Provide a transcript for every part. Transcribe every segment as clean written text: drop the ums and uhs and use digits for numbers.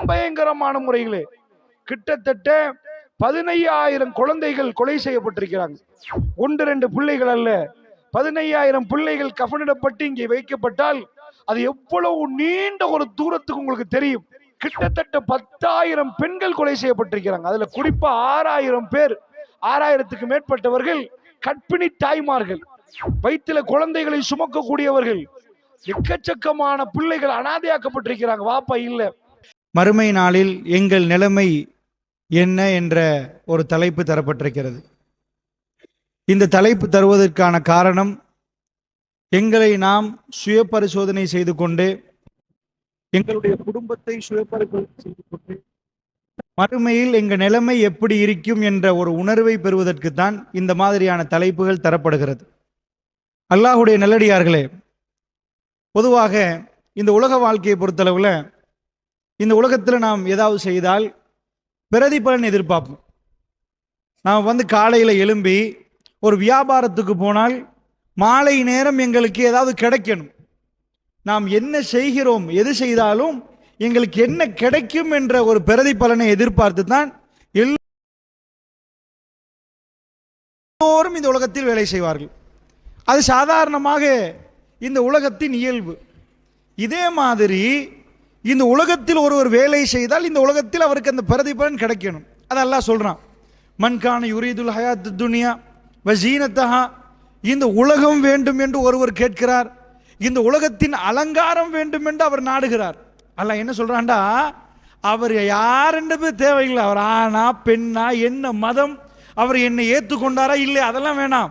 பயங்கரமான முறைகளே கிட்டத்தட்ட 15,000 குழந்தைகள் கொலை செய்யப்பட்டிருக்கிறாங்க. 1-2 பிள்ளைகள் அல்ல, 15,000 பிள்ளைகள் கஃனிடப்பட்டு இங்கே வைக்கப்பட்டால் அது எவ்வளவு நீண்ட ஒரு தூரத்துக்கு உங்களுக்கு தெரியும். கிட்டத்தட்ட 10,000 பெண்கள் கொலை செய்யப்பட்டிருக்கிறாங்க. அதுல குறிப்பா 6,000 பேர், 6,000க்கு மேற்பட்டவர்கள் கர்ப்பிணி தாய்மார்கள், வயிற்றுல குழந்தைகளை சுமக்கக்கூடியவர்கள், எக்கச்சக்கமான பிள்ளைகள் அனாதையாக்கப்பட்டிருக்கிறாங்க. வாப்பா இல்ல. மறுமை நாளில் எங்கள் நிலைமை என்ன என்ற ஒரு தலைப்பு தரப்பட்டிருக்கிறது. இந்த தலைப்பு தருவதற்கான காரணம், எங்களை நாம் சுய பரிசோதனை செய்து கொண்டு, எங்களுடைய குடும்பத்தை சுய பரிசோதனை செய்து கொண்டு மறுமையில் எங்கள் நிலைமை எப்படி இருக்கும் என்ற ஒரு உணர்வை பெறுவதற்குத்தான் இந்த மாதிரியான தலைப்புகள் தரப்படுகிறது. அல்லாஹுடைய நல்லடியார்களே, பொதுவாக இந்த உலக வாழ்க்கையை பொறுத்தளவில் இந்த உலகத்தில் நாம் ஏதாவது செய்தால் பிரதிபலன் எதிர்பார்ப்போம். நாம் காலையில் எழும்பி ஒரு வியாபாரத்துக்கு போனால் மாலை நேரம் எங்களுக்கு ஏதாவது கிடைக்கணும். நாம் என்ன செய்கிறோம், எது செய்தாலும் எங்களுக்கு என்ன கிடைக்கும் என்ற ஒரு பிரதிபலனை எதிர்பார்த்து தான் எல்லோரும் இந்த உலகத்தில் வேலை செய்வார்கள். அது சாதாரணமாக இந்த உலகத்தின் இயல்பு. இதே மாதிரி இந்த உலகத்தில் ஒருவர் வேலை செய்தால் இந்த உலகத்தில் அவருக்கு அந்த பிரதிபலன் கிடைக்கணும். அது அல்லாஹ் சொல்றான், மன்கான யுரீதுல் ஹயாத்து துனியா வஸீனத்தஹா. இந்த உலகம் வேண்டும் என்று ஒருவர் கேட்கிறார், இந்த உலகத்தின் அலங்காரம் வேண்டும் என்று அவர் நாடுகிறார். அல்லாஹ் என்ன சொல்றான்டா, அவர் யார் என்று தேவையில்லை. அவர் ஆனா பெண்ணா, என்ன மதம், அவர் என்னை ஏற்றுக்கொண்டாரா இல்லை, அதெல்லாம் வேணாம்.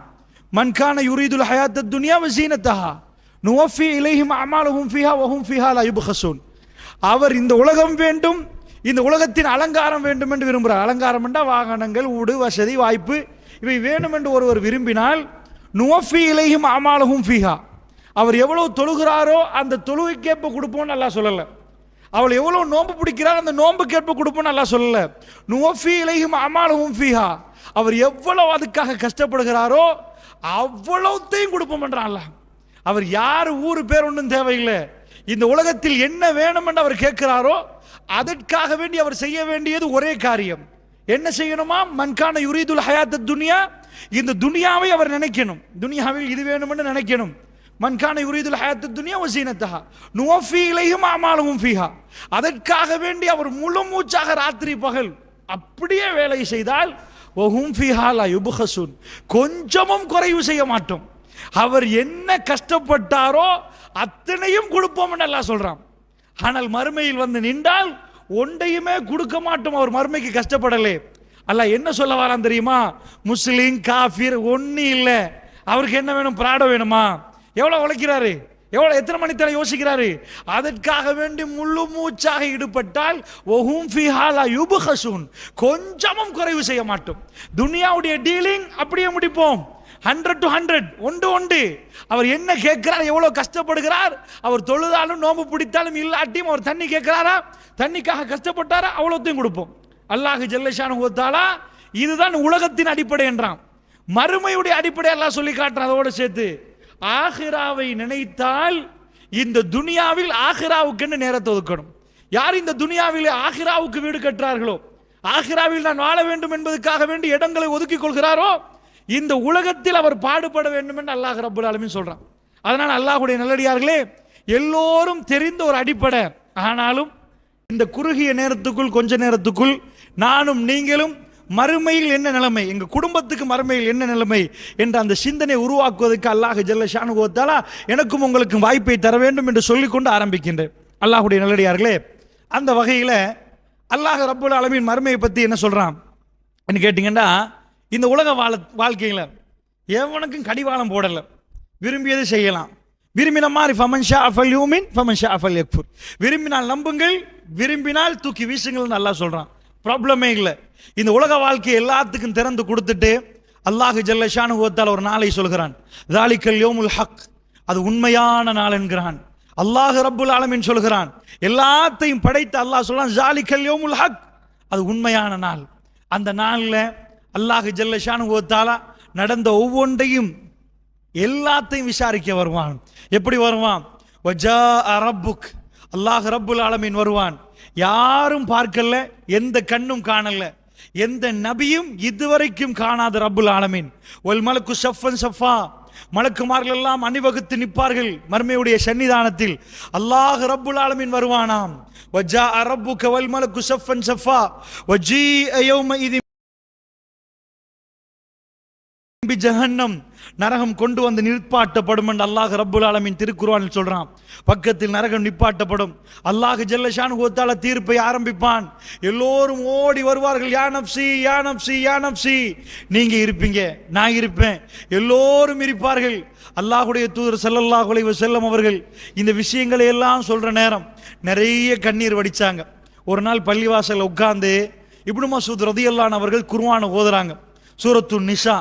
மன்கான யுரீதுல் ஹயாத்து துனியா வஸீனத்தஹா நுவஃபி இலைஹிம் அமாலுஹும் ஃபீஹா வஹும் ஃபீஹா லா யுப்கஸூன். அவர் இந்த உலகம் வேண்டும், இந்த உலகத்தின் அலங்காரம் வேண்டும் என்று விரும்புகிறார். அலங்காரம் என்றால் வாகனங்கள், ஊடு வசதி, வாய்ப்பு, இவை வேணும் என்று ஒருவர் விரும்பினால் நுவஃபி இலைஹிம் அமாலுஹும் ஃபீஹா, அவர் எவ்வளவு தொழுகிறாரோ அந்த தொழுகைக்கேற்ப கொடுப்போம்னு அல்லாஹ் சொல்லல. அவள் எவ்வளவு நோன்பு பிடிக்கிறார் அந்த நோன்புக்கேற்ப கொடுப்போம்னு அல்லாஹ் சொல்லல. நுவஃபி இலைஹிம் அமாலுஹும் ஃபீஹா, அவர் எவ்வளவு அதுக்காக கஷ்டப்படுகிறாரோ அவ்வளவுத்தையும் கொடுப்போம் என்றான் அல்லாஹ். அவர் யார் ஊரு பேர் ஒன்றும் தேவையில்லை. இந்த உலகத்தில் என்ன வேணும் என்று அவர் கேட்கிறாரோ அதற்காக வேண்டி அவர் செய்ய வேண்டியது ஒரே காரியம். என்ன செய்யணுமா? மன்கான யுரீதுல் ஹயாத்து துனியா, இந்த துனியாவை அவர் நினைக்கணும், துனியாவில் இது வேணும் என்று நினைக்கணும். மன்கான யுரீதுல் ஹயாத்து துனியா வஸீனத்தஹா நுவஃபி இலைஹிம் அமாலுஹும் ஃபீஹா, அதற்காக வேண்டி அவர் முழு மூச்சாக ராத்திரி பகல் அப்படியே வேலை செய்தால் வஹும் ஃபீஹா லா யுப்கஸூன், கொஞ்சமும் குறைவு செய்ய மாட்டோம். அவர் என்ன கஷ்டப்பட்டாரோ அத்தனையும் கொடுப்போம் என்று அல்லாஹ் சொல்றான். ஆனால் மறுமையில் நின்றால் ஒன்றையுமே கொடுக்க மாட்டோம். அவர் மறுமைக்கு கஷ்டப்படலே. அல்லாஹ் என்ன சொல்ல வரான் தெரியுமா? முஸ்லிம் காஃபிர் ஒண்ணு இல்ல, அவருக்கு என்ன வேணும்? பிராட வேணுமா? எவ்வளவு உழைக்கிறாரு, எவ்வளவு எத்தனை மணி தலை யோசிக்கிறாரு, அதற்காக வேண்டி முழு மூச்சாக ஈடுபட்டால் வஹும் ஃபீஹா லா யுப்கஸூன், கொஞ்சமும் குறைவு செய்ய மாட்டோம். துனியாவுடைய டீலிங் அப்படியே முடிப்போம். 100 to 100, ஒன்று ஒன்று. அவர் என்ன கேட்கிறார், எவ்வளவு கஷ்டப்படுகிறார், அவர் தொழுதாலும் நோம்பு பிடித்தாலும் இல்லாட்டியும் அவர் தண்ணி கேட்கிறாரா, தண்ணிக்காக கஷ்டப்பட்டாரா, அவ்வளோத்தையும் கொடுப்போம். அல்லாஹ் ஜல்லஷானஹு வ தஆலா இதுதான் உலகத்தின் அடிப்படை என்றான். மறுமையுடைய அடிப்படை அல்லாஹ் சொல்லி காட்டுறான். அதோடு சேர்த்து ஆகிராவை நினைத்தால் இந்த துனியாவில் ஆகிராவுக்கு நேரத்தை ஒதுக்கணும். யார் இந்த துனியாவில் ஆகிராவுக்கு வீடு கட்டுறார்களோ, ஆகிராவில் நான் வாழ வேண்டும் என்பதற்காக வேண்டி இடங்களை ஒதுக்கிக் கொள்கிறாரோ, இந்த உலகத்தில் அவர் பாடுபட வேண்டும் என்று அல்லாஹ் ரப்பல் ஆலமீன் சொல்றான். அதனால் அல்லாஹ்வுடைய நல்லடியார்களே, எல்லோரும் தெரிந்த ஒரு அடிப்படை. ஆனாலும் இந்த குறுகிய நேரத்துக்குள், கொஞ்ச நேரத்துக்குள் நானும் நீங்களும் மறுமையில் என்ன நிலைமை, எங்க குடும்பத்துக்கு மறுமையில் என்ன நிலைமை என்ற அந்த சிந்தனை உருவாக்குவதற்கு அல்லாஹ் ஜல்லஷானுஹு வ தஆலா எனக்கும் உங்களுக்கும் வாய்ப்பை தர வேண்டும் என்று சொல்லிக்கொண்டு ஆரம்பிக்கின்றேன். அல்லாஹ்வுடைய நல்லடியார்களே, அந்த வகையில் அல்லாஹ் ரப்பல் ஆலமீன் மறுமையை பற்றி என்ன சொல்றான் என்று கேட்டீங்கன்னா, இந்த உலக வாழ்க்கையில் எவனுக்கும் கடிவாளம் போடலை, விரும்பியது செய்யலாம். விரும்பின மாதிரி ஃபமன் ஷா அஃபல் யூமின் ஃபமன் ஷா அஃபல் யக்ஃபுர், விரும்பினால் நம்புங்கள், விரும்பினால் தூக்கி வீசுங்கள்னு அல்லாஹ் சொல்றான். ப்ராப்ளமே இல்லை. இந்த உலக வாழ்க்கை எல்லாத்துக்கும் திறந்து கொடுத்துட்டு அல்லாஹ் ஜல்லஷானுஹு வ தஆலா ஒரு நாளை சொல்கிறான், ஸாலிகல் யௌமுல் ஹக், அது உண்மையான நாள் என்கிறான். அல்லாஹ் ரப்புல் ஆலமீன் சொல்கிறான், எல்லாத்தையும் படைத்த அல்லாஹ் சொல்றான், ஸாலிகல் யௌமுல் ஹக், அது உண்மையான நாள். அந்த நாளில் அல்லாஹ் ஜல்லஷானுஹு வ தஆலா நடந்த ஒவ்வொன்றையும் எல்லாத்தையும் விசாரிக்க வருவான். எப்படி வருவான்? வஜாஅ ரப்புக், அல்லாஹ் ரப்புல் ஆலமீன் வருவான். யாரும் பார்க்கல, எந்த கண்ணும் காணல, எந்த நபியும் இதுவரைக்கும் காணாத ரப்புல் ஆலமீன். வல் மலக்கு ஸஃபன் ஸஃபா, மலக்குமார்கள் எல்லாம் அணிவகுத்து நிற்பார்கள் மர்மையுடைய சன்னிதானத்தில். அல்லாஹ் ரப்புல் ஆலமீன் வருவானாம். வஜாஅ ரப்புக வல் மலக்கு ஸஃபன் ஸஃபா வஜீஅ யௌமஇதி ஜஹன்னம், நரகம் கொண்டு வந்து நிற்பாட்டப்படும் என்று அல்லாஹ் ரப்புல் ஆலமீன் திருக்குர்ஆனில் சொல்றான். பக்கத்தில் நரகம் நிப்பாட்டப்படும். அல்லாஹ் ஜல்ல ஷானுஹு வ தஆலா தீர்ப்பை ஆரம்பிப்பான். எல்லோரும் ஓடி வருவார்கள். யா நப்சி யா நப்சி யா நப்சி. நீங்க இருப்பீங்க, நான் இருப்பேன், எல்லோரும் இருப்பார்கள். அல்லாஹ்வுடைய தூதர் ஸல்லல்லாஹு அலைஹி வஸல்லம் அவர்கள் இந்த விஷயங்களை எல்லாம் சொல்ற நேரம் நிறைய கண்ணீர் வடிச்சாங்க. ஒரு நாள் பள்ளிவாசல்ல உட்கார்ந்து இப்னு மஸ்ஊத் ரலியல்லாஹு அன்ஹு அவர்கள் குர்ஆனை ஓதுறாங்க. சூரத்து நிசா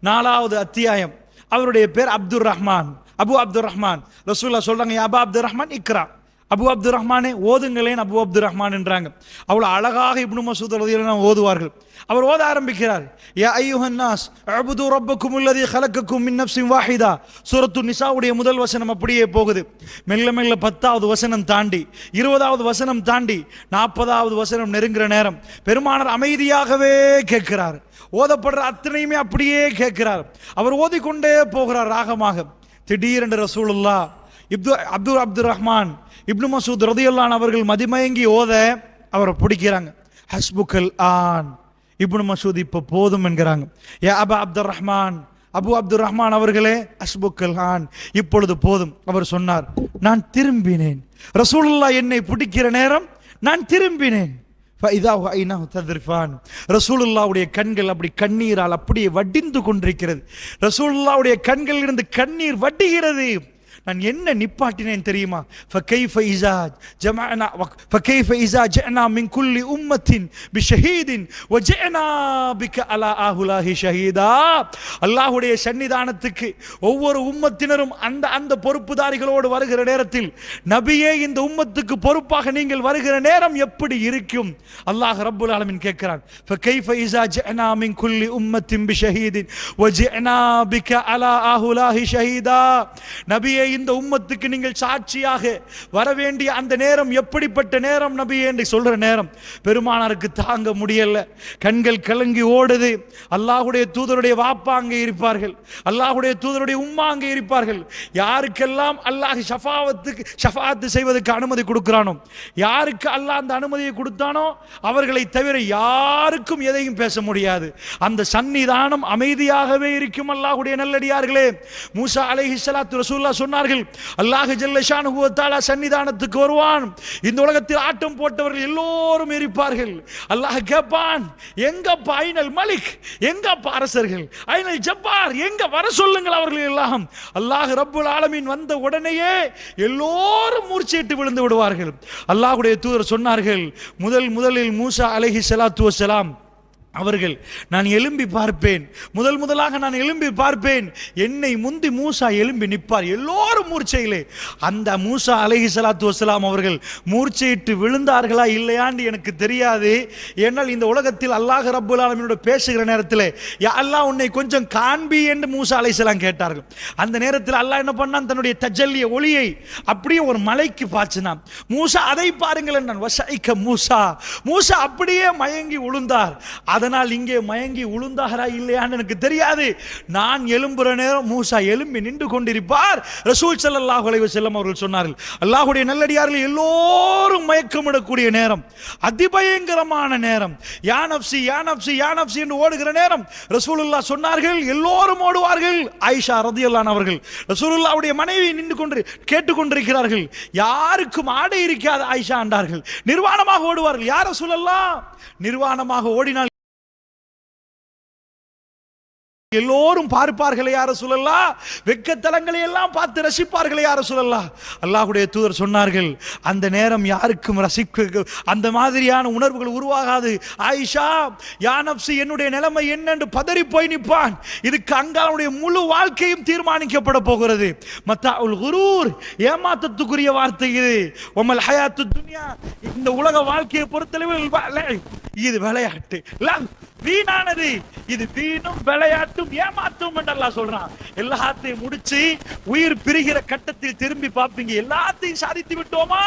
4வது அத்தியாயம். அவருடைய பேர் அப்துர் ரஹ்மான், அபு அப்துர் ரஹ்மான். ரசூலுல்லாஹ் சொல்றாங்க, யா அபா அப்துர் ரஹ்மான் இக்ரா, அபு அப்துர் ரஹ்மானே ஓதுங்களேன் அபு அப்துர் ரஹ்மான் என்றாங்க. அவ்வளவு அழகாக இப்னு மஸ்ஊத் ரலியல்லாஹு அன்ஹு ஓதுவார்கள். அவர் ஓத ஆரம்பிக்கிறார். யா அய்யுஹன் நாஸ் அபுது ரப்பக்கும் அல்லதி خلقக்கும் மின் நஃப்ஸின் வாஹிதா. சூரத்து நிசாவுடைய முதல் வசனம் அப்படியே போகுது. மெல்ல மெல்ல 10வது வசனம் தாண்டி 20வது வசனம் தாண்டி 40வது வசனம் நெருங்குற நேரம் பெருமானார் அமைதியாகவே கேட்கிறார். ஓதப்படுற அத்தனையுமே அப்படியே கேட்கிறார். அவர் ஓதிக்கொண்டே போகிறார் ராகமாக. திடீரென்று ரசூலுல்லாஹ் அப்துர் ரஹ்மான் இப்னு மஸ்ஊத் ரலியல்லாஹு அன்ஹு அவர்கள் மதிமயங்கி ஓத அவரை பிடிக்கிறாங்க. ஹஸ்புக்கல் ஆன், இப்னு மஸ்ஊத் இப்ப போதும் என்கிறாங்க. யா அபா அப்துர் ரஹ்மான், அபு அப்துர் ரஹ்மான் அவர்களே அஸ்புக்கல் ஆன், இப்பொழுது போதும். அவர் சொன்னார், நான் திரும்பினேன். ரசூலுல்லாஹ் என்னை பிடிக்கிற நேரம் நான் திரும்பினேன். ரசூலுல்லாஹ்வுடைய கண்கள் அப்படி கண்ணீரால் அப்படியே வடிந்து கொண்டிருக்கிறது. ரசூலுல்லாஹ்வுடைய கண்களில் இருந்து கண்ணீர் வடிகிறது. நான் என்ன நிப்பாட்டினேன் தெரியுமா? فكيف إذا جئنا من كل أمة بشهيد وجئنا بك على هؤلاء شهيدا. அல்லாஹ்வுடைய சன்னிதானத்துக்கு ஒவ்வொரு உம்மத்தினரும் அந்த பொறுப்புதாரிகளோடு வருகிற நேரத்தில் நபியே இந்த உம்மத்துக்கு பொறுப்பாக நீங்கள் வருகிற நேரம் எப்படி இருக்கும்? அல்லாஹ் ரப்புல் ஆலமீன் கேட்கிறான். فكيف إذا جئنا من كل أمة بشهيد وجئنا بك على هؤلاء شهيدا. நபியே இந்த உம்மத்துக்கு நீங்கள் சாட்சியாக வர வேண்டிய அந்த நேரம் எப்படிப்பட்ட நேரம் நபியே என்று சொல்ற நேரம் பெருமானாருக்கு தாங்க முடியல. கண்கள் கலங்கி ஓடுது. அல்லாஹ்வுடைய தூதருடைய வாப்பா அங்கே இருப்பார்கள், அல்லாஹ்வுடைய தூதருடைய உம்மா அங்கே இருப்பார்கள். யாருக்கெல்லாம் அல்லாஹ் ஷஃபாஅத் செய்வதற்கு அனுமதி கொடுக்கிறானோ, யாருக்கு அல்லாஹ் அந்த அனுமதியை கொடுத்தானோ அவர்களை தவிர யாருக்கும் எதையும் பேச முடியாது. அந்த சன்னிதானம் அமைதியாகவே இருக்கும். அல்லாஹ்வுடைய நல்லடியார்களே, மூசா அலைஹிஸ்ஸலாத்து ரசூலுல்லாஹ் சொன்னார்கள், அல்லாஹ் ஜல்ல ஷானுஹு வ தஆலா சன்னிதானத்துக்கு வருவான். இந்த உலகத்தில் ஆட்டம் போட்டவர்கள் எல்லோரும் இருப்பார்கள். அல்லாஹ் கேட்பான், எங்கப்பா ஐனல் மலிக், எங்கப்பா அரசர்கள், ஐனல் ஜப்பார், எங்க வர சொல்லுங்கள் அவர்கள் எல்லாம். அல்லாஹ் ரப்புல் ஆலமீன் வந்த உடனேயே எல்லோரும் மூர்ச்சையிட்டு விழுந்து விடுவார்கள். அல்லாஹ்வுடைய தூதர் சொன்னார்கள், முதலில் மூசா அலைஹிஸ்ஸலாத்து வஸ்ஸலாம் அவர்கள், நான் எழும்பி பார்ப்பேன், முதலாக நான் எழும்பி பார்ப்பேன், என்னை முந்தி மூசா எழும்பி நிற்பார். எல்லோரும் மூர்ச்சையிலே. அந்த மூசா அலைஹிஸ்ஸலாத்து வஸ்ஸலாம் அவர்கள் மூர்ச்சையிட்டு விழுந்தார்களா இல்லையான்னு எனக்கு தெரியாது. ஏனால் இந்த உலகத்தில் அல்லாஹ் ரப்புல் ஆலமீனோட பேசுகிற நேரத்தில், யா அல்லாஹ் உன்னை கொஞ்சம் காண்பி என்று மூசா அலைஹிஸ்ஸலாம் கேட்டார்கள். அந்த நேரத்தில் அல்லாஹ் என்ன பண்ணான்? தன்னுடைய தஜல்லிய ஒளியை அப்படியே ஒரு மலைக்கு பாய்ச்சினான். மூசா அதை பாருங்கள் என்றான். வஸைக மூசா, மூசா அப்படியே மயங்கி விழுந்தார். அதனால் இங்கே மயங்கி உளுந்தாரா இல்லையான்னு எனக்கு தெரியாது. நான் எழும்புற நேரம் மூசா எழும்பி நின்று கொண்டிருப்பார். ரசூல் ஸல்லல்லாஹு அலைஹி வஸல்லம் அவர்கள் சொன்னார்கள், அல்லாஹ்வுடைய நல்லடியார்கள் எல்லோரும் மயக்கமிடக்கூடிய நேரம், அதிபயங்கரமான நேரம், யா நஃப்ஸி யா நஃப்ஸி யா நஃப்ஸி என்று ஓடுகிற நேரம் ரசூலுல்லாஹ் சொன்னார்கள், எல்லோரும் ஓடுவார்கள். ஆயிஷா ரலியல்லாஹு அன்ஹா அவர்கள் ரசூலுல்லாஹ்வுடைய மனைவி நின்று கொண்டு கேட்டுக்கொண்டிருக்கிறார்கள். யாருக்கும் ஆடை இருக்காது ஆயிஷா என்றார்கள். நிர்வாணமாக ஓடுவார்கள். யா ரசூலல்லாஹ், நிர்வாணமாக ஓடினால் எல்லோரும் பார்ப்பார்களே யார சொல்லலாம், வெக்கத்தலங்களை எல்லாம் பார்த்து ரசிப்பார்களே யார சொல்லலாம். அல்லாஹ்வுடைய தூதர் சொன்னார்கள், அந்த நேரம் யாருக்கும் ரசிக்க அந்த மாதிரியான உணர்வுகள் உருவாகாது. ஆயிஷா, யா நஃப்ஸி, என்னுடைய நிலைமை என்னென்று பதறி போய் நிற்பான். இதுக்கு அங்காளுடைய முழு வாழ்க்கையும் தீர்மானிக்கப்பட போகிறது. மத்தாஉல் குரூர், ஏமாற்றத்துக்குரிய வார்த்தை இது. வமல் ஹயாத்து துன்யா, இந்த உலக வாழ்க்கையை பொறுத்தளவில் இது விளையாட்டு, வீணானது. இது வீணும் விளையாட்டும் ஏமாற்றும் என்று அல்லாஹ் சொல்றான். எல்லாத்தையும் முடிச்சு உயிர் பிரிகிற கட்டத்தில் திரும்பி பார்ப்பீங்க, எல்லாத்தையும் சாதித்து விட்டோமா,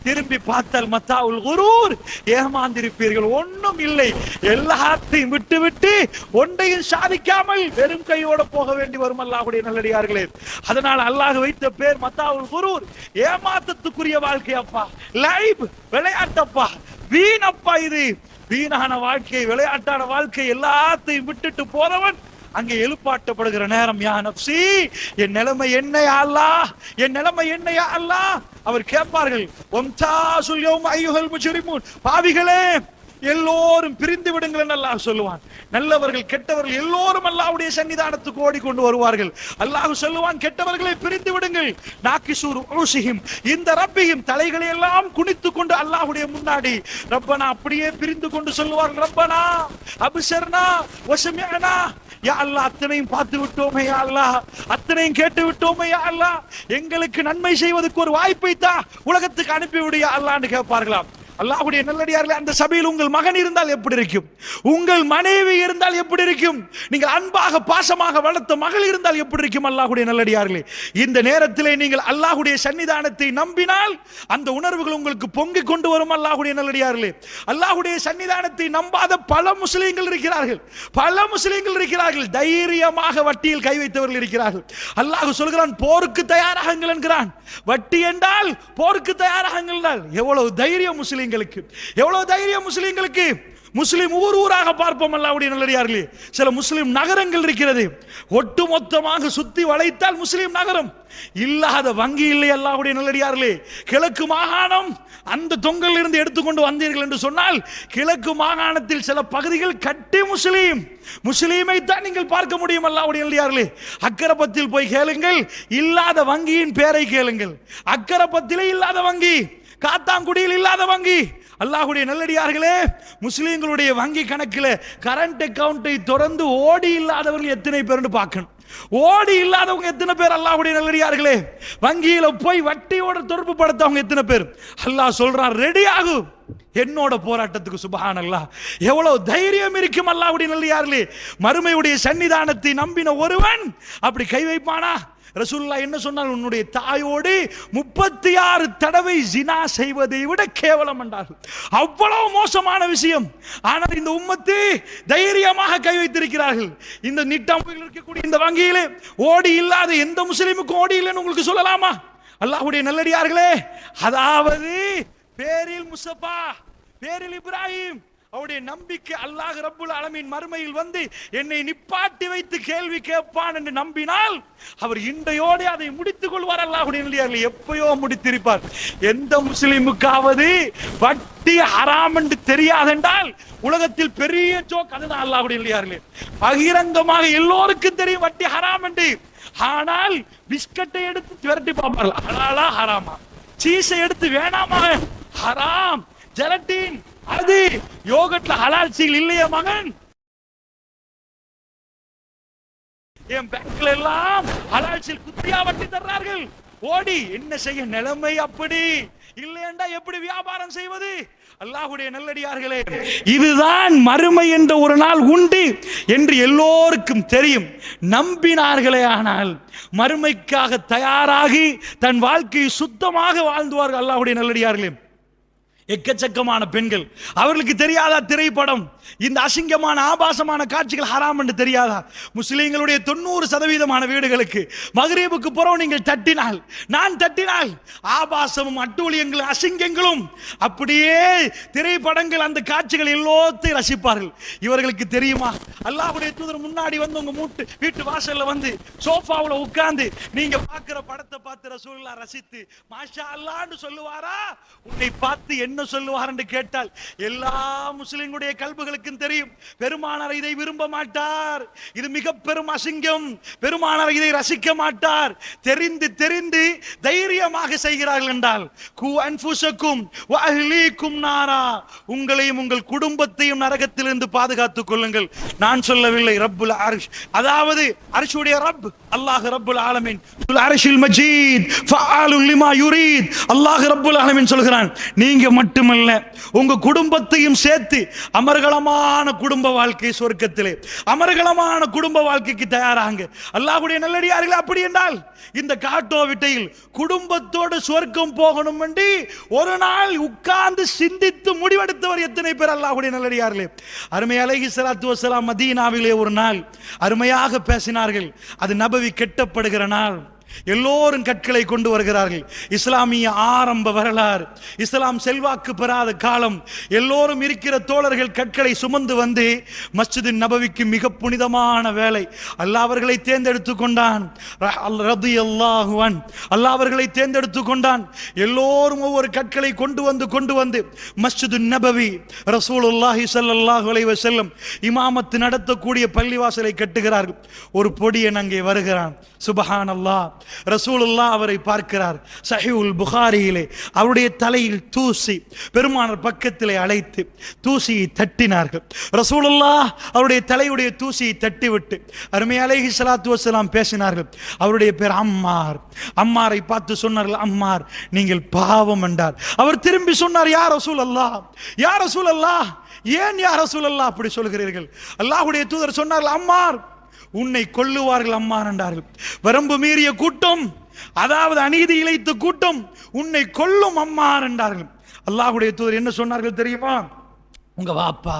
திரும்பி பார்த்தால் மத்தாவுல் குரூர், ஏமாந்திருப்பீர்கள். ஒன்றும் இல்லை, எல்லாத்தையும் விட்டு விட்டு ஒன்றையும் சாதிக்காமல் வெறும் கையோட போக வேண்டி வரும் அல்லாஹ்வுடைய நல்லடியார்களே. அதனால் அல்லாஹ் வைத்த பேர் மத்தாவுல் குரூர், ஏமாற்றத்துக்குரிய வாழ்க்கை அப்பா, லைவ் விளையாட்டப்பா, வீணப்பா. இது வீணான வாழ்க்கை, விளையாட்டான வாழ்க்கை, எல்லாத்தையும் விட்டுட்டு போறவன் அங்கே எழுப்பாட்டப்படுகிற நேரம், யா நப்சி, என் நிலைமை என்ன யா அல்லாஹ், என் நிலைமை என்ன யா அல்லாஹ். அவர் கேட்பார்கள், வம்தாசுல் யௌம அய்யுஹல் முஜ்ரிமூன், பாவிகளே எல்லோரும் பிரிந்து விடுங்கள் என்று அல்லாஹ் சொல்லுவான். நல்லவர்கள் கெட்டவர்கள் எல்லோரும் அல்லாஹ்வுடைய சன்னிதானத்துக்கு ஓடிக்கொண்டு வருவார்கள். அல்லாஹ் சொல்லுவான், கெட்டவர்களை பிரிந்து விடுங்கள். நாக்கிசூர் உருசிஹிம், இந்த ரப்பிஹிம், தலைகளை எல்லாம் குனித்துக் கொண்டு அல்லாஹ்வுடைய முன்னாடி ரப்பனா அப்படியே பிரிந்து கொண்டு சொல்லுவார்கள், ரப்பனா அப்சர்னா வஸமிஅனா, யா அல்லாஹ் அத்தனையும் பார்த்து விட்டோமே யா அல்லாஹ், அத்தனையும் கேட்டு விட்டோமே யா அல்லாஹ், எங்களுக்கு நன்மை செய்வதற்கு ஒரு வாய்ப்பை தா, உலகத்துக்கு அனுப்பிவிடு யா அல்லாஹ்னு கேட்பார்களாம். அல்லாஹ்வுடைய நல்லடியார்களே, அந்த சபையில் உங்கள் மகன் இருந்தால் எப்படி இருக்கும், உங்கள் மனைவி இருந்தால் எப்படி இருக்கும், நீங்கள் அன்பாக பாசமாக வளர்த்த மகள் இருந்தால் எப்படி இருக்கும்? அல்லாஹ்வுடைய நல்லடியார்களே, இந்த நேரத்திலே நீங்கள் அல்லாஹ்வுடைய சன்னிதானத்தை நம்பினால் அந்த உணர்வுகள் உங்களுக்கு பொங்கி கொண்டு வரும். அல்லாஹ்வுடைய நல்லடியார்களே, அல்லாஹ்வுடைய சன்னிதானத்தை நம்பாத பல முஸ்லிம்கள் இருக்கிறார்கள், பல முஸ்லிம்கள் இருக்கிறார்கள், தைரியமாக வட்டியில் கை வைத்தவர்கள் இருக்கிறார்கள். அல்லாஹ் சொல்கிறான், போருக்கு தயாராகுங்கள் என்கிறான். வட்டி என்றால் போருக்கு தயாராகுங்கள் என்றால் எவ்வளவு தைரியம் முஸ்லிம்களுக்கு, எவ்வளவு தைரியம் முஸ்லிம்களுக்கு. முஸ்லிம் ஊர் ஊராக பார்ப்போம் அல்லாஹ்வுடைய நல்லடியார்களே. சில முஸ்லிம் நகரங்கள் இருக்கிறது, ஒட்டுமொத்தமாக சுத்தி வளைத்தால் முஸ்லிம் நகரம். இல்லாத வங்கி இல்லை அல்லாஹ்வுடைய நல்லடியார்களே. கிழக்கு மாகாணம், அந்த தொங்கலில் இருந்து எடுத்துக்கொண்டு வந்தீர்கள் என்று சொன்னால், கிழக்கு மாகாணத்தில் சில பகுதிகள் கட்டி முஸ்லீமை தான் நீங்கள் பார்க்க முடியும் அல்லாஹ்வுடைய நல்லடியார்களே. அக்கரப்பத்தில் போய் கேளுங்கள், இல்லாத வங்கியின் பேரை கேளுங்கள். அக்கரப்பத்திலே இல்லாத வங்கி, காத்தாங்குடியில் இல்லாத வங்கி. அல்லாஹ்வுடைய நல்லடியார்களே, முஸ்லிம்களுடைய வங்கி கணக்கில் கரண்ட் அக்கவுண்டை திறந்து ஓடி இல்லாதவர்கள் எத்தனை பேர் பார்க்கணும். ஓடி இல்லாதவங்க எத்தனை பேர் அல்லாஹ்வுடைய நல்லடியார்களே? வங்கியில போய் வட்டியோட தொடர்பு படுத்தவங்க எத்தனை பேர்? அல்லாஹ் சொல்றான், ரெடி ஆகும் என்னோட போராட்டத்துக்கு. சுப்ஹானல்லாஹ், எவ்வளவு தைரியம் இருக்கும் அல்லாஹ்வுடைய நல்லடியார்களே. மறுமையுடைய சன்னிதானத்தை நம்பின ஒருவன் அப்படி கை வைப்பானா? ரசூலுல்லாஹ் என்ன சொன்னால், உன்னுடைய தாயோடு 36 தடவை ஜினா செய்வதை விட கேவலம் என்றார்கள். அவ்வளவு மோசமான விஷயம். ஆனால் இந்த உம்மத்து தைரியமாக கை வைத்திருக்கிறார்கள். இந்த நிட்டாம்புகள் இருக்கக்கூடிய இந்த வங்கியிலே ஓடி இல்லாத எந்த முஸ்லிமுக்கும் ஓடி இல்லைன்னு உங்களுக்கு சொல்லலாமா? அல்லாஹ்வுடைய நல்லடியார்களே, அதாவது பேரில் முஸ்தபா, பேரில் இப்ராஹிம், அவருடைய நம்பிக்கை அல்லாஹ் ரப்புல் ஆலமீன் மறுமையில் வந்து என்னை நிப்பாட்டி வைத்து கேள்வி கேட்பான் என்று நம்பினால் அவர் இன்றையோடு அதை முடித்துக் கொள்வார். அல்லாஹ்வுடைய நல்லடியார்களே, எப்பயோ முடித்திருப்பார். எந்த முஸ்லிமுக்காவது வட்டி ஹராம் என்று தெரியாதென்றால் உலகத்தில் பெரிய ஜோக் அதுதான். அல்லாஹ்வுடைய நல்லடியார்களே, பகிரங்கமாக எல்லோருக்கும் தெரியும் வட்டி ஹராம் என்று. ஆனால் பிஸ்கட்டை எடுத்து திரட்டி பார்ப்பார்கள், ஹலாலா ஹராமா, சீஸை எடுத்து வேணாமா, ஹராம், ஜெலட்டின், அது யோகட்ல ஹலால் சீல் இல்லையா மகன், என் பேங்க்ல எல்லாம் ஹலால் சீல் குத்தியா வட்டி தர்றார்கள். ஓடி என்ன செய்ய? நிலைமை அப்படி இல்லையென்றா எப்படி வியாபாரம் செய்வது? அல்லாஹ்வுடைய நல்லடியார்களே, இதுதான் மறுமை என்ற ஒரு நாள் உண்டு என்று எல்லோருக்கும் தெரியும். நம்பினார்களே ஆனால் மறுமைக்காக தயாராகி தன் வாழ்க்கையை சுத்தமாக வாழ்ந்துவார்கள். அல்லாஹ்வுடைய நல்லடியார்களே, எக்கச்சக்கமான பெண்கள், அவர்களுக்கு தெரியாதா திரைப்படம், இந்த அசிங்கமான ஆபாசமான காட்சிகள் ஹராம் என்று தெரியாதா? முஸ்லிம்களுடைய 90% வீடுகளுக்கு மக்ரிபுக்கு புறம் நீங்கள் தட்டினால், நான் தட்டினால், ஆபாசமும் அட்டூழியங்களும் அசிங்கங்களும் அப்படியே திரைப்படங்கள், அந்த காட்சிகள் எல்லாத்தையும் ரசிப்பார்கள். இவர்களுக்கு தெரியுமா? அல்லாஹ்வுடைய தூதர் முன்னாடி வந்து உங்க வீட்டு வாசல்ல வந்து சோஃபாவுல உட்கார்ந்து நீங்க பார்க்கிற படத்தை பார்த்து ரசூலுல்லாஹ் ரசித்து மாஷா அல்லாஹ்னு சொல்லுவாரா? உன்னை பார்த்து என்ன சொல்லுவார் என்று கேட்டால் எல்லா முஸ்லிம்களுடைய கல்புகளுக்கும் தெரியும், பெருமானார் இதை விரும்ப மாட்டார், இது மிக பெரும் அசிங்கம், பெருமானார் இதை ரசிக்க மாட்டார். தெரிந்து தெரிந்து தைரியமாக செய்கிறார்கள் என்றால், கு அன்ஃபுஸக்கும் வ அஹ்லீக்கும் நாரா, உங்களையும் உங்கள் குடும்பத்தையும் நரகத்திலிருந்து பாதுகாத்துக் கொள்ளுங்கள். நான் சொல்லவில்லை, ரப்புல் அர்ஷ், அதாவது அர்ஷுடைய ரப் அல்லாஹ் ரப்புல் ஆலமீன், துல் அர்ஷில் மஜீத் ஃபஆலுல் லிமா யுரீத், அல்லாஹ் ரப்புல் ஆலமீன் சொல்கிறான், நீங்க மட்டுமல்ல, உங்க குடும்பத்தையும் சேர்த்து அமர்கலமான குடும்ப வாழ்க்கை சொர்க்கத்திலே அமர்கலமான குடும்ப வாழ்க்கைக்கு தயாராங்க. அல்லாஹ்வுடைய நல்லடியார்களே, அப்படி என்றால் இந்த காட்டோவிட்டையில் குடும்பத்தோடு சொர்க்கம் போகணும் என்று ஒரு நாள் உட்கார்ந்து சிந்தித்து முடிவெடுத்தவர் எத்தனை பேர் அல்லாஹ்வுடைய நல்லடியார்களே? அருமை அலைஹிஸ்ஸலாத்து வஸ்ஸலாம் மதீனாவிலே ஒரு நாள் அருமையாக பேசினார்கள். அது நபவி கெட்டப்படுகிற நாள். எல்லோரும் கற்களை கொண்டு வருகிறார்கள். இஸ்லாமிய ஆரம்ப வரலாறு, இஸ்லாம் செல்வாக்கு பெறாத காலம். எல்லோரும் இருக்கிற தோழர்கள் கற்களை சுமந்து வந்து மஸ்ஜிது நபவிக்கு மிக புனிதமான வேலை. அல்லாஹ் அவர்களை தேர்ந்தெடுத்து கொண்டான். ரலியல்லாஹு அன்ஹு அல்லாஹ் அவர்களை தேர்ந்தெடுத்து கொண்டான். எல்லோரும் ஒவ்வொரு கற்களை கொண்டு வந்து மஸ்ஜிது நபவி ரசூலுல்லாஹி ஸல்லல்லாஹு அலைஹி வஸல்லம் இமாமத்து நடத்தக்கூடிய பள்ளிவாசலை கட்டுகிறார்கள். ஒரு பொடியன் அங்கே வருகிறான். சுப்ஹானல்லாஹ். ரசூலுல்லாஹ் அவரை பார்க்கிறார். சஹீஹுல் புகாரியிலே அவருடைய தலையில் தூசி, பெருமானார் பக்கத்திலே அழைத்து தூசியை தட்டினார்கள். ரசூலுல்லாஹ் அவருடைய தலையுடைய தூசியை தட்டிவிட்டு அருமை அலைஹிஸ்ஸலாத்து வஸ்ஸலாம் பேசினார்கள். அவருடைய பேர் அம்மார். அம்மாரை பார்த்து சொன்னார்கள், அம்மார் நீங்கள் பாவம் என்றார். அவர் திரும்பி சொன்னார், யா ரசூலல்லாஹ், யா ரசூலல்லாஹ், ஏன் யா ரசூலல்லாஹ் அப்படி சொல்கிறீர்கள்? அல்லாஹ்வுடைய தூதர் சொன்னார்கள், அம்மார் உன்னை கொல்லுவார்கள் அம்மார் என்றார்கள். வரம்பு மீறிய கூட்டம், அதாவது அநீதி இழைத்த கூட்டம் உன்னை கொல்லும் அம்மார் என்றார்கள். அல்லாஹ்வுடைய தூதர் என்ன சொன்னார்கள் தெரியுமா? உங்க வாப்பா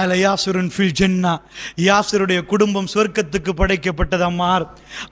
அல யாசுருன் ஃபில் ஜன்னா, யாசுருடைய குடும்பம் சொர்க்கத்துக்கு படைக்கப்பட்டது அம்மார்.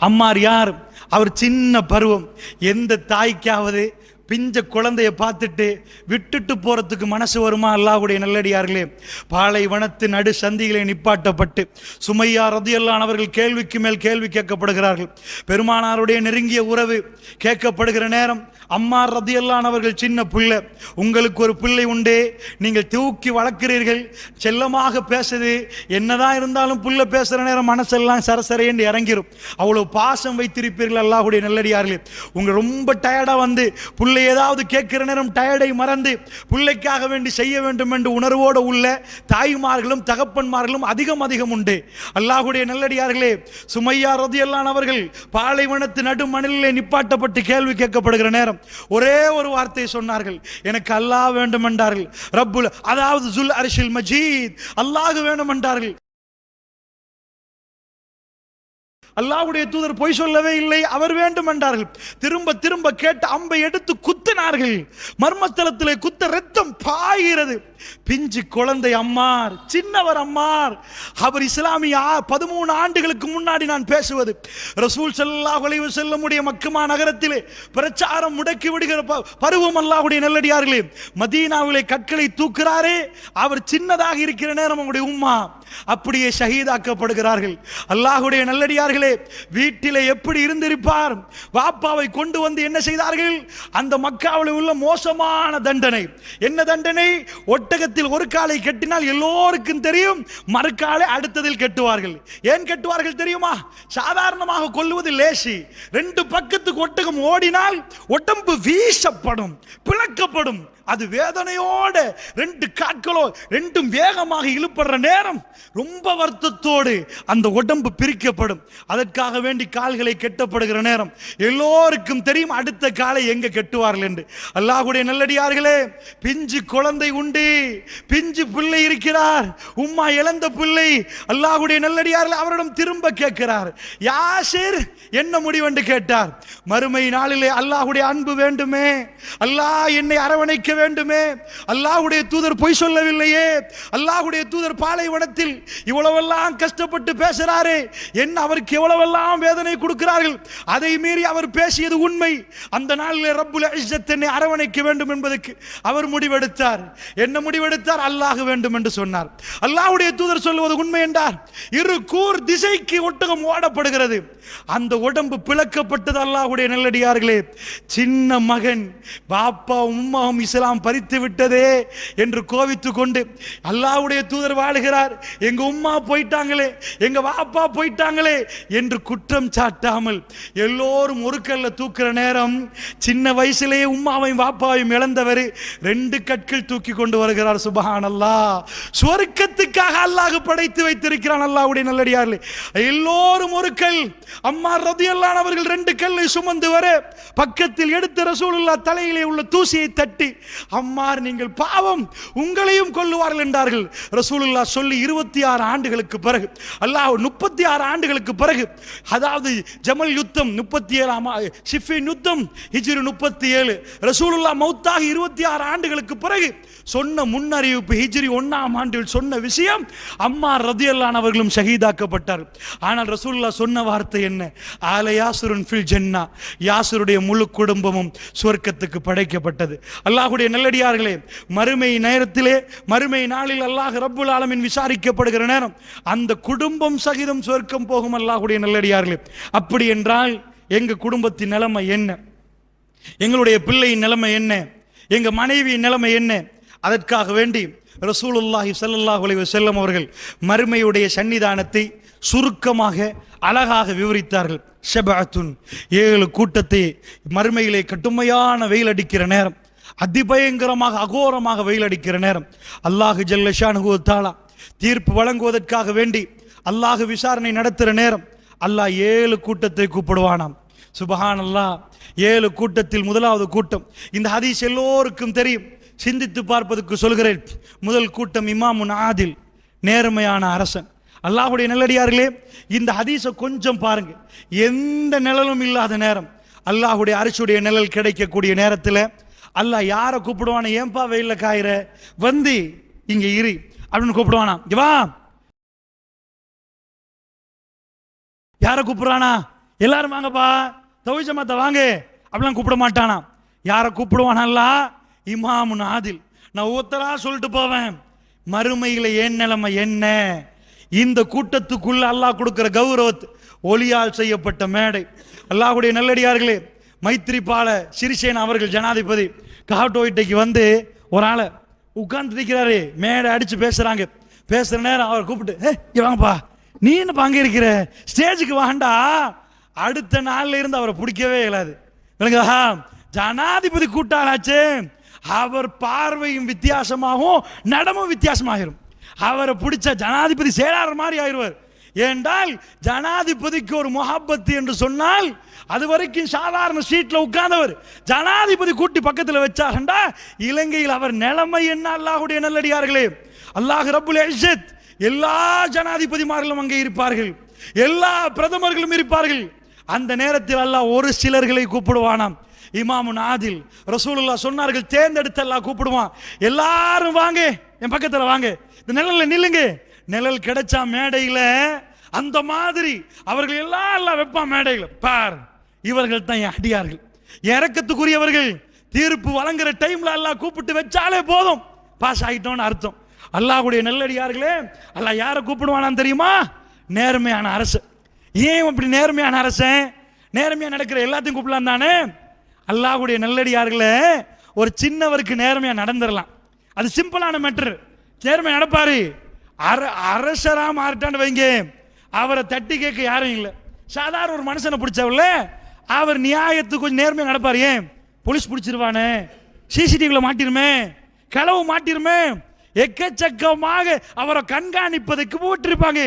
அம்மார் யார்? அவர் சின்ன பருவம். எந்த தாய்க்காவது பிஞ்ச குழந்தைய பார்த்துட்டு விட்டுட்டு போறதுக்கு மனசு வருமா? அல்லாஹ்வுடைய நல்லடியார்களே, பாலைவனத்து நடு சந்திகளை நிப்பாட்டப்பட்டு சுமையா ரலியல்லாஹு அன்ஹா அவர்கள் கேள்விக்கு மேல் கேள்வி கேட்கப்படுகிறார்கள். பெருமானாருடைய நெருங்கிய உறவு கேட்கப்படுகிற நேரம் அம்மார் ரலியல்லாஹு அன்ஹா அவர்கள் சின்ன பிள்ளை, உங்களுக்கு ஒரு பிள்ளை உண்டே, நீங்கள் தூக்கி வளர்க்கிறீர்கள், செல்லமாக பேசுது, என்னதான் இருந்தாலும் புள்ள பேசுற நேரம் மனசெல்லாம் சரசரை என்று இறங்கிரும். அவ்வளவு பாசம் வைத்திருப்பீர்கள் அல்லாஹ்வுடைய நல்லடியார்களே. உங்க ரொம்ப டயர்டா வந்து பிள்ளை ஏதாவது கேட்கிற நேரம் டயர்டை மறந்து பிள்ளைக்காக வேண்டி செய்ய வேண்டும் என்று உணர்வோடு உள்ள தாய்மார்களும் தகப்பன்மார்களும் அதிகம் உண்டு. அல்லாஹ்வுடைய நல்லடியார்களே, சுமையா ரலியல்லாஹு அன்ஹா அவர்கள் பாலைவனத்து நடு மணலிலே நிப்பாட்டப்பட்டு கேள்வி கேட்கப்படுகிற நேரம் ஒரே ஒரு வார்த்தை சொன்னார்கள், எனக்கு அல்லாஹ் வேண்டும் என்றார்கள். ரப்புல், அதாவது ஜுல் அர்ஷில் மஜீத், அல்லாஹ் வேண்டும் என்றார்கள். அல்லாஹ்வுடைய தூதர் பொய் சொல்லவே இல்லை, அவர் வேண்டும் என்றார்கள். திரும்ப திரும்ப கேட்டு அம்பை எடுத்து குத்தினார்கள். மர்மஸ்தலத்திலே குத்த ரத்தம் பாய்கிறது. பிஞ்சு குழந்தை அம்மார், சின்னவர் அம்மார். அவர் இஸ்லாமிய 13 ஆண்டுகளுக்கு முன்னாடி நான் பேசுவது. ரசூல் ஸல்லல்லாஹு அலைஹி வஸல்லம் உடைய மக்கமா நகரத்திலே பிரச்சாரம் முடக்கி விடுகிற பருவம். அல்லாஹ்வுடைய நல்லடியார்களே, மதீனாவிலே கற்களை தூக்குறாரே, அவர் சின்னதாக இருக்கிற நேரம் அவருடைய உம்மா அப்படியே ஷஹீதாக்கப்படுகிறார்கள். அல்லாஹ்வுடைய நல்லடியார்களே, வீட்டிலே எப்படி இருந்திருப்பார்? வாப்பாவை கொண்டு வந்து என்ன செய்தார்கள்? அந்த மக்காவில் உள்ள மோசமான தண்டனை. என்ன தண்டனை? ஒட்டகத்தில் ஒரு காலை கட்டினால் எல்லோருக்கும் தெரியும், மறுக்காலை அடுத்ததில் கட்டுவார்கள். ஏன் கட்டுவார்கள் தெரியுமா? சாதாரணமாக கொல்லுவது லேசி. 2 பக்கத்துக்கு ஒட்டகம் ஓடினால் உடம்பு வீசப்படும், பிளக்கப்படும். அது வேதனையோட 2 காட்களோ 2ம் வேகமாக இழுப்படுற நேரம் ரொம்ப வருத்தத்தோடு அந்த உடம்பு பிரிக்கப்படும். அதற்காக வேண்டி கால்களை கெட்டப்படுகிற நேரம் எல்லோருக்கும் தெரியும் அடுத்த காலை எங்க கெட்டுவார்கள் என்று. அல்லாஹ்வுடைய நல்லடியார்களே, பிஞ்சு குழந்தை உண்டு, பிஞ்சு பிள்ளை இருக்கிறார், உம்மா இழந்த பிள்ளை. அல்லாஹ்வுடைய நல்லடியார்கள் அவரிடம் திரும்ப கேட்கிறார், யாசிர் என்ன முடிவென்று கேட்டார். மறுமை நாளிலே அல்லாஹ்வுடைய அன்பு வேண்டுமே, அல்லாஹ் என்னை அரவணைக்க வேண்டுமே. அல்லாஹ்வுடைய தூதர் பொய் சொல்லவில்லையே, அல்லாஹ்வுடைய தூதர் பாலைவனத்தில் இவ்வளவெல்லாம் கஷ்டப்பட்டு பேசுறாரே, என்ன அவருக்கு எவ்வளவெல்லாம் வேதனை கொடுக்கிறார்கள், அதை மீறி அவர் பேசியது உண்மை. அந்த நாளில் ரப்புல் இஸ்ஸத் என்னை அரவணைக்க வேண்டும் என்பதற்கு அவர் முடிவெடுத்தார். என்ன முடிவெடுத்தார்? அல்லாஹ் வேண்டும் என்று சொன்னார். அல்லாஹ்வுடைய தூதர் சொல்வது உண்மை என்றார். 2 கூர் திசைக்கு ஒட்டகம் ஓடப்படுகிறது, அந்த உடம்பு பிளக்கப்பட்டது. அல்லாஹ்வுடைய நல்லடியார்களே, சின்ன மகன் பாப்பா உம்மாவும் இஸ்லாம் பறித்து விட்டதே என்று கோவித்து கொண்டு அல்லாஹ்வுடைய தூதர் வாழுகிறார். எங்க உம்மா போயிட்டாங்களே, எங்க வாப்பா போயிட்டாங்களே என்று குற்றம் சாட்டாமல் எல்லோரும் ஒரு கல்ல தூக்குற நேரம் சின்ன வயசிலேயே உம்மாவையும் வாப்பாவையும் இழந்தவர் 2 கற்கள் தூக்கி கொண்டு வருகிறார். சுப்ஹானல்லாஹ். சொர்க்கத்துக்காக அல்லாஹ் படைத்து வைத்திருக்கிறான். அல்லாஹ்வுடைய நல்லடியார்களே, எல்லோரும் ஒரு கல். அம்மார் ரலியல்லாஹு அன்ஹா அவர்கள் 2 கல்லை சுமந்து வர பக்கத்தில் எடுத்த ரசூலுல்லாஹ் தலையிலே உள்ள தூசியை தட்டி அம்மார் நீங்கள் பாவம், உங்களையும் கொல்லுவார்கள் என்றார்கள். ரசூலுல்லாஹ் சொல்லி 26 ஆண்டுகளுக்கு பிறகு, அல்லாஹ் 36 ஆண்டுகளுக்கு பிறகு, அதாவது ஜமல் யுத்தம் 37, சிஃபின் யுத்தம் ஹிஜ்ரி 37, ரசூலுல்லாஹ் மௌத்தாகி 26 ஆண்டுகளுக்கு பிறகு சொன்ன முன்னறிவிப்பு, ஹிஜ்ரி 1ஆம் ஆண்டில் சொன்ன விஷயம், அம்மார் ரலியல்லாஹு அன்ஹு அவர்களும் ஷஹீதாக்கப்பட்டார். ஆனால் ரசூலுல்லாஹ் சொன்ன வார்த்தை என்ன? ஆல யாசுருன் ஃபில் ஜன்னா, யாசுருடைய முழு குடும்பமும் சுவர்க்கத்துக்கு படைக்கப்பட்டது. அல்லாஹ்வுடைய நல்லடியார்களே, மறுமை நேரத்திலே, மறுமை நாளில் அல்லாஹ் ரப்புல் ஆலமீன் விசாரிக்கப்படுகிற நேரம் அந்த குடும்பம் சகிதம் சுவர்க்கம் போகும். அல்லாஹ்வுடைய நல்லடியார்களே, அப்படி என்றால் எங்க குடும்பத்தின் நிலைமை என்ன? எங்களுடைய பிள்ளையின் நிலைமை என்ன? எங்க மனைவியின் நிலைமை என்ன? அதற்காக வேண்டி ரசூலுல்லாஹி ஸல்லல்லாஹு அலைஹி வஸல்லம் அவர்கள் மறுமையுடைய சன்னிதானத்தை சுருக்கமாக அழகாக விவரித்தார்கள். ஷபஅத்துன், 7 கூட்டத்தை மறுமையிலே கடுமையான வெயில் அடிக்கிற நேரம், அதிபயங்கரமாக அகோரமாக வெயில் அடிக்கிற நேரம், அல்லாஹ் ஜல்ல ஷானுஹு வ தஆலா தீர்ப்பு வழங்குவதற்காக வேண்டி அல்லாஹ் விசாரணை நடத்துகிற நேரம் அல்லாஹ் 7 கூட்டத்தை கூப்பிடுவானாம். சுபஹானல்லாஹ். 7 கூட்டத்தில் முதலாவது கூட்டம், இந்த ஹதீஸ் எல்லோருக்கும் தெரியும், சிந்தித்து பார்ப்பதற்கு சொல்கிறேன். முதல் கூட்டம் இமாமுன் ஆதில், நேர்மையான அரசன். அல்லாஹ்வுடைய நல்லடியார்களே, இந்த ஹதீஸை கொஞ்சம் பாருங்க. எந்த நிழலும் இல்லாத நேரம், அல்லாஹ்வுடைய அரிசியுடைய நிழல் கிடைக்கக்கூடிய நேரத்தில் அல்லாஹ் யாரை கூப்பிடுவான? ஏன்பா வெயில்ல காயிற, வந்து இங்க இரு அப்படின்னு கூப்பிடுவானா? இங்க வா. யாரை கூப்பிடுறானா? எல்லாரும் வாங்கப்பா, தௌஹீத் ஜமாத்த வாங்க அப்படிலாம் கூப்பிட மாட்டானா. யாரை கூப்பிடுவானா? இமாமுன் ஆதில். நான் ஒவ்வொருத்தரா சொல்லிட்டு போவேன். மறுமையில் ஏன் நிலைமை என்ன? இந்த கூட்டத்துக்குள்ள அல்லாஹ் கொடுக்கிற கௌரவத், ஒளியால் செய்யப்பட்ட மேடை. அல்லாஹ்வுடைய நல்லடியார்களே, மைத்ரிபால சிறிசேனா அவர்கள் ஜனாதிபதி காட்டோயிட்டைக்கு வந்து ஒரு ஆளை உட்கார்ந்து இருக்கிறாரு, மேடை அடிச்சு பேசுறாங்க. பேசுற நேரம் அவர் கூப்பிட்டு, இங்க வாங்கப்பா, நீ என்னப்பா அங்கே இருக்கிற, ஸ்டேஜுக்கு வாண்டா. அடுத்த நாள்ல இருந்து அவரை பிடிக்கவே இயலாது. ஜனாதிபதி கூட்டாளாச்சு, அவர் பார்வையும் வித்தியாசமாகவும் நடமும் வித்தியாசமாகிரும். அவரை பிடிச்ச ஜனாதிபதி சேடார் மாதிரி ஆயிடுவார். ஏண்டால் ஜனாதிபதிக்கு ஒரு முஹப்பத்து என்று சொன்னால், அது வரைக்கும் சாதாரண சீட்ல உட்கார்ந்தவர் ஜனாதிபதி கூட்டி பக்கத்தில் வச்சாகண்டா இலங்கையில் அவர் நிலைமை என்ன? அல்லாஹ்வுடைய நல்லடியார்களே, அல்லாஹ் ரப்புல் இஸ்ஸத் எல்லா ஜனாதிபதிமார்களும் அங்கே இருப்பார்கள், எல்லா பிரதமர்களும் இருப்பார்கள். அந்த நேரத்தில் அல்லாஹ் ஒரு சிலர்களை கூப்பிடுவானாம். இமாமுன் ஆதில், ரசூலுல்லாஹ் சொன்னார்கள், தேர்ந்தெடுத்து அல்லாஹ் கூப்பிடுவான். எல்லாரும் வாங்க, என் பக்கத்தில் வாங்க, இந்த நிழல்ல நில்லுங்க. நிழல் கிடைச்சா மேடையில அந்த மாதிரி அவர்கள் எல்லாம் வைப்பான் மேடையில. பார், இவர்கள் தான் என் அடியார்கள், இறக்கத்துக்குரியவர்கள். தீர்ப்பு வழங்குற டைம்ல அல்லாஹ் கூப்பிட்டு வச்சாலே போதும், பாஸ் ஆகிட்டோம்னு அர்த்தம். அல்லாஹ்வுடைய நல்லடியார்களே, அல்லாஹ் யாரை கூப்பிடுவானான்னு தெரியுமா? நேர்மையான அரசன். ஏன் அப்படி நேர்மையான அரசன்? நேர்மையா நடக்கிற எல்லாத்தையும் கூப்பிடலாம் தானே. அல்லாஹ்வுடைய நல்லடியார்களே, ஒரு சின்னவருக்கு நேர்மையா நடந்துடலாம், அது சிம்பிளான மேட்டர். நேர்மையா நடப்பாரு. அரசரா மாறிட்டான்னு வைங்க, அவரை தட்டி கேட்க யாரும் இல்லை. சாதாரண ஒரு மனுஷனை பிடிச்சவர்ல அவர் நியாயத்துக்கு கொஞ்சம் நேர்மையா நடப்பாரு. ஏன்? போலீஸ் பிடிச்சிருவானே, சிசிடிவில மாட்டிருமே, களவு மாட்டிருமே, எக்கச்சக்கமாக அவரை கண்காணிப்பதற்கு போட்டிருப்பாங்க.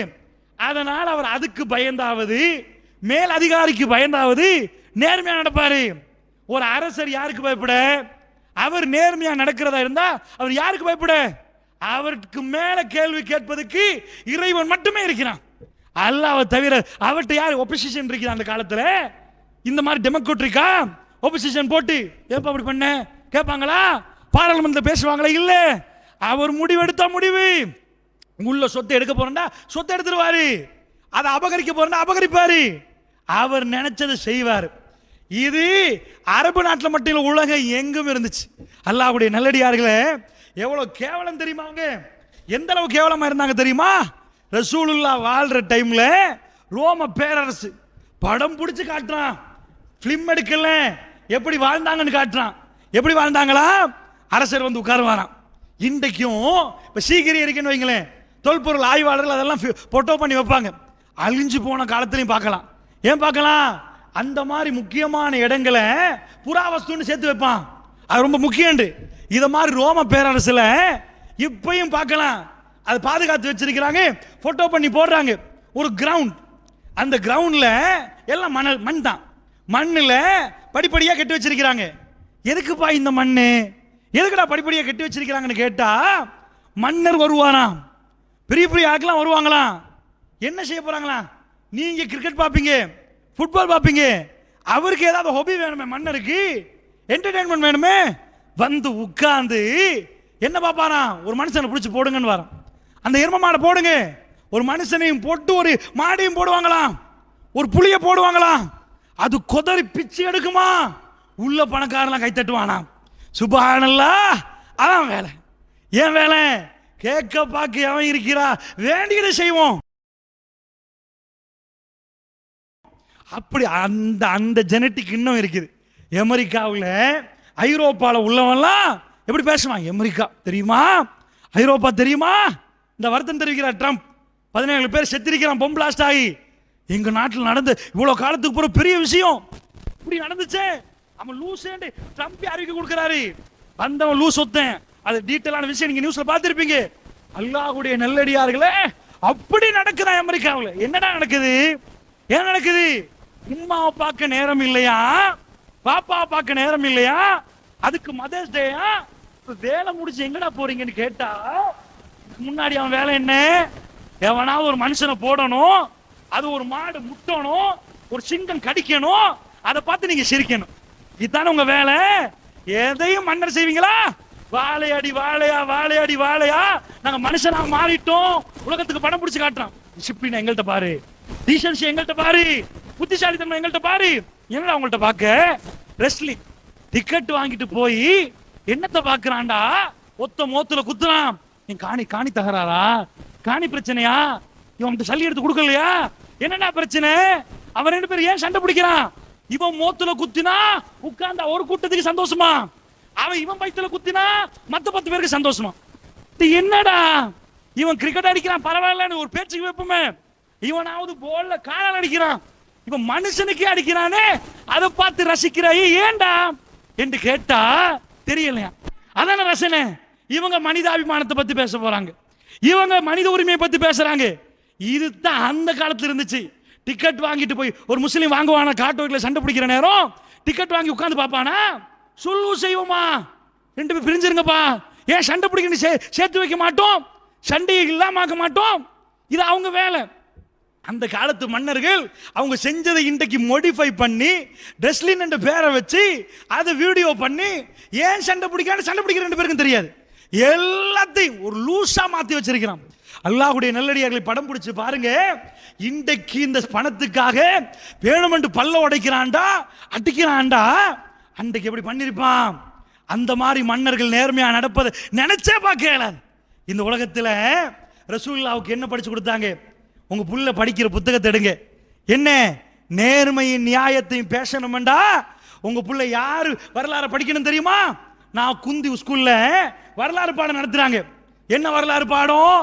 அதனால் அவர் அதுக்கு பயந்தாவது, மேல் அதிகாரிக்கு பயந்தாவது நேர்மையா நடப்பாரு. ஒரு அரசர் யாருக்கு பயப்பட? அவர் நேர்மையா நடக்கிறதா இருந்தா அவர் யாருக்கு பயப்பட? அவருக்கு மேல கேள்வி கேட்பதற்கு இறைவன் மட்டுமே இருக்கிறான். அல்லாஹ்வை தவிர அவர்கிட்ட யார் ஒப்போசிஷன் இருக்கிறான்? அந்த காலத்துல இந்த மாதிரி டெமோக்ராட்டிக்கா ஒப்போசிஷன் போட்டு ஏப்பா அப்படி பண்ண கேட்பாங்களா? பாராளுமன்றத்தில் பேசுவாங்களா? இல்ல. அவர் முடிவெடுத்தா முடிவு. உள்ள சொத்தை எடுக்க போறா சொத்தை எடுத்துருவாரு, அதை அபகரிக்க போறா அபகரிப்பாரு, அவர் நினைச்சதை செய்வார். இது அரபு நாட்டில் மட்டும் இல்லை, உலகம் எங்கும் இருந்துச்சு. அல்லாஹ்வுடைய நல்லடியார்களே, எவ்வளவு கேவலம் தெரியுமாங்க? எந்த அளவு கேவலமா இருந்தாங்க தெரியுமா? ரசூலுல்லாஹ் வாழ்ற டைம்ல ரோம பேரரசு படம் பிடிச்சு காட்டுறான், பிலிம் எடுக்கல, எப்படி வாழ்ந்தாங்கன்னு காட்டுறான். எப்படி வாழ்ந்தாங்களா? அரசர் வந்து உட்காருவாராம். இன்றைக்கும் இப்ப சீக்கிரம் இருக்குன்னு வைங்களேன், தொல்பொருள் ஆய்வாளர்கள் அதெல்லாம் போட்டோ பண்ணி வைப்பாங்க. அழிஞ்சு போன காலத்திலையும் பார்க்கலாம். ஏன் பார்க்கலாம்? அந்த மாதிரி முக்கியமான இடங்களை புறாவஸ்துன்னு சேர்த்து வைப்பான், அது ரொம்ப முக்கியம். இத மாதிரி ரோம பேரரசுல இப்பயும் பார்க்கலாம், அது பாதுகாத்து வச்சிருக்கிறாங்க, போட்டோ பண்ணி போடுறாங்க. ஒரு கிரவுண்ட், அந்த கிரவுண்ட்ல எல்லாம் மண் தான், மண்ணுல படிப்படியா கட்டி வச்சிருக்கிறாங்க. எதுக்குப்பா இந்த மண்ணு? எதுக்குடா படிப்படியா கட்டி வச்சிருக்கிறாங்கன்னு கேட்டா, மன்னர் வருவாராம், பெரிய பெரிய ஆட்கள்லாம் வருவாங்களாம். என்ன செய்ய போறாங்களா? நீங்க கிரிக்கெட் பார்ப்பீங்க, ஃபுட்பால் பார்ப்பீங்க, அவருக்கு ஏதாவது ஹாபி வேணுமே, மன்னருக்கு என்டர்டைன்மெண்ட் வேணுமே, வந்து உட்கார்ந்து என்ன பார்ப்பாரா? ஒரு மனுஷனை பிடிச்சி போடுங்கன்னு வரோம். அந்த எரும மாடை போடுங்க, ஒரு மனுஷனையும் போட்டு ஒரு மாடையும் போடுவாங்களாம், ஒரு புளிய போடுவாங்களாம். அது கொதறி பிச்சு எடுக்குமா, உள்ள பணக்காரலாம் கை தட்டுவானா. சுப்ஹானல்லாஹ். அதான் வேலை. ஏன் வேலை? கேட்க பார்க்க அவன் இருக்கிறா, வேண்டியதை செய்வோம். அப்படி அந்த அந்த ஜெனட்டிக் இன்னும் இருக்குது. அமெரிக்காவில் ஐரோப்பாவில் உள்ளவன்லாம் எப்படி பேசுவான்? அமெரிக்கா தெரியுமா, ஐரோப்பா தெரியுமா? இந்த வருத்தம் தெரிவிக்கிறார் ட்ரம்ப், 17 பேர் செத்திருக்கிறான் பொம் பிளாஸ்ட் ஆகி. எங்க நாட்டில் நடந்து இவ்வளவு காலத்துக்கு பிறகு பெரிய விஷயம் இப்படி நடந்துச்சு. அவன் லூஸ் ட்ரம்ப் அறிக்கை கொடுக்கிறாரு, வந்தவன் லூஸ் ஒத்தன். அது டீட்டெயிலான விஷயம் நீங்க நியூஸ்ல பார்த்திருப்பீங்க. அல்லாஹ்வுடைய நல்லடியார்களே, அப்படி நடக்குதா அமெரிக்காவில்? என்னடா நடக்குது? ஏன் நடக்குது? உம்மாவை பார்க்க நேரம் இல்லையா, பாப்பாவை பார்க்க நேரம் இல்லையா, அதுக்கு மதர்ஸ் டேயா, வேலை முடிச்சு எங்கடா போறீங்கன்னு கேட்டா, முன்னாடி அவன் வேலை என்ன? எவனா ஒரு மனுஷனை போடணும், அது ஒரு மாடு முட்டணும், ஒரு சிங்கம் கடிக்கணும், அதை பார்த்து நீங்க சிரிக்கணும். இதுதானே உங்க வேலை. எதையும் மன்னர் செய்வீங்களா? வாழையடி வாழையா, வாழையடி வாழையா, நாங்க மனுஷனா மாறிட்டோம், உலகத்துக்கு படம் பிடிச்சு காட்டுறோம். டிசிப்ளின் எங்கள்கிட்ட பாரு, டீசன்சி எங்கள்கிட்ட பாரு, புத்திசாலித்தன்மை எங்கள்கிட்ட பாரு. என்னடா உங்கள்கிட்ட பார்க்க? ரெஸ்லிங் டிக்கெட் வாங்கிட்டு போய் என்னத்தை பாக்குறான்டா? ஒத்த மோத்துல குத்துறான். நீ காணி காணி தகராறா, காணி பிரச்சனையா, இவன் சல்லி எடுத்து கொடுக்கலையா, என்னடா பிரச்சனை? அவன் 2 பேரும் ஏன் சண்டை பிடிக்கிறான்? இவன் மோத்துல குத்தினா உட்கார்ந்தா ஒரு கூட்டத்துக்கு சந்தோஷமா, அவன் இவன் பைத்துல குத்தினா மத்த 10 பேருக்கு சந்தோஷமா. என்னடா இவன் கிரிக்கெட் அடிக்கிறான் பரவாயில்லன்னு ஒரு பேச்சுக்கு வைப்போமே, இவனாவது போல்ல காலால் அடிக்கிறான், இவன் மனுஷனுக்கே அடிக்கிறானே, அதை பார்த்து ரசிக்கிறாயே ஏண்டா என்று கேட்டா தெரியலையா? அதான ரசனை. இவங்க மனிதாபிமானத்தை பத்தி பேச போறாங்க, இவங்க மனித உரிமையை பத்தி பேசுறாங்க. இதுதான் அந்த காலத்துல இருந்துச்சு. டிக்கெட் வாங்கிட்டு போய் ஒரு முஸ்லீம் வாங்குவானா, காட்டு சண்டை பிடிக்கிற நேரம் டிக்கெட் வாங்கி உட்கார்ந்து பார்ப்பானா, சொல்லு செய்வோமா, 2 பேர் பிரிஞ்சிருங்கப்பா, ஏன் சண்டை பிடிக்கணும் சேர்த்து வைக்க மாட்டோம், சண்டையை இல்லாம ஆக்க மாட்டோம். இது அவங்க வேலை. அந்த காலத்து மன்னர்கள் அவங்க செஞ்சதை இன்றைக்கு மோடிஃபை பண்ணி ரெஸ்லிங் என்ற பேரை வச்சு அதை வீடியோ பண்ணி ஏன் சண்டை பிடிக்கான்னு சண்டை பிடிக்கிற 2 பேருக்கும் தெரியாது. எல்லாத்தையும் ஒரு லூசா மாத்தி வச்சிருக்கிறான். அல்லாஹ்வுடைய நல்லடியார்களை படம் பிடிச்சு பாருங்க. இன்றைக்கு இந்த பணத்துக்காக வேணுமென்று பல்ல உடைக்கிறான்டா, அடிக்கிறான்டா, அன்றைக்கு எப்படி பண்ணிருப்பான்? அந்த மாதிரி மன்னர்கள் நேர்மையா நடப்பதை நினைச்சே பார்க்கல. இந்த உலகத்துல ரசூலுல்லாஹ்வுக்கு என்ன படிச்சு கொடுத்தாங்க? உங்க புள்ள படிக்கிற புத்தகத்தை எடுங்க, என்ன நேர்மையின் நியாயத்தையும் பேசணும்டா. உங்க புள்ள யாரு வரலாறு படிக்கணும் தெரியுமா? நான் குந்தி ஸ்கூல்ல வரலாறு பாடம் நடத்துறாங்க. என்ன வரலாறு பாடம்?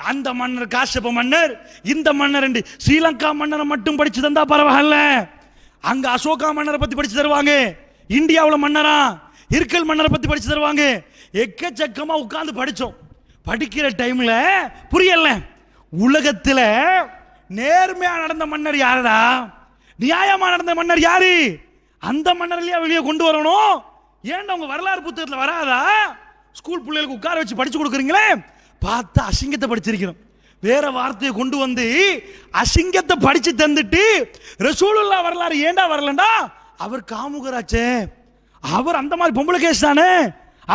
அந்த மன்னர் காஷ்யப மன்னர், இந்த மன்னர் என்று ஸ்ரீலங்கா மன்னரை மட்டும் படிச்சு தந்தா பரவாயில்ல, அங்க அசோகா மன்னரை பத்தி படிச்சு தருவாங்க, இந்தியாவில் மன்னரா இருக்கல் மன்னரை பத்தி படிச்சு தருவாங்க. எக்கச்சக்கமா உட்கார்ந்து படிச்சோம். படிக்கிற டைம்ல புரியல, உலகத்துல நேர்மையா நடந்த மன்னர் யாருடா, நியாயமா நடந்த மன்னர் யாரு? அந்த மன்னர்லயே வெளியே கொண்டு வரணும். ஏன்டா உங்க வரலாறு புத்தகத்துல வராதா? ஸ்கூல் பிள்ளைகளுக்கு உட்கார வச்சு படிச்சு கொடுக்குறீங்களே, பார்த்தா அசிங்கத்தை படிச்சிருக்கிறோம். வேற வார்த்தையை கொண்டு வந்து அசிங்கத்தை படிச்சு தந்துட்டு ரசூலுல்லாஹ் வரலாறு ஏண்டா வரலண்டா? அவர் காமுகராச்சே, அவர் அந்த மாதிரி பொம்பளை கேஸ் தானே,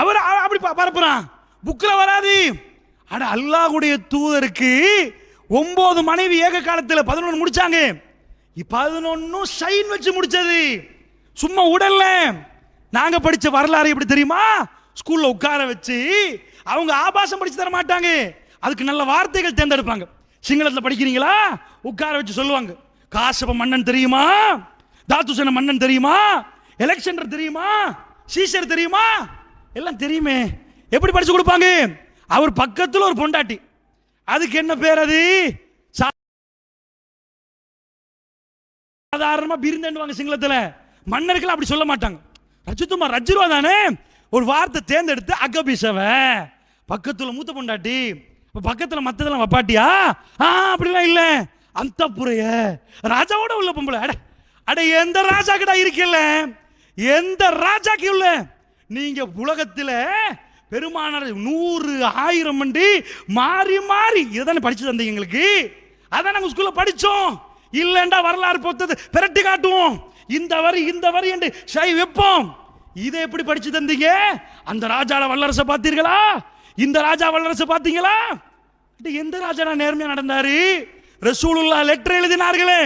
அவர் அப்படி பரப்புறான், புக்ல வராது. அட அல்லாஹ்வுடைய தூதருக்கு 9 மனைவி ஏக காலத்தில் 11 முடிச்சாங்க. 11 சைன் வச்சு முடிச்சது, சும்மா உடல்ல. நாங்க படிச்ச வரலாறு எப்படி தெரியுமா? ஸ்கூல்ல உட்கார வச்சு அவங்க ஆபாசம் படிச்சு தர மாட்டாங்க, அதுக்கு நல்ல வார்த்தைகள் தேர்ந்தெடுப்பாங்க. சிங்களத்தில் படிக்கிறீங்களா, உட்கார வச்சு சொல்லுவாங்க, காஷ்யப மன்னன் தெரியுமா, தாத்துசேன மன்னன் தெரியுமா, எலெக்சண்டர் தெரியுமா, சீசர் தெரியுமா, எல்லாம் தெரியுமே. எப்படி படிச்சு கொடுப்பாங்க? அவர் பக்கத்தில் ஒரு பொண்டாட்டி, அதுக்கு என்ன பேர்? அது சாதாரணமா பிரிந்தேன்னுவாங்க சிங்களத்துல. மன்னர்கள் அப்படி சொல்ல மாட்டாங்க. ரஜித்துமா ரஜிருவா தானே, ஒரு வார்த்தை தேர்ந்தெடுத்து அகபிசவ பக்கத்துல மூத்த பொண்டாட்டி, பக்கத்துல மத்ததெல்லாம் வப்பாட்டியா, அப்படிலாம் இல்ல, அந்த புறைய ராஜாவோட உள்ள பொம்பளை. அட அட எந்த ராஜா கிட்ட இருக்கல, எந்த ராஜாக்கு உள்ள நீங்க உலகத்துல பெருமானார் 100 1000 மண்டி மாறி மாறி இதைதானே படிச்சு தந்தீங்க எங்களுக்கு. அதான் நாங்க ஸ்கூல்ல படிச்சோம். இல்லண்டா வரலாறு பொறுத்தது பிரட்டி காட்டுவோம். இந்த வரி என்று சை வைப்போம். இதை எப்படி படிச்சு தந்தீங்க? அந்த ராஜால வல்லரசை பார்த்தீர்களா? இந்த ராஜா வல்லரசை பார்த்தீங்களா? எந்த ராஜா நேர்மையா நடந்தாரு? ரசூலுல்லாஹ் லெட்டர் எழுதினார்களே,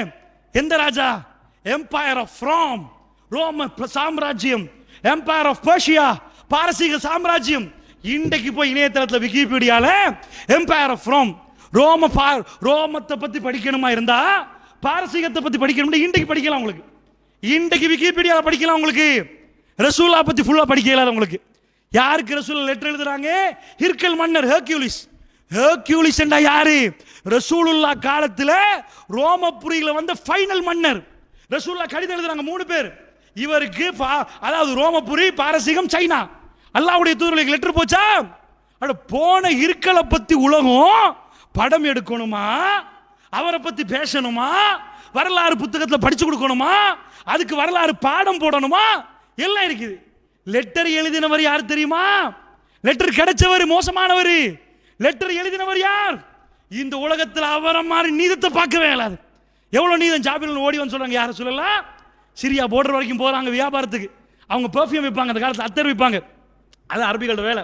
எந்த ராஜா? எம்பயர் ஆஃப் ரோம், ரோம சாம்ராஜ்யம், எம்பயர் ஆஃப் பர்ஷியா, பாரசீக சாம்ராஜ்யம். இன்றைக்கு போய் இணையதளத்தில் விக்கிபீடியால எம்பயர் ஆஃப் ரோம், ரோமத்தை பத்தி படிக்கணுமா இருந்தா, பாரசீகத்தை பத்தி படிக்கணும் இன்றைக்கு படிக்கலாம் உங்களுக்கு. இன்றைக்கு விக்கிபீடியால படிக்கலாம் உங்களுக்கு. ரசூலா பத்தி ஃபுல்லா படிக்கல உங்களுக்கு. யாருக்கு ரசூலா லெட்டர் எழுதுறாங்க? ஹிர்கல் மன்னர் ஹெர்குலிஸ். ஹெர்குலிஸ் என்றா யாரு? ரசூலுல்லா காலத்துல ரோமபுரியில வந்த ஃபைனல் மன்னர். ரசூலுல்லா கடிதம் எழுதுறாங்க 3 பேர். இவருக்கு அதாவது ரோமபுரி, பாரசீகம், சைனா. அல்லாஹ்வுடைய தூதருக்கு லெட்டர் போச்சா? அட போன ஹிர்கலை பத்தி உலகம் படம் எடுக்கணுமா? அவரை பத்தி பேசணுமா? வரலாறு புத்தகத்தில் படிச்சு கொடுக்கணுமா? அதுக்கு வரலாறு பாடம் போடணுமா? எல்லாம் இருக்குது. லெட்டர் எழுதினவர் யார் தெரியுமா? லெட்டர் கிடைச்சவர் மோசமானவர். லெட்டர் எழுதினவர் யார்? இந்த உலகத்தில் அவரை மாதிரி நீதத்தை பார்க்கவே இயலாது. எவ்வளவு நீதம் ஜாபிர் ஓடி வந்து சொல்றாங்க. யார சொல்லலாம்? சிரியா போர்டர் வரைக்கும் போறாங்க வியாபாரத்துக்கு. அவங்க பெர்ஃப்யூம் விற்பாங்க, அந்த காலத்தில் அத்தர் விற்பாங்க. அது அரபிகளோட வேலை.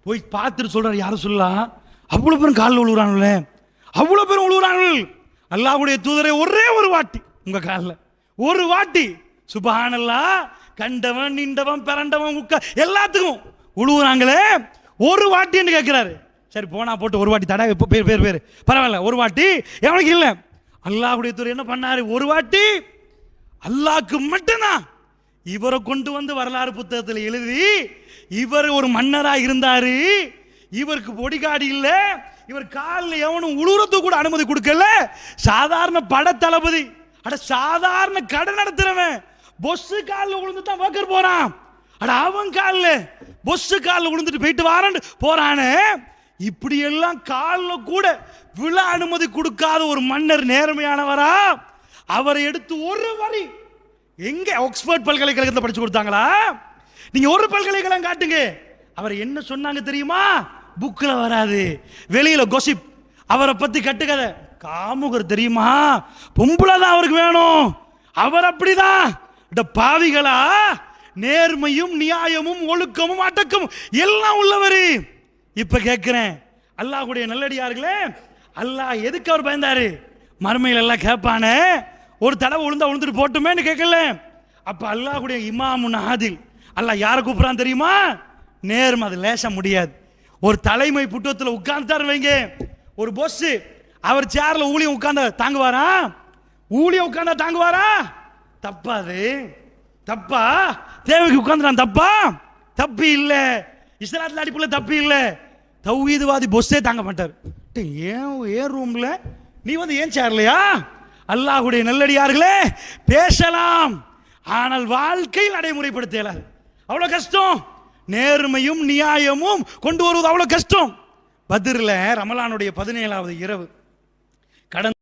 போய் பார்த்துட்டு சொல்றாரு, யார சொல்லலாம்? அவ்வளவு பேரும் காலில் விழுகிறானுல்ல, அவ்வளவு பேரும் விழுகிறார்கள். அல்லாஹ்வுடைய தூதரை ஒரே ஒரு வாட்டி உங்க காலில் ஒரு வாட்டி சுப்ஹானல்லாஹ், கண்டவன் நின்றவன் பிறண்டவன் எல்லாத்துக்கும் விழுவுறாங்களே, ஒரு வாட்டின்னு கேட்கிறாரு. சரி போனா போட்டு ஒரு வாட்டி தடா பேர் பரவாயில்ல, ஒரு வாட்டி எவனுக்கு இல்லை. அல்லாஹ்வுடைய தூதர் என்ன பண்ணாரு? ஒரு வாட்டி அல்லாஹ்க்கு மட்டும்தான். இவரை கொண்டு வந்து வரலாறு புத்தகத்தில் எழுதி, இவர் ஒரு மன்னரா இருந்தாரு, இவருக்கு பொடிகாடி இல்ல, இவர் காலில் எவனும் உழுவுறதுக்கு கூட அனுமதி கொடுக்கல. சாதாரண பட தளபதி, அட சாதாரண கடை நடத்துறவன் பொஸ்ஸு காலில் விழுந்து தான் வக்கர் போறான். அட அவன் காலில் பொஸ்ஸு காலில் விழுந்துட்டு போயிட்டு வாரன்னு போறானே. இப்படி எல்லாம் காலில் கூட விழ அனுமதி கொடுக்காத ஒரு மன்னர் நேர்மையானவரா? அவரை எடுத்து ஒரு வரி எங்க ஆக்ஸ்போர்ட் பல்கலைக்கழகத்தில் படிச்சு கொடுத்தாங்களா? நீங்க ஒரு பல்கலைக்கழகம் காட்டுங்க. அவர் என்ன சொன்னாங்க தெரியுமா? புக்ல வராது, வெளியில கோசிப். அவரை பத்தி கட்டுக்கதை. காமுகர் தெரியுமா? பொம்பளை தான் அவருக்கு வேணும். அவர் அப்படிதான். பாவிகளா, நேர்மையும் நியாயமும் ஒழுக்கமும் அடக்கமும் எல்லாம் உள்ளவர். இப்ப கேட்கிறேன், அல்லாஹ்வுடைய நல்லடியார்களே, அல்லாஹ் எதுக்கு அவர் பயந்தாரு? மறுமையில் எல்லாம் கேட்பானே, ஒரு தடவை விழுந்துட்டு போட்டுமேன்னு கேட்கல. அப்ப அல்லாஹ்வுடைய இமாமுன் ஆதில், அல்லாஹ் யாரை கூப்பிடுறான் தெரியுமா? நேர்மை. அது லேச முடியாது. ஒரு தலைமை புட்டத்தில் உட்கார்ந்தாரு வைங்க, ஒரு பொஸ், அவர் சேர்ல ஊழியம் உட்கார்ந்தா தாங்குவாரா? ஊழியம் உட்கார்ந்தா தாங்குவாரா? தப்பாது. தப்பா? தேவைக்கு உட்கார்ந்துறான் தப்பா? தப்பு இல்ல. இஸ்லாத்துல அடிப்புல தப்பு இல்ல. தௌஹீத்வாதி பொஸ்ஸே தாங்க மாட்டார். ஏன் ரூம்ல நீ வந்து ஏன் சேர்லையா? அல்லாஹ்வுடைய நல்லடியார்களே, பேசலாம், ஆனால் வாழ்க்கையில் நடைமுறைப்படுத்த இயலாது. அவ்வளவு கஷ்டம். நேர்மையும் நியாயமும் கொண்டு வருவது அவ்வளவு கஷ்டம். பத்ர்ல ரமலானுடைய 17வது இரவு, கடந்த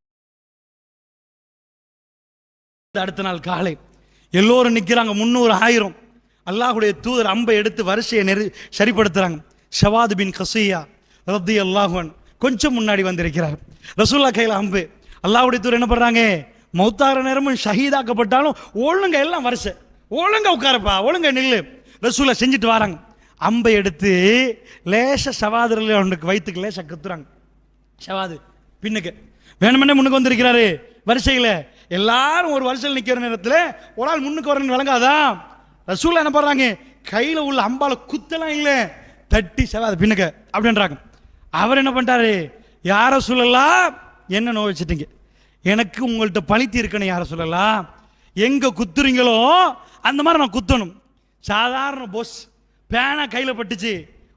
அடுத்த நாள் காலை எல்லோரும் நிக்கிறாங்க, 300 1000. அல்லாஹ்வுடைய தூதர் அம்பை எடுத்து வரிசையை சரிப்படுத்துறாங்க. ஷவாத் பின் கஸியா ரலியல்லாஹு அன்ஹு கொஞ்சம் முன்னாடி வந்திருக்கிறார். ரசூலுல்லாஹ் கையில் அம்பு. அல்லாஹ்வுடைய தூதர் என்ன பண்றாங்க? மௌத்தாகிற நேரமும் ஷஹீதாக்கப்பட்டாலும் ஒழுங்க எல்லாம் வரிசை, ஒழுங்க உட்காரப்பா, ஒழுங்க நில்லு. ரசூலுல்லாஹ் செஞ்சுட்டு வராங்க. அம்பை எடுத்து லேச ஷவாதுல அவனுக்கு வயிற்றுக்கு லேச குத்துறாங்க. ஷவாது பின்னுக்கு வேணுமென்னே முன்னுக்கு வந்திருக்கிறாரு. வரிசையில் எல்லாரும் ஒரு வரிசையில் நிற்கிற நேரத்தில் ஒரு ஆள் முன்னுக்கு வரணும்னு விளங்காதா? ரசூலுல்லாஹ் என்ன பண்றாங்க? கையில் உள்ள அம்பால குத்தலாம் இல்லை, தட்டி ஷவாது பின்னுக்கு அப்படின்றாங்க. அவர் என்ன பண்ணிட்டாரு? யார சொல்லலாம், என்ன நோய் வச்சுட்டீங்க, எனக்கு உங்கள்கிட்ட பழித்து இருக்கணும், யார சொல்லலாம், எங்க குத்துறீங்களோ அந்த மாதிரி நான் குத்தணும். சாதாரண பொஸ் பேனா கையில பட்டுச்சு,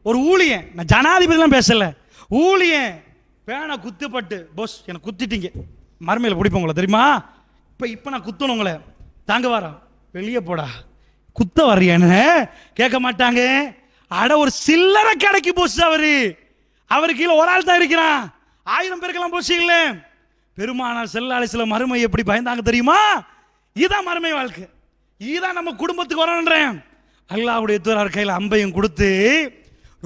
ஒரு ஊழியன், நான் ஜனாதிபதிலாம் பேசல, ஊழியன் பேனா குத்துப்பட்டு, பொஸ் எனக்கு குத்திட்டீங்க, மறுமையில் பிடிப்போம் உங்களை தெரியுமா? இப்ப நான் குத்தணும் உங்களை, தாங்க வாரா, வெளியே போடா, குத்த வர்றியான்னு கேட்க மாட்டாங்க. அட ஒரு சில்லறை கடைக்கு பொஸ் அவரு கீழே ஒரு ஆள் தான் இருக்கிறான், 1000 பேருக்கெல்லாம் பொஸ் இல்ல. பெருமானார் ஸல்லல்லாஹு அலைஹி வஸல்லம் மறுமை எப்படி பயந்தாங்க தெரியுமா? இதுதான் மறுமை வாழ்க்கை, இதுதான் நம்ம குடும்பத்துக்கு வரணுன்றேன். அல்லாஹ்வுடைய தூதர் கையில் அம்பையும் கொடுத்து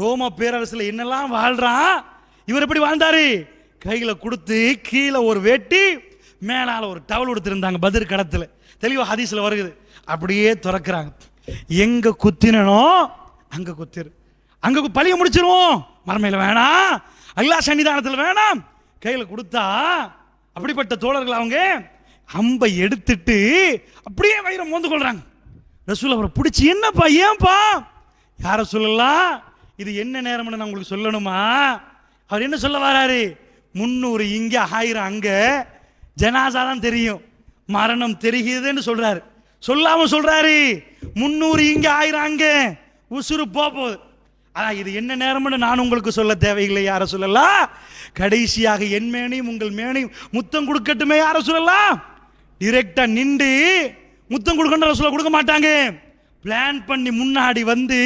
ரோம பேரரசுல என்னெல்லாம் வாழ்றான் இவர் எப்படி வாழ்ந்தாரு, கையில கொடுத்து கீழே ஒரு வேட்டி மேலால ஒரு டவல் கொடுத்திருந்தாங்க. பதிர் கடத்துல தெளிவா ஹதீஸ்ல வருது. அப்படியே திறக்கிறாங்க, எங்க குத்தினோ அங்க குத்திரு, அங்க பழிய முடிச்சிருவோம், மறுமையில வேணாம், அல்லாஹ் சன்னிதானத்துல வேணாம். கையில கொடுத்தா அப்படிப்பட்ட தோழர்கள் அவங்க அம்பை எடுத்துட்டு அப்படியே வயிறை மோந்து கொள்றாங்க. ரசூல் அவரை பிடிச்சி, என்னப்பா ஏன்பா? யார சொல்லலாம், இது என்ன நேரம்னு நான் உங்களுக்கு சொல்லணுமா? அவர் என்ன சொல்ல வராரு, 300 இங்க 1000 அங்க, ஜனாசா தான் தெரியும், மரணம் தெரிகிறதுன்னு சொல்றாரு. சொல்லாம சொல்றாரு, 300 இங்க 1000 அங்க, உசுறு போகுது. ஆனா இது என்ன நேரம்னு நான் உங்களுக்கு சொல்ல தேவையில்லை யார சொல்லலாம். கடைசியாக என் மேனையும் உங்கள் மேனையும் முத்தம் கொடுக்கட்டுமே யார சொல்லலாம். டிரெக்டா நின்று முத்தம் கொடுக்கணும் ரசூலா கொடுக்க மாட்டாங்க. பிளான் பண்ணி முன்னாடி வந்து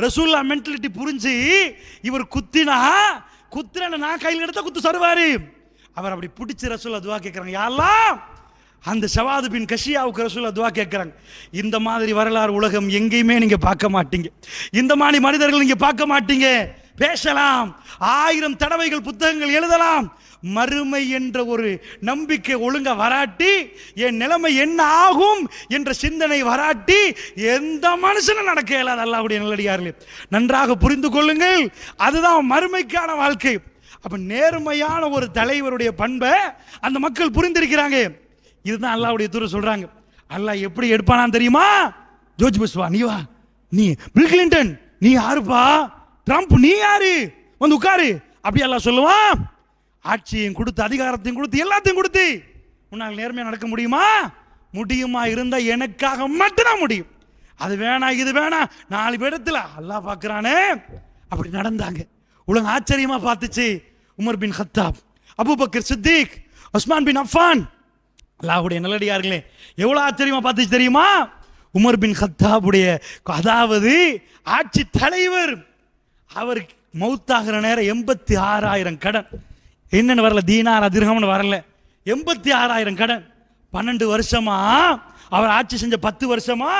ரசூல்லா மென்டாலிட்டி புரிஞ்சு இவர் குத்தினா நான் கையில் எடுத்தா குத்து சருவாரு. அவர் அப்படி பிடிச்சி ரசூல்லா துவா கேட்கிறாங்க, யா அல்லாஹ் அந்த ஷவாது பின் கஷியாவுக்கு ரசூலா துவா கேட்கிறாங்க. இந்த மாதிரி வரலாறு உலகம் எங்கேயுமே நீங்க பார்க்க மாட்டீங்க, இந்த மாதிரி மனிதர்கள் நீங்க பார்க்க மாட்டீங்க. பேசலாம், 1000 தடவைகள் புத்தகங்கள் எழுதலாம், மறுமை என்ற ஒரு நம்பிக்கை ஒழுங்க வராட்டி என் நிலைமை என்ன ஆகும் என்ற சிந்தனை வராட்டி எந்த மனுஷனும் நடக்க இயலாது. அல்லாஹ்வுடைய நல்லடியார்களே நன்றாக புரிந்து கொள்ளுங்கள், அதுதான் மறுமைக்கான வாழ்க்கை. அப்ப நேர்மையான ஒரு தலைவருடைய பண்பை அந்த மக்கள் புரிந்திருக்கிறாங்க. இதுதான் அல்லாஹ்வுடைய தூதர் சொல்றாங்க. அல்லாஹ் எப்படி எடுப்பானான்னு தெரியுமா? ஜோர்ஜ் புஷ் வா, நீ வா, நீ பில் கிளின்டன், நீ யாருப்பா, ட்ரம்ப் நீ யாரு, வந்து உட்காரு, அப்படி அல்லாஹ் சொல்லுவான். ஆட்சியையும் கொடுத்து அதிகாரத்தையும் கொடுத்து எல்லாத்தையும் கொடுத்து உன்னால் நேர்மையா நடக்க முடியுமா? முடியுமா இருந்தா எனக்காக மட்டும்தான் முடியும். அது வேணாம் இது வேணாம் 4 பேரத்துல அல்லாஹ் பார்க்கறானே. அப்படி நடந்தாங்க. உலகம் ஆச்சரியமா பார்த்துச்சு. Umar bin Khattab, Abu Bakr Siddiq, Usman bin Affan, அல்லாஹ்வுடைய நல்லடியார்களே எவ்வளவு ஆச்சரியமா பார்த்துச்சு தெரியுமா? உமர் பின் கத்தாபுடைய அதாவது ஆட்சி தலைவர், அவர் மௌத்தாகிற நேரம் 86,000 கடன். என்னன்னு வரல, தீனார் திர்ஹம்னு வரல, 86,000 கடன். 12 வருஷமா அவர் ஆட்சி செஞ்ச 10 வருஷமா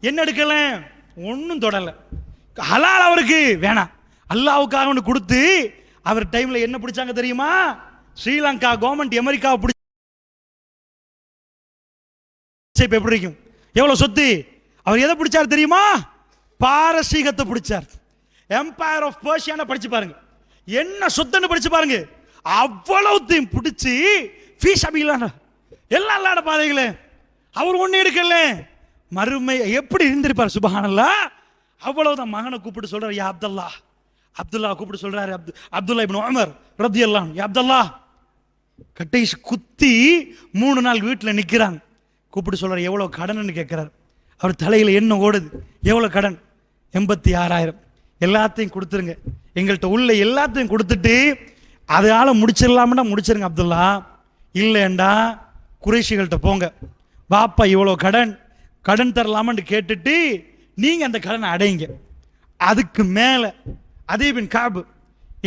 என்ன எடுக்கல, ஒன்னும் தொடல. ஹலால் அவருக்கு வேணாம், அல்லாஹ்வுக்காக ஒன்று கொடுத்து அவர் டைம்ல என்ன பிடிச்சாங்க தெரியுமா? ஸ்ரீலங்கா கவர்மெண்ட் அமெரிக்காவை பிடிச்ச எப்படி இருக்கும், எவ்வளவு சொத்து. அவர் எதை பிடிச்சார் தெரியுமா? பாரசீகத்தை பிடிச்சார். எம்பயர் ஆஃப் பர்ஷியானை படிச்சு பாருங்க, என்ன சொத்துன்னு படிச்சு பாருங்க. அவ்வளவுத்தையும் பிடிச்சி எல்லாம் அல்லாஹ்வுடைய பாதைகளே. அவர் ஒண்ணு எடுக்கல. மறுமை எப்படி இருந்திருப்பார் சுப்ஹானல்லாஹ். அவ்வளவுதான். மகனை கூப்பிட்டு சொல்றாரு, யா அப்துல்லா, அப்துல்லா கூப்பிட்டு சொல்றாரு, அப்துல்லா இப்னு உமர் ரலியல்லாஹு அன்ஹு, யா அப்துல்லா. கட்டைஸ் குத்தி 3 நாள் வீட்டில் நிற்கிறாங்க. கூப்பிட்டு சொல்றாரு, எவ்வளவு கடன் கேட்கிறார். அவர் தலையில என்ன ஓடுது, எவ்வளவு கடன்? 86,000. எல்லாத்தையும் கொடுத்துருங்க, எங்கள்கிட்ட உள்ள எல்லாத்தையும் கொடுத்துட்டு அதனால முடிச்சிடலாம்னா முடிச்சிருங்க அப்துல்லா. இல்லைண்டா குறைஷிகள்கிட்ட போங்க, வாப்பா இவ்வளோ கடன் தரலாமான்னு கேட்டுட்டு நீங்க அந்த கடனை அடைங்க. அதுக்கு மேல அதே பின் காபு,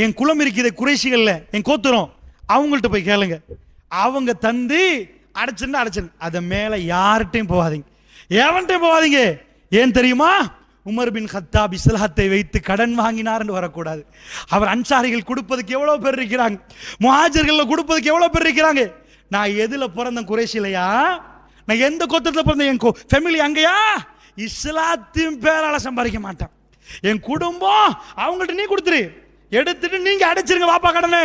என் குலம் இருக்கிற குறைஷிகள்ல என் கோத்துறோம், அவங்கள்ட்ட போய் கேளுங்க, அவங்க தந்து அடைச்சிருந்தா அதை மேல யார்கிட்டையும் போகாதீங்க, எவன்கிட்டையும் போகாதீங்க. ஏன் தெரியுமா? உமர் பின் கத்தாப் இஸ்லாத்தை வைத்து கடன் வாங்கினார்னு வரக்கூடாது. அவர் அன்சாரிகள் கொடுப்பதுக்கு எவ்வளவு பேர் இருக்கிறாங்க, முஹாஜிர்கள் கொடுப்பதுக்கு எவ்வளவு பேர் இருக்கிறாங்க. நான் எதுல பிறந்த குறைஷிலையா, நான் எந்த கோத்திரத்தில் பிறந்த என் ஃபேமிலி அங்கயா, இஸ்லாத்தின் பேரால சம்பாதிக்க மாட்டான். என் குடும்பம் அவங்கள்ட்ட நீ கொடுத்துரு, எடுத்துட்டு நீங்க அடைச்சிருங்க வாப்பா கடனை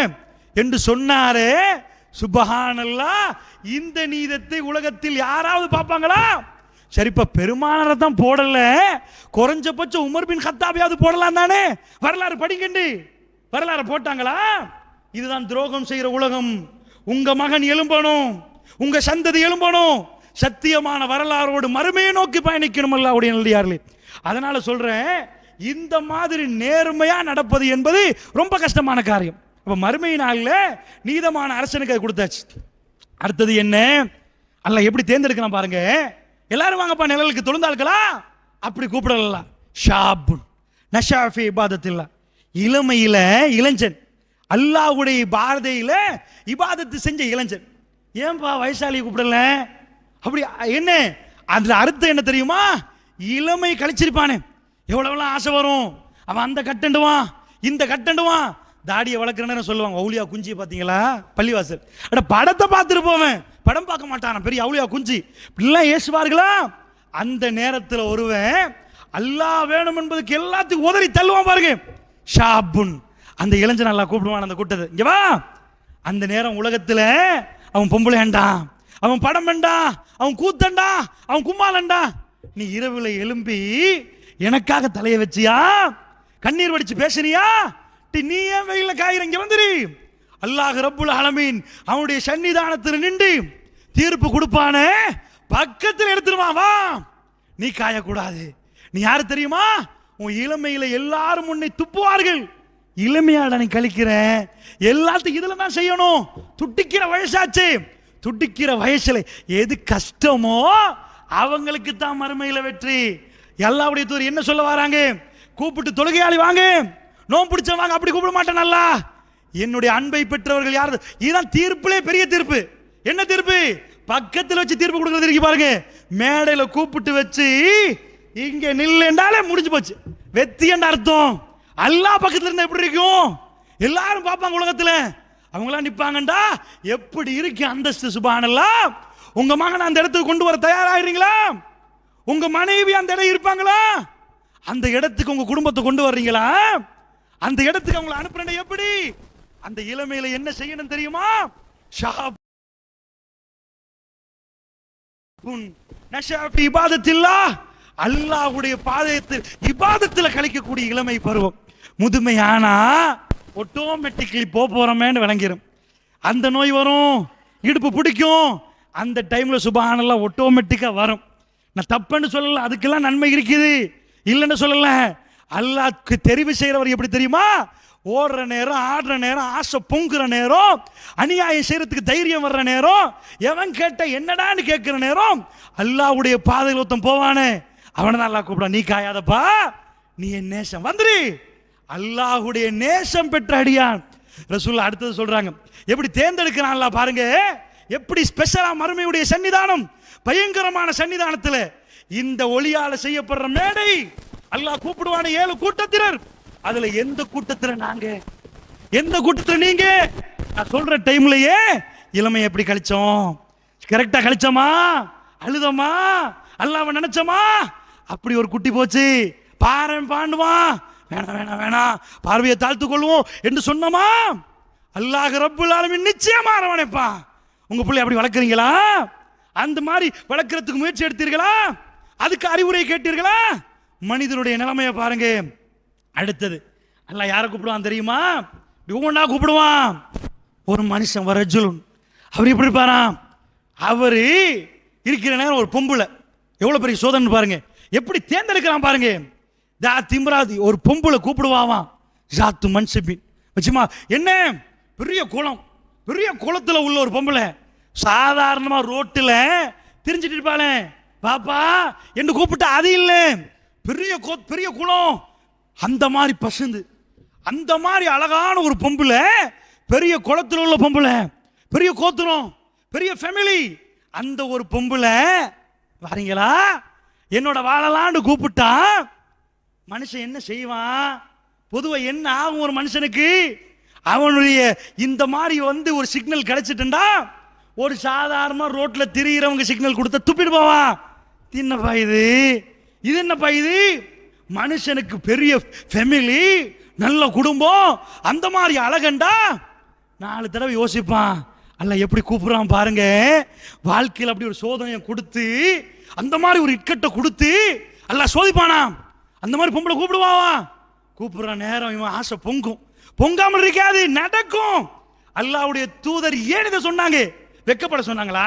என்று சொன்னாரே. சுப்ஹானல்லாஹ். இந்த நீதத்தை உலகத்தில் யாராவது பார்ப்பாங்களா? சரிப்பா பெருமானாரை தான் போடல, குறைஞ்சபட்சம் உமர் பின் கத்தாபையாவது போடலாம் தானே. வரலாறு படிக்கண்டு, வரலாறு போட்டாங்களா? இதுதான் துரோகம் செய்யற உலகம். உங்க மகன் எழும்பணும், உங்க சந்ததி எழும்பணும், சத்தியமான வரலாறோடு மறுமையை நோக்கி பயணிக்கணும் அல்லாஹ்வுடைய நல்லடியார்களே. அதனால சொல்றேன், இந்த மாதிரி நேர்மையா நடப்பது என்பது ரொம்ப கஷ்டமான காரியம். அப்ப மறுமை நாள்ல நீதமான அரசனுக்கு அதை கொடுத்தாச்சு. அடுத்தது என்ன, அல்லாஹ் எப்படி தேர்ந்தெடுக்கலாம் பாருங்க. எல்லாரும் வாங்கப்பா நிழலுக்கு தொழுந்தாள்களா, அப்படி கூப்பிடலாம். ஷாப் நஷா ஃபீ இபாதத்தில்லாஹ், இளமையில இளைஞன், அல்லாஹ்வுடைய பாரதையில இபாதத்து செஞ்ச இளைஞன். ஏன்பா வயசாலியை கூப்பிடல? அப்படி என்ன, அதுல அர்த்தம் என்ன தெரியுமா? இளமை கழிச்சிருப்பானே, எவ்வளவுலாம் ஆசை வரும். அவன் அந்த கட்டண்டுவான், இந்த கட்டண்டுவான். தாடியை வளர்க்குறேன்னு சொல்லுவாங்க, அவுளியா குஞ்சி பார்த்தீங்களா பள்ளிவாசல். அட படத்தை பார்த்துட்டு போவேன், படம் பார்க்க மாட்டான், பெரிய அவுளியா குஞ்சி இப்படிலாம் ஏசுவார்களா. அந்த நேரத்தில் ஒருவன் அல்லாஹ் வேணும் என்பதுக்கு எல்லாத்துக்கும் உதறி தள்ளுவான் பாருங்க. ஷாபுன், அந்த இளைஞன் நல்லா கூப்பிடுவான் அந்த கூட்டத்தை, இங்க வா. அந்த நேரம் உலகத்தில் அவன் பொம்பளைண்டா, அவன் படம் வேண்டா, அவன் கூத்தண்டா, அவன் கும்மாலண்டா. நீ இரவுல எழும்பி எனக்காக தலையை வச்சியா, கண்ணீர் வடிச்சு பேசுறியா, நீ ஏன் வெயில காயிற, இங்க வந்துரு. அல்லாஹ் ரப்புல் ஆலமீன் அவனுடைய சன்னிதானத்தில் நின்று தீர்ப்பு கொடுப்பானே, பக்கத்தில் எடுத்துருவான், வா. நீ காயக்கூடாது. நீ யாரு தெரியுமா? உன் இளமையில எல்லாரும் உன்னை துப்புவார்கள். இளமையாட நீ கழிக்கிற எல்லாத்துக்கும் இதுல தான் செய்யணும். துட்டிக்கிற வயசாச்சு, துட்டிக்கிற வயசுல எது கஷ்டமோ அவங்களுக்கு தான் மறுமையில வெற்றி. அல்லாஹ்வுடைய தூதர் என்ன சொல்ல வராங்க? கூப்பிட்டு தொழுகையாளி வாங்க, நோம்பு பிடிச்ச வாங்க, அப்படி கூப்பிட மாட்டேன். நல்லா என்னுடைய அன்பை பெற்றவர்கள் யாரு? இதுதான் தீர்ப்பிலே பெரிய தீர்ப்பு. என்ன தீர்ப்பு? பக்கத்தில் வச்சு தீர்ப்பு கொடுக்கறது இருக்கு பாருங்க. மேடையில கூப்பிட்டு வச்சு இங்க நில்லு என்றாலே முடிஞ்சு போச்சு, வெத்தி என்ற அர்த்தம். அல்லாஹ் பக்கத்துல இருந்தா எப்படி இருக்கும்? எல்லாரும் பார்ப்பாங்க உலகத்துல, அவங்களாம் நிப்பாங்கண்டா எப்படி இருக்கு அந்தஸ்து. சுப்ஹானல்லாஹ். உங்க மகன் அந்த இடத்துக்கு கொண்டு வர தயாராகிறீங்களா? உங்க மனைவி அந்த இடம் இருப்பாங்களா? அந்த இடத்துக்கு உங்க குடும்பத்தை கொண்டு வர்றீங்களா? அந்த இடத்துக்கு அவங்களை அனுப்புறேன். எப்படி? அந்த இளமையில என்ன செய்யணும் தெரியுமா? அல்லாஹ்வுடைய பாதத்தில் இபாதத்தில் கழிக்கக்கூடிய இளமை பருவம். முதுமையானா ஆட்டோமேட்டிக்கலி போறோமேன்னு விளங்கிடும். அந்த நோய் வரும், இடுப்பு பிடிக்கும், அந்த டைம்ல சுப்ஹானல்லாஹ் ஆட்டோமேட்டிக்கா வரும். நான் தப்புன்னு சொல்லல, அதுக்கெல்லாம் நன்மை இருக்குது, இல்லைன்னு சொல்லல. அல்லாஹ்க்கு தெரிவு செய்யறவர் எப்படி தெரியுமா? ஓடுற நேரம், ஆடுற நேரம், ஆசை பொங்குற நேரம், அநியாயம் செய்யறதுக்கு தைரியம் வர்ற நேரம், எவன் கேட்ட என்னடான்னு கேட்கிற நேரம், அல்லாஹ்வுடைய பாதையில் ஒருத்தன் போவானே அவனை தான் அல்லாஹ் கூப்பிடுவான். நீ காயாதப்பா, நீ என் நேசம் வந்துரு. அல்லாஹ்வுடைய நேசம் பெற்ற அடியான். ரசூலுல்லாஹ் அடுத்தது சொல்றாங்க, எப்படி தேர்ந்தெடுக்கிறான் அல்லாஹ் பாருங்க. எப்படி ஸ்பெஷலா மறுமையுடைய சன்னிதானம், பயங்கரமான சன்னிதானத்தில் இந்த ஒளியால செய்யப்படுற மேடை அல்லாஹ் கூப்பிடுவான 7 கூட்டத்தினர். அதுல எந்த கூட்டத்துல நாங்க, எந்த கூட்டத்துல நீங்க? நான் சொல்ற டைம்லயே இளமை எப்படி கழிச்சோம்? கரெக்டா கழிச்சோமா? அழுதமா? அல்லாஹ்வை நினைச்சோமா? அப்படி ஒரு குட்டி போச்சு, பாரன் பாண்டுவான், வேணாம் வேணாம் வேணாம், பார்வையை தாழ்த்து கொள்வோம் என்று சொன்னோமா? அல்லாஹ் ரப்புல் ஆலமீன் நிச்சயமா அரவணைப்பான். உங்க பிள்ளை அப்படி வளர்க்குறீங்களா? அந்த மாதிரி வளர்க்கறதுக்கு முயற்சி எடுத்தீர்களா? அதுக்கு அறிவுரை கேட்டீர்களா? மனிதனுடைய நிலைமையை பாருங்க. அடுத்தது அல்லாஹ் யாரை கூப்பிடுவான் தெரியுமா? ஒவ்வொன்றா கூப்பிடுவான். ஒரு மனுஷன் வரஜுலுன், அவர் எப்படி இருப்பாராம்? அவரு இருக்கிற நேரம் ஒரு பொம்புல, எவ்வளவு பெரிய சோதனை பாருங்க, எப்படி தேர்ந்தெடுக்கிறான் பாருங்க. தா திம்ராதி, ஒரு பொம்புல கூப்பிடுவான். ஜாத்து மன்சிபின் வச்சுமா, என்ன பெரிய குளம், பெரிய குளத்துல உள்ள ஒரு பொம்பளை சாதாரணமா ரோட்டுல திரிஞ்சிட்டு இருப்பாளே, பாப்பா என்று கூப்பிட்டு அது இல்லை, பெரிய குளம், அந்த மாதிரி பசுந்து, அந்த மாதிரி அழகான ஒரு பொம்பளை, பெரிய குளத்துல உள்ள பொம்பளை, பெரிய கோத்திரம், பெரிய ஃபேமிலி, அந்த ஒரு பொம்பளை வரீங்களா என்னோட வாழலான்னு கூப்பிட்டா மனுஷன் என்ன செய்வான்? பொதுவாக என்ன ஆகும் ஒரு மனுஷனுக்கு? அவனுடைய இந்த மாதிரி ஒரு சிக்னல் கிடைச்சிட்டுண்டா, ஒரு சாதாரண ரோட்ல திரியிறவங்க சிக்னல் கொடுத்த துப்பிட்டு போவான். என்னப்பா இது, இது என்னப்பா இது? மனுஷனுக்கு பெரிய ஃபேமிலி, நல்ல குடும்பம், அந்த மாதிரி அழகண்டா 4 தடவை யோசிப்பான். அல்ல எப்படி கூப்பிடுறான் பாருங்க. வாழ்க்கையில் அப்படி ஒரு சோதனையை கொடுத்து, அந்த மாதிரி ஒரு இக்கட்டை கொடுத்து அல்லாஹ் சோதிப்பானா? அந்த மாதிரி பொம்பளை கூப்பிடுவாவா? கூப்பிடுற நேரம் இவன் ஆசை பொங்கும், பொங்காமல் இருக்காது, நடக்கும். அல்லாஹ்வுடைய தூதர் ஏன் இதை சொன்னாங்க? வெக்கப்பட சொன்னாங்களா?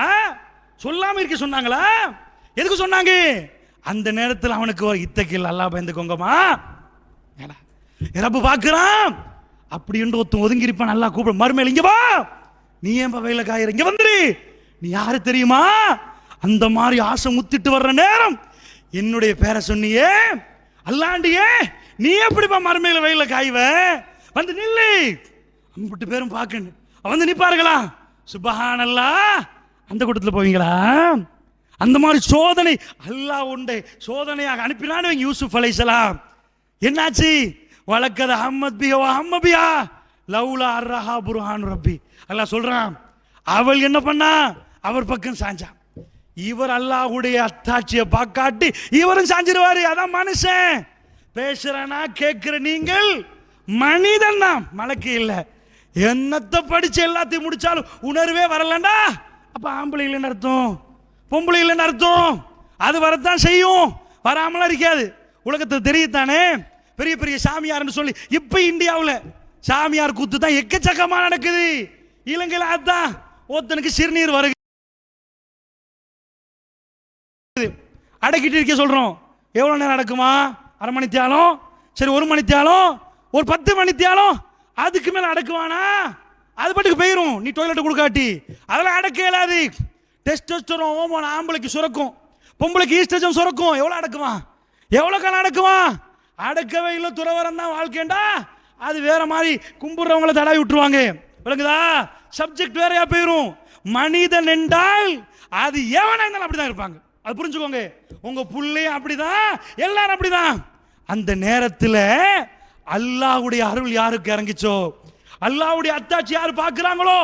சொல்லாம இருக்க சொன்னாங்களா? எதுக்கு சொன்னாங்க? அந்த நேரத்தில் அவனுக்கு இத்தக்கில் அல்லாஹ் பயந்துக்கோங்கம்மா, ரப்பு பார்க்கிறான் அப்படின்னு ஒருத்தன் ஒதுங்கி இருப்பான். அல்லாஹ் கூப்பிட மறுமையில் இங்க வா, நீ ஏன் வயல காயிற, இங்க வந்துரு. நீ யாரு தெரியுமா? அந்த மாதிரி ஆசை முத்திட்டு வர்ற நேரம் என்னுடைய பேரை சொன்னியே, அல்லாண்டியே, நீ எப்படிப்பா மறுமையில வயல காய்வ? வந்து நில்லு. 5 பேரும் பார்க்கணும், வந்து நிப்பாருங்களா? சுப்ஹானல்லாஹ். அந்த கூட்டத்தில் போவீங்களா? அந்த மாதிரி சோதனை அல்லாஹ் உண்டை சோதனையாக அனுப்பினான் யூசுப் அலைஹிஸ்ஸலாம். என்னாச்சு? வலக்கத அஹ்மத் பிஹா வ அஹ்மபியா லவுலா அர்ரஹா புர்ஹான் ரப்பி. அல்லாஹ் சொல்றான், அவள் என்ன பண்ணா? அவர் பக்கம் சாஞ்சான். இவர் அல்லாஹ்வுடைய அத்தாட்சியை பார்க்காட்டி இவரும் சாஞ்சிருவாரு. அதான் மனுஷன். பேசுறனா கேட்கிற நீங்கள் மனிதன் தான், மலக்கு இல்லை. என்னத்தை படிச்சு எல்லாத்தையும் முடிச்சாலும் உணர்வே வரலண்டா, அப்ப ஆம்பளை இல்லைன்னு அர்த்தம், பொம்பளை இல்லைன்னு அர்த்தம். அது வரத்தான் செய்யும், வராமலாம் இருக்காது. உலகத்தில் தெரியத்தானே பெரிய பெரிய சாமியார்னு சொல்லி. இப்ப இந்தியாவில் சாமியார் கூத்து தான் எக்கச்சக்கமா நடக்குது. இலங்கையில் அதான் ஒருத்தனுக்கு சிறுநீர் வருது, அடக்கிட்டு இருக்க சொல்றோம். எவ்வளவு நேரம் நடக்குமா? அரை மணி தியாலம், சரி 1 மணி தியாலம், ஒரு 10 மணி தியாலம், அதுக்கு மேல அடக்குவானா? அது பாட்டுக்கு போயிரும். நீ டாய்லெட் கொடுக்காட்டி அதெல்லாம் அடக்க இயலாது. டெஸ்டோஸ்டெரோன் ஹோமோன் ஆம்பளைக்கு சுரக்கும், பொம்பளைக்கு ஈஸ்ட்ரோஜன் சுரக்கும். எவ்வளவு அடக்குவான்? எவ்வளவு காலம் அடக்குவான்? அடக்கவே இல்லை. துறவரம் தான் வாழ்க்கைண்டா, அது வேற மாதிரி கும்பிடுறவங்களை தடவி விட்டுருவாங்க. விளங்குதா? சப்ஜெக்ட் வேறையா போயிரும். மனிதன் என்றால் அது எவனா இருந்தாலும் அப்படிதான் இருப்பாங்க. அது புரிஞ்சுக்கோங்க. உங்க புள்ளையும் அப்படிதான், எல்லாரும் அப்படிதான். அந்த நேரத்தில் அல்லாஹ்வுடைய அருள் யாருக்கு இறங்கிச்சோ, அல்லாஹ்வுடைய அத்தாட்சி யாரு பார்க்கிறாங்களோ,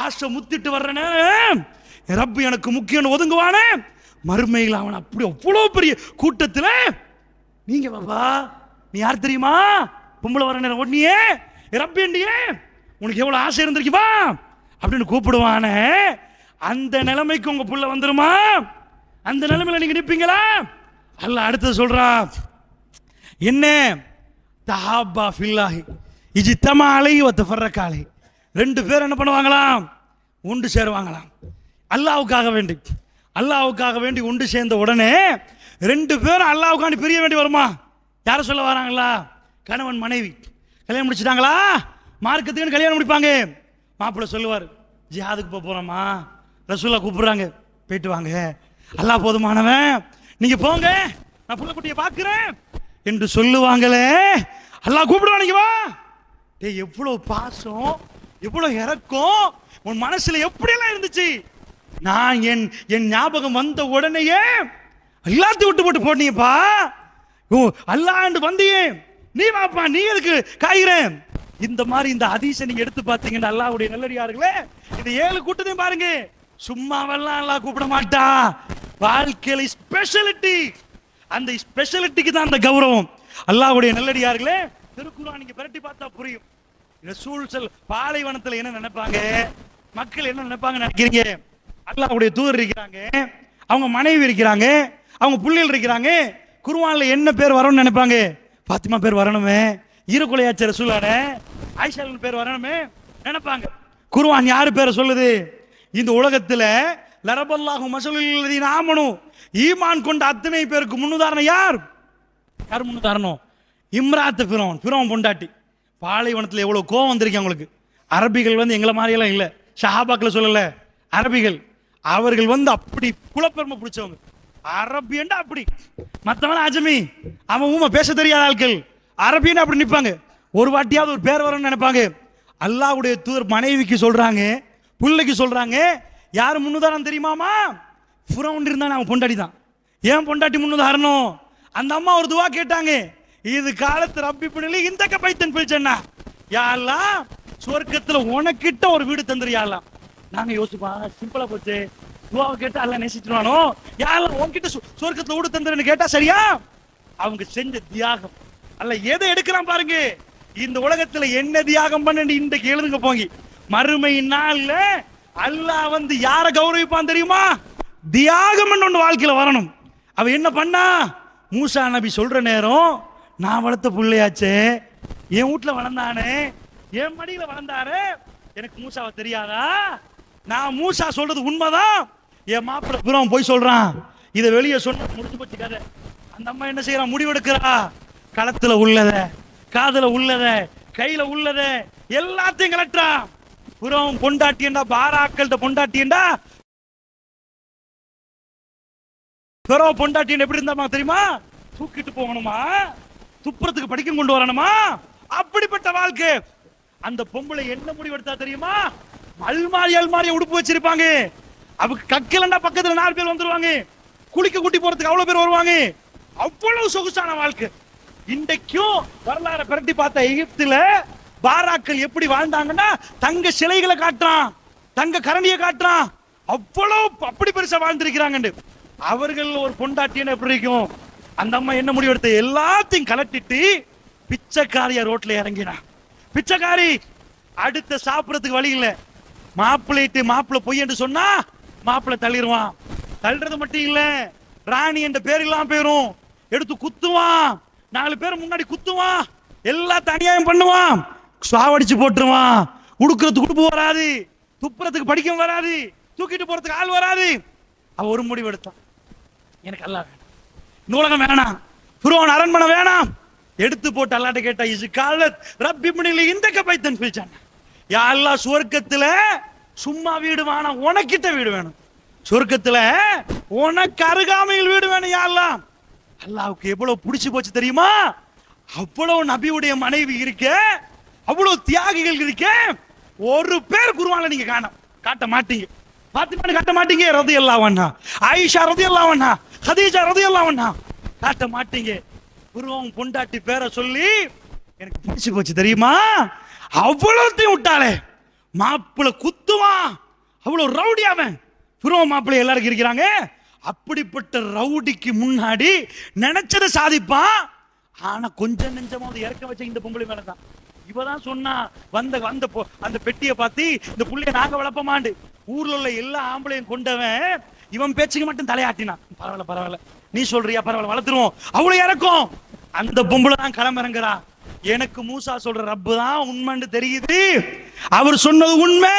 ஆசை முத்திட்டு வர்ற நேரம் ரப்பு எனக்கு முக்கியம் ஒதுங்குவானே, மறுமையில் அவன் அப்படி அவ்வளவு பெரிய கூட்டத்தில், நீங்க பாபா நீ யார் தெரியுமா? பொம்பளை வர நேரம் ஒன்னியே ரப்பியே உனக்கு எவ்வளவு ஆசை இருந்திருக்கு வா அப்படின்னு கூப்பிடுவானே, அந்த நிலைமைக்கு உங்க புள்ள வந்துருமா? அந்த நிலைமையில நீங்க நிற்பீங்களா? அல்லாஹ் அடுத்து சொல்றான், என்ன தஹாபா ஃபில்லாஹி இஜ்தமா அலைஹி வ தஃபர்ரகா அலைஹி. 2 பேர் என்ன பண்ணுவாங்களாம்? ஒன்று சேருவாங்களாம். அல்லாஹ்வுக்காக வேண்டி, அல்லாஹ்வுக்காக வேண்டி ஒன்று சேர்ந்த உடனே 2 பேரும் அல்லாஹ்வுக்காண்டி பிரிய வேண்டி வருமா? யாரை சொல்ல வராங்களா? கணவன் மனைவி கல்யாணம் முடிச்சிட்டாங்களா, மார்க்கத்துக்குன்னு கல்யாணம் முடிப்பாங்க. மாப்பிள்ளை சொல்லுவார், ஜிஹாதுக்கு போறோமா, ரசூலுல்லாஹ் கூப்பிடுறாங்க, போயிட்டு வாங்க, அல்லாஹ் போதுமானவன், நீங்க போங்க, நான் புள்ள குட்டியை பார்க்கிறேன் என்று சொல்லுவாங்களே. அல்லாஹ் கூப்பிடுவான், நீங்க வா. டேய், எவ்வளவு பாசம், எவ்வளவு இரக்கம் உன் மனசுல எப்படியெல்லாம் இருந்துச்சு. நான் என் ஞாபகம் வந்த உடனேயே எல்லாத்தையும் விட்டு போட்டு போட்டீங்கப்பா. அல்லாஹ் வந்தியே, நீ வாப்பா, நீ எதுக்கு காய்கிறேன். இந்த மாதிரி இந்த ஹதீஸை நீங்க எடுத்து பார்த்தீங்கன்னா அல்லாஹ்வுடைய நல்லடியார்களே, இந்த 7 கூட்டத்தையும் பாருங்க. சும்மாவெல்லாம் அல்லாஹ் கூப்பிட மாட்டா. வாழ்க்கையில ஸ்பெஷாலிட்டி, அந்த ஸ்பெஷாலிட்டிக்கு தான் அந்த கௌரவம். அல்லாஹ்வுடைய நல்லடியார்களே, திருக்குர்ஆன் நீங்க பிரட்டி பார்த்தா புரியும். ரசூல் பாலைவனத்துல என்ன நினைப்பாங்க, மக்கள் என்ன நினைப்பாங்க நினைக்கிறீங்க? அல்லாஹ்வுடைய தூதர் இருக்கிறாங்க, அவங்க மனைவி இருக்கிறாங்க, அவங்க பிள்ளைகள் இருக்கிறாங்க. குர்ஆன்ல என்ன பேர் வரணும்னு நினைப்பாங்க? பாத்திமா பேர் வரணுமே, ஈரக்குலையாச்ச ரசூலான ஆயிஷா பேர் வரணுமே நினைப்பாங்க. குர்ஆன் யாரு பேரை சொல்லுது? இந்த உலகத்துல லரபல்லாஹு மஸலுல்லதீன ஆமனு, ஈமான் கொண்ட அத்தனை பேருக்கு முன்னுதாரணம் யார்? யார் முன்னுதாரணம்? இம்ராத் ஃபிரௌன், ஃபிரௌன் பொண்டாட்டி. பாலைவனத்தில் எவ்வளவு கோவம் வந்திருக்கு அவங்களுக்கு. அரபிகள் வந்து எங்களை மாதிரியெல்லாம் இல்லை, ஷஹாபாக்களை சொல்லல, அரபிகள். அவர்கள் வந்து அப்படி குலப்பெருமை பிடிச்சவங்க. அரபியண்டா அப்படி, மற்றவன் அஜமி, அவன் ஊமை பேச தெரியாத ஆட்கள். அரபியண்டா அப்படி நிற்பாங்க. ஒரு வாட்டியாவது ஒரு பேர் வரும்னு நினைப்பாங்க. அல்லாஹ்வுடைய தூதர் மனைவிக்கு சொல்றாங்க, பிள்ளைக்கு சொல்றாங்க, யார் முன்னுதாரணம் தெரியுமாமா? ஃபிரௌன் இருந்தானே, அவன் பொண்டாட்டி தான். ஏன் பொண்டாட்டி முன்னுதாரணம்? அந்த அம்மா ஒரு துவா கேட்டாங்க, இது காலத்து ரப்பி பிள்ளை இந்த பைத்தன் பிடிச்சா, யா அல்லாஹ் சொர்க்கத்துல உனக்கிட்ட ஒரு வீடு தந்துறியாலாம். நாங்க யோசிப்பா, சிம்பிளா போச்சு, துவாவை கேட்டா அல்லாஹ் நேசிச்சிருவானோ, யா அல்லாஹ் உன்கிட்ட சொர்க்கத்துல வீடு தந்துறேன்னு கேட்டா சரியா? அவங்க செஞ்ச தியாகம் அல்லாஹ் எதை எடுக்கிறான் பாருங்க. இந்த உலகத்துல என்ன தியாகம் பண்ணி இன்றைக்கு எழுதுங்க போங்க. மறுமை நாள்ல அல்லாஹ் வந்து யாரை கௌரவிப்பான் தெரியுமா? தியாகம் ஒன்று வாழ்க்கையில வரணும். அவ என்ன பண்ணா? மூசா நபி சொல்ற நேரம், நான் வளர்த்த பிள்ளையாச்சே, என் வீட்டுல வளர்ந்தானே, என் மடியில வளர்ந்தாரு, எனக்கு மூசாவை தெரியாதா? நான் மூசா சொல்றது உண்மைதான். என் மாப்பிள்ளை பிறவன் போய் சொல்றான், இதை வெளியே சொன்ன முடிஞ்சு போச்சு கதை. அந்த அம்மா என்ன செய்யறான்? முடிவெடுக்கிறா. களத்துல உள்ளத, காதுல உள்ளத, கையில உள்ளத எல்லாத்தையும் கலட்டா. புறம் பொண்டாட்டியண்டா, பாராக்கள்கிட்ட பொண்டாட்டியண்டா, பிறவ பொண்டாட்டியன் எப்படி இருந்தா தெரியுமா? தூக்கிட்டு போகணுமா, துப்புறத்துக்கு படிக்க கொண்டு வரணுமா, அப்படிப்பட்ட வாழ்க்கை. அந்த பொம்பளை என்ன முடிவெடுத்தா தெரியுமா? அல்மாரி அல்மாரியை உடுப்பு வச்சிருப்பாங்க. அவங்க கக்கலண்டா பக்கத்துல 4 பேர் வந்துருவாங்க, குளிக்க கூட்டி போறதுக்கு அவ்வளவு பேர் வருவாங்க. அவ்வளவு சொகுசான வாழ்க்கை. இன்றைக்கும் வரலாறு பிரட்டி பார்த்த எகிப்துல பாராக்கள் எப்படி வாழ்ந்தாங்கன்னா தங்க சிலைகளை காட்டுறான், தங்க கரண்டியை காட்டுறான், அவ்வளவு அப்படி பெருசா வாழ்ந்திருக்கிறாங்க. அவர்கள் ஒரு பொண்டாட்டின்னு எப்படி இருக்கும்? அந்த அம்மா என்ன முடிவு எடுத்த, எல்லாத்தையும் கலட்டிட்டு பிச்சைக்காரியா ரோட்ல இறங்கினா. பிச்சைக்காரி அடுத்த சாப்பிடறதுக்கு வழி இல்ல, மாப்பிள்ளை பொய் என்று சொன்னா மாப்பிள்ளை தள்ளிடுவான். தள்ளுறது மட்டும் இல்ல, ராணி என்ற பேர் இல்லாம போயிரும், எடுத்து குத்துவான், 4 பேர் முன்னாடி குத்துவான், எல்லாத்தையும் அநியாயம் பண்ணுவான், சாவடிச்சு போட்டுருவான். உடுக்கிறதுக்கு உடுப்பு வராது, துப்புறதுக்கு படிக்க வராது, தூக்கிட்டு போறதுக்கு ஆள் வராது. அவ ஒரு முடிவு எடுத்தான், எனக்கு அல்லாஹ் வேணும், இந்த உலகம் வேணாம், ஃபிரௌன் அரண்மனை வேணாம். எடுத்து போட்டு அல்லாஹ்ட்ட கேட்டா, இஸ் காலத் ரப்பி இப்னிலி இந்தக பைத்தன் ஃபில் ஜன்னah. யா அல்லாஹ், சுவர்க்கத்துல சும்மா வீடு வேணாம், உனக்கிட்ட வீடு வேணும். சொர்க்கத்துல உனக்கு அருகாமையில் வீடு வேணும் யா அல்லாஹ். அல்லாஹ்வுக்கு எவ்வளவு பிடிச்சு போச்சு தெரியுமா? அவ்வளவு நபியுடைய மனைவி இருக்க, அவ்வளவு தியாகிகள் இருக்க, ஒரு பேர் குர்ஆன்ல நீங்க காட்ட மாட்டீங்க. பாத்திமான்னு காட்ட மாட்டீங்க, ரலியல்லாஹு அன்ஹா, ஆயிஷா ரலியல்லாஹு அன்ஹா, கதீஜா ரலியல்லாஹு அன்ஹா காட்ட மாட்டீங்க. குர்ஆன் பொண்டாட்டி பேரை சொல்லி எனக்கு பிடிச்சு போச்சு தெரியுமா? அவ்வளவுத்தையும் விட்டாலே, மாப்பிள்ளை குத்துவான், அவ்வளவு ரவுடி அவன். ஃபிரௌன் மாப்பிள்ளை எல்லாருக்கும் இருக்கிறாங்க. அப்படிப்பட்ட ரவுடிக்கு முன்னாடி நினைச்சதை சாதிப்பான். ஆனா கொஞ்சம் நெஞ்சமாவது இறக்க வச்ச இந்த பொம்பளை மேலதான். இவதான் சொன்னா வந்த அந்த பெட்டியை பார்த்து, இந்த புள்ளைய நாங்க வளர்ப்பமாண்டு. ஊர்ல உள்ள எல்லா ஆம்பளையும் கொண்டவன் இவன் பேச்சுக்கு மட்டும் தலையாட்டினான். பரவாயில்ல, நீ சொல்றியா, பரவாயில்ல, வளர்த்துருவோம். அவ்வளவு இறக்கும். அந்த பொம்பளை தான் களமிறங்குறா. எனக்கு மூசா சொல்ற ரப்பு தான் உண்மைன்னு தெரியுது, அவர் சொன்னது உண்மை.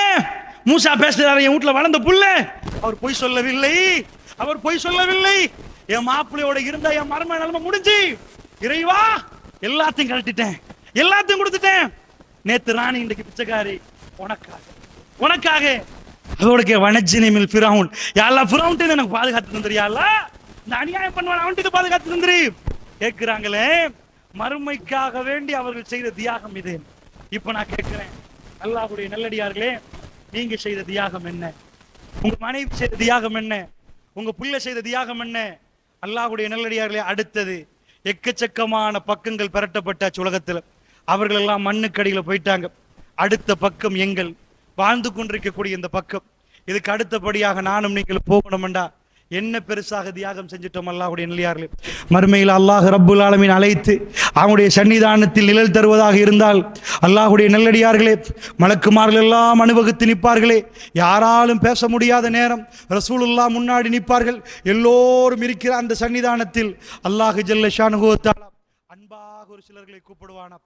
மூசா பேசுறாரு, என் வீட்டுல வளர்ந்த புள்ள, அவர் பொய் சொல்லவில்லை. என் மாப்பிள்ளையோட இருந்த என் மர்ம நிலைமை முடிஞ்சு, இறைவா எல்லாத்தையும் கழட்டிட்டேன், எல்லாத்தையும் கொடுத்துட்டேன். நேத்து ராணி, இன்றைக்கு பிச்சைக்காரி, உனக்காக அதோட வனஜினிமில் ஃபிரௌன். யா அல்லாஹ், ஃபிரௌன்ட்ட எனக்கு பாதுகாத்து தந்துறியா அல்லாஹ், இந்த அநியாயம் பண்ணுவான் அவன்கிட்ட பாதுகாத்து தந்துரு கேட்கிறாங்களே. மறுமைக்காக வேண்டி அவர்கள் செய்த தியாகம் இது. இப்ப நான் கேட்கிறேன், அல்லாஹ்வுடைய நல்லடியார்களே, நீங்க செய்த தியாகம் என்ன? உங்க மனைவி செய்த தியாகம் என்ன? உங்க பிள்ளை செய்த தியாகம் என்ன? அல்லாஹ்வுடைய நல்லடியார்களே, அடுத்தது எக்கச்சக்கமான பக்கங்கள் பெறட்டப்பட்ட உலகத்துல. அவர்கள் எல்லாம் மண்ணுக்கடியில போயிட்டாங்க. அடுத்த பக்கம் எங்கள் வாழ்ந்து கொண்டிருக்கக்கூடிய இந்த பக்கம். இதுக்கு அடுத்தபடியாக நானும் நீங்கள் போகணும்டா என்ன பெருசாக தியாகம் செஞ்சிட்டோம் அல்லாஹ்வுடைய நல்லடியார்களே. மறுமையில் அல்லாஹ் ரப்புல் ஆலமீன் அழைத்து அவனுடைய சன்னிதானத்தில் நிழல் தருவதாக இருந்தால், அல்லாஹ்வுடைய நல்லடியார்களே, மலக்குமார்கள் எல்லாம் அனுபவித்து நிற்பார்களே. யாராலும் பேச முடியாத நேரம் ரசூலுல்லாஹ் முன்னாடி நிற்பார்கள். எல்லோரும் இருக்கிற அந்த சன்னிதானத்தில் அல்லாஹ் ஜல்ல ஷானுஹு வ தஆலா அன்பாக ஒரு சிலர்களை கூப்பிடுவானா.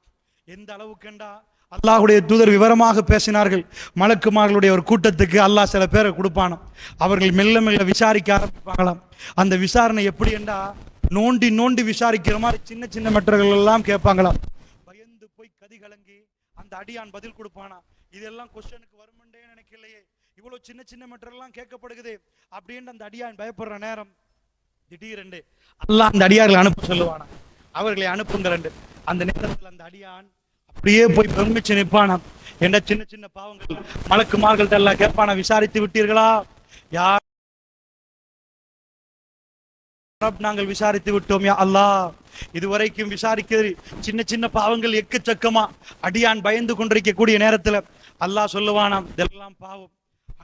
எந்த அளவுக்குண்டா, அல்லாஹ்வுடைய தூதர் விவரமாக பேசினார்கள். மலக்குமார்களுடைய ஒரு கூட்டத்துக்கு அல்லாஹ் சில பேரை கொடுப்பானாம். அவர்கள் மெல்ல மெல்ல விசாரிக்க ஆரம்பிப்பாங்களாம். அந்த விசாரணை எப்படி என்றா, நோண்டி விசாரிக்கிற மாதிரி சின்ன சின்ன மெட்டர்கள் எல்லாம் கேட்பாங்களாம். பயந்து போய் கதி கலங்கி அந்த அடியான் பதில் கொடுப்பானா, இதெல்லாம் கொஸ்டனுக்கு வருமென்றே நினைக்கலையே, இவ்வளவு சின்ன சின்ன மெட்டர் எல்லாம் கேட்கப்படுகிறது அப்படின்னு அந்த அடியான் பயப்படுற நேரம் திடீரென்று அல்லாஹ் அந்த அடியார்களை அனுப்ப சொல்லுவானா. அவர்களை அனுப்புங்க. அந்த நேரத்தில் அந்த அடியான் அப்படியே போய் பெருமிச்சு நிற்பானா. என்ற சின்ன சின்ன பாவங்கள் மலக்குமார்கள் எல்லாம் கேட்பானா, விசாரித்து விட்டீர்களா? யார்? நாங்கள் விசாரித்து விட்டோம் யா அல்லாஹ். இதுவரைக்கும் விசாரிக்கிறது சின்ன சின்ன பாவங்கள் எக்கச்சக்கமா. அடியான் பயந்து கொண்டிருக்கக்கூடிய நேரத்துல அல்லாஹ் சொல்லுவானாம், இதெல்லாம் பாவம்.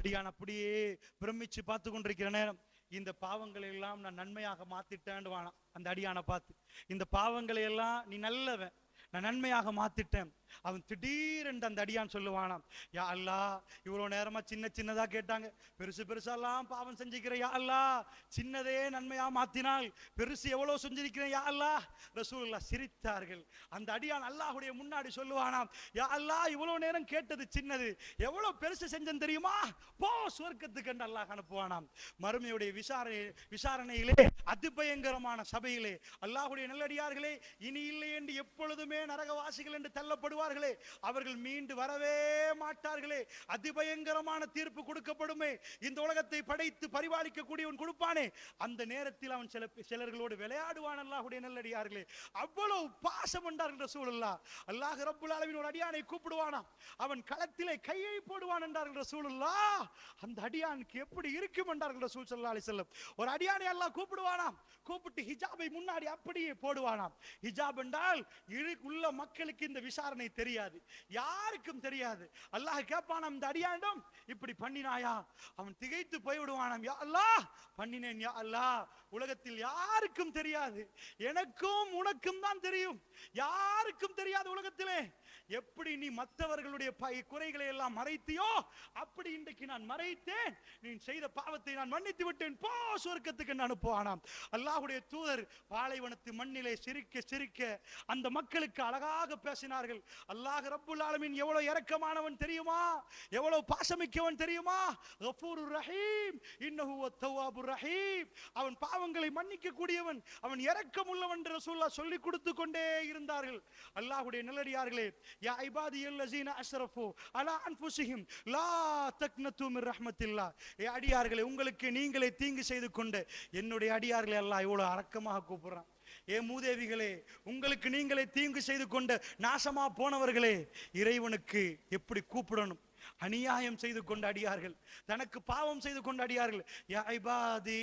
அடியான் அப்படியே பிரமிச்சு பார்த்து கொண்டிருக்கிற நேரம், இந்த பாவங்களை எல்லாம் நான் நன்மையாக மாத்திட்டேன்னு வானா. அந்த அடியானை பார்த்து, இந்த பாவங்களை எல்லாம் நீ நல்லவன், நான் நன்மையாக மாத்திட்டேன். அவன் திடீரென்று அந்த அடியான் சொல்லுவானாம், யா அல்லாஹ், இவ்வளவு நேரமா சின்ன சின்னதா கேட்டாங்க, பெருசு பெருசாலாம் பாவம் செஞ்சுக்கிறேன் யா அல்லாஹ், சின்னதே நன்மையா மாத்தினால் பெருசு எவ்வளவு செஞ்சிருக்கிறேன் யா அல்லாஹ். ரசூலுல்லாஹ் சிரித்தார்கள். அந்த அடியான் அல்லாஹ்வுடைய முன்னாடி சொல்லுவானாம், யா அல்லாஹ், இவ்வளவு நேரம் கேட்டது சின்னது, எவ்வளவு பெருசு செஞ்சேன் தெரியுமா, போ சுவர்க்கத்துக்கு என்று அல்லாஹ் அனுப்புவானாம். மறுமையுடைய விசாரணையிலே அதிபயங்கரமான சபையிலே அல்லாஹ்வுடைய நல்லடியார்களே, இனி இல்லை என்று எப்பொழுதுமே நரகவாசிகள் என்று தள்ளப்படுவார்களே, அவர்கள் மீண்டு வரவே மாட்டார்களே. அதிபயங்கரமான தீர்ப்பு கொடுக்கப்படுமே, இந்த உலகத்தை படைத்து பரிபாலிக்க கூடியவன் கொடுப்பானே, அந்த நேரத்தில் அவன் சிலர்களோடு விளையாடுவான். அல்லாஹ்வுடைய நல்லடியார்களே, அவ்வளவு பாசம் என்றார்கள் ரசூலுல்லாஹ். அல்லாஹ் ரப்புல் ஆலமீன் ஒரு அடியானை கூப்பிடுவானாம், அவன் களத்திலே கையை போடுவான் என்றார்கள் ரசூலுல்லாஹ். அந்த அடியானுக்கு எப்படி இருக்கும் என்றார்கள் ரசூல் ஸல்லல்லாஹு அலைஹி வஸல்லம். ஒரு அடியானை அல்லாஹ் கூப்பிடுவானாம், கூப்பிட்டு ஹிஜாபை முன்னாடி அப்படியே போடுவானாம். ஹிஜாப் என்றால் உள்ள மக்களுக்கு இந்த விசாரணை தெரியாது, யாருக்கும் தெரியாது. அல்லாஹ் கேட்பானாம் இந்த அடியானிடம், இப்படி பண்ணினாயா? அவன் திகைத்து போய்விடுவானாம், யா அல்லாஹ் பண்ணினேன் யா அல்லாஹ், உலகத்தில் யாருக்கும் தெரியாது, எனக்கும் உனக்கும் தான் தெரியும், யாருக்கும் தெரியாது உலகத்திலே. எப்படி நீ மற்றவர்களுடைய குறைகளை எல்லாம் மறைத்தியோ அப்படி இன்றைக்கு நான் மறைத்தேன், நீ செய்த பாவத்தை நான் மன்னித்து விட்டேன், போ சொர்க்கத்துக்கு நான் அனுப்புவானாம். அல்லாஹ்வுடைய தூதர் பாலைவனத்து மண்ணிலே சிரிக்க சிரிக்க அந்த மக்களுக்கு அழகாக பேசினார்கள். அல்லாஹ் ரப்புல் ஆலமீன் எவ்வளவு இரக்கமானவன் தெரியுமா, எவ்வளவு பாசமிக்கவன் தெரியுமா, கஃபூருர் ரஹீம் இன்னஹு வத்தவாபுர் ரஹீம், அவன் பாவங்களை மன்னிக்க கூடியவன், அவன் இரக்கம் உள்ளவன் என்று ரசூலுல்லாஹ் சொல்லி கொடுத்து கொண்டே இருந்தார்கள். அல்லாஹ்வுடைய நல்லடியார்களே, யா இபாதியல்லஸீன அஸ்ரஃபு அலா அன்ஃபுஸிஹிம் லா தக்னது மிர் ரஹ்மத்தில்லாஹ், அடியார்களே உங்களுக்கு நீங்களே தீங்கு செய்து கொண்டு என்னுடைய அடியார்களே அல்லாஹ் இவ்வளவு அரக்கமாக கூப்பிடுறான். ஏ மூதேவிகளே, உங்களுக்கு நீங்களே தீங்கு செய்து கொண்ட நாசமா போனவர்களே, இறைவனுக்கு எப்படி கூப்பிடணும்? அநியாயம் செய்து கொண்ட அடியார்கள், தனக்கு பாவம் செய்து கொண்ட அடியார்கள், யா இபாதி,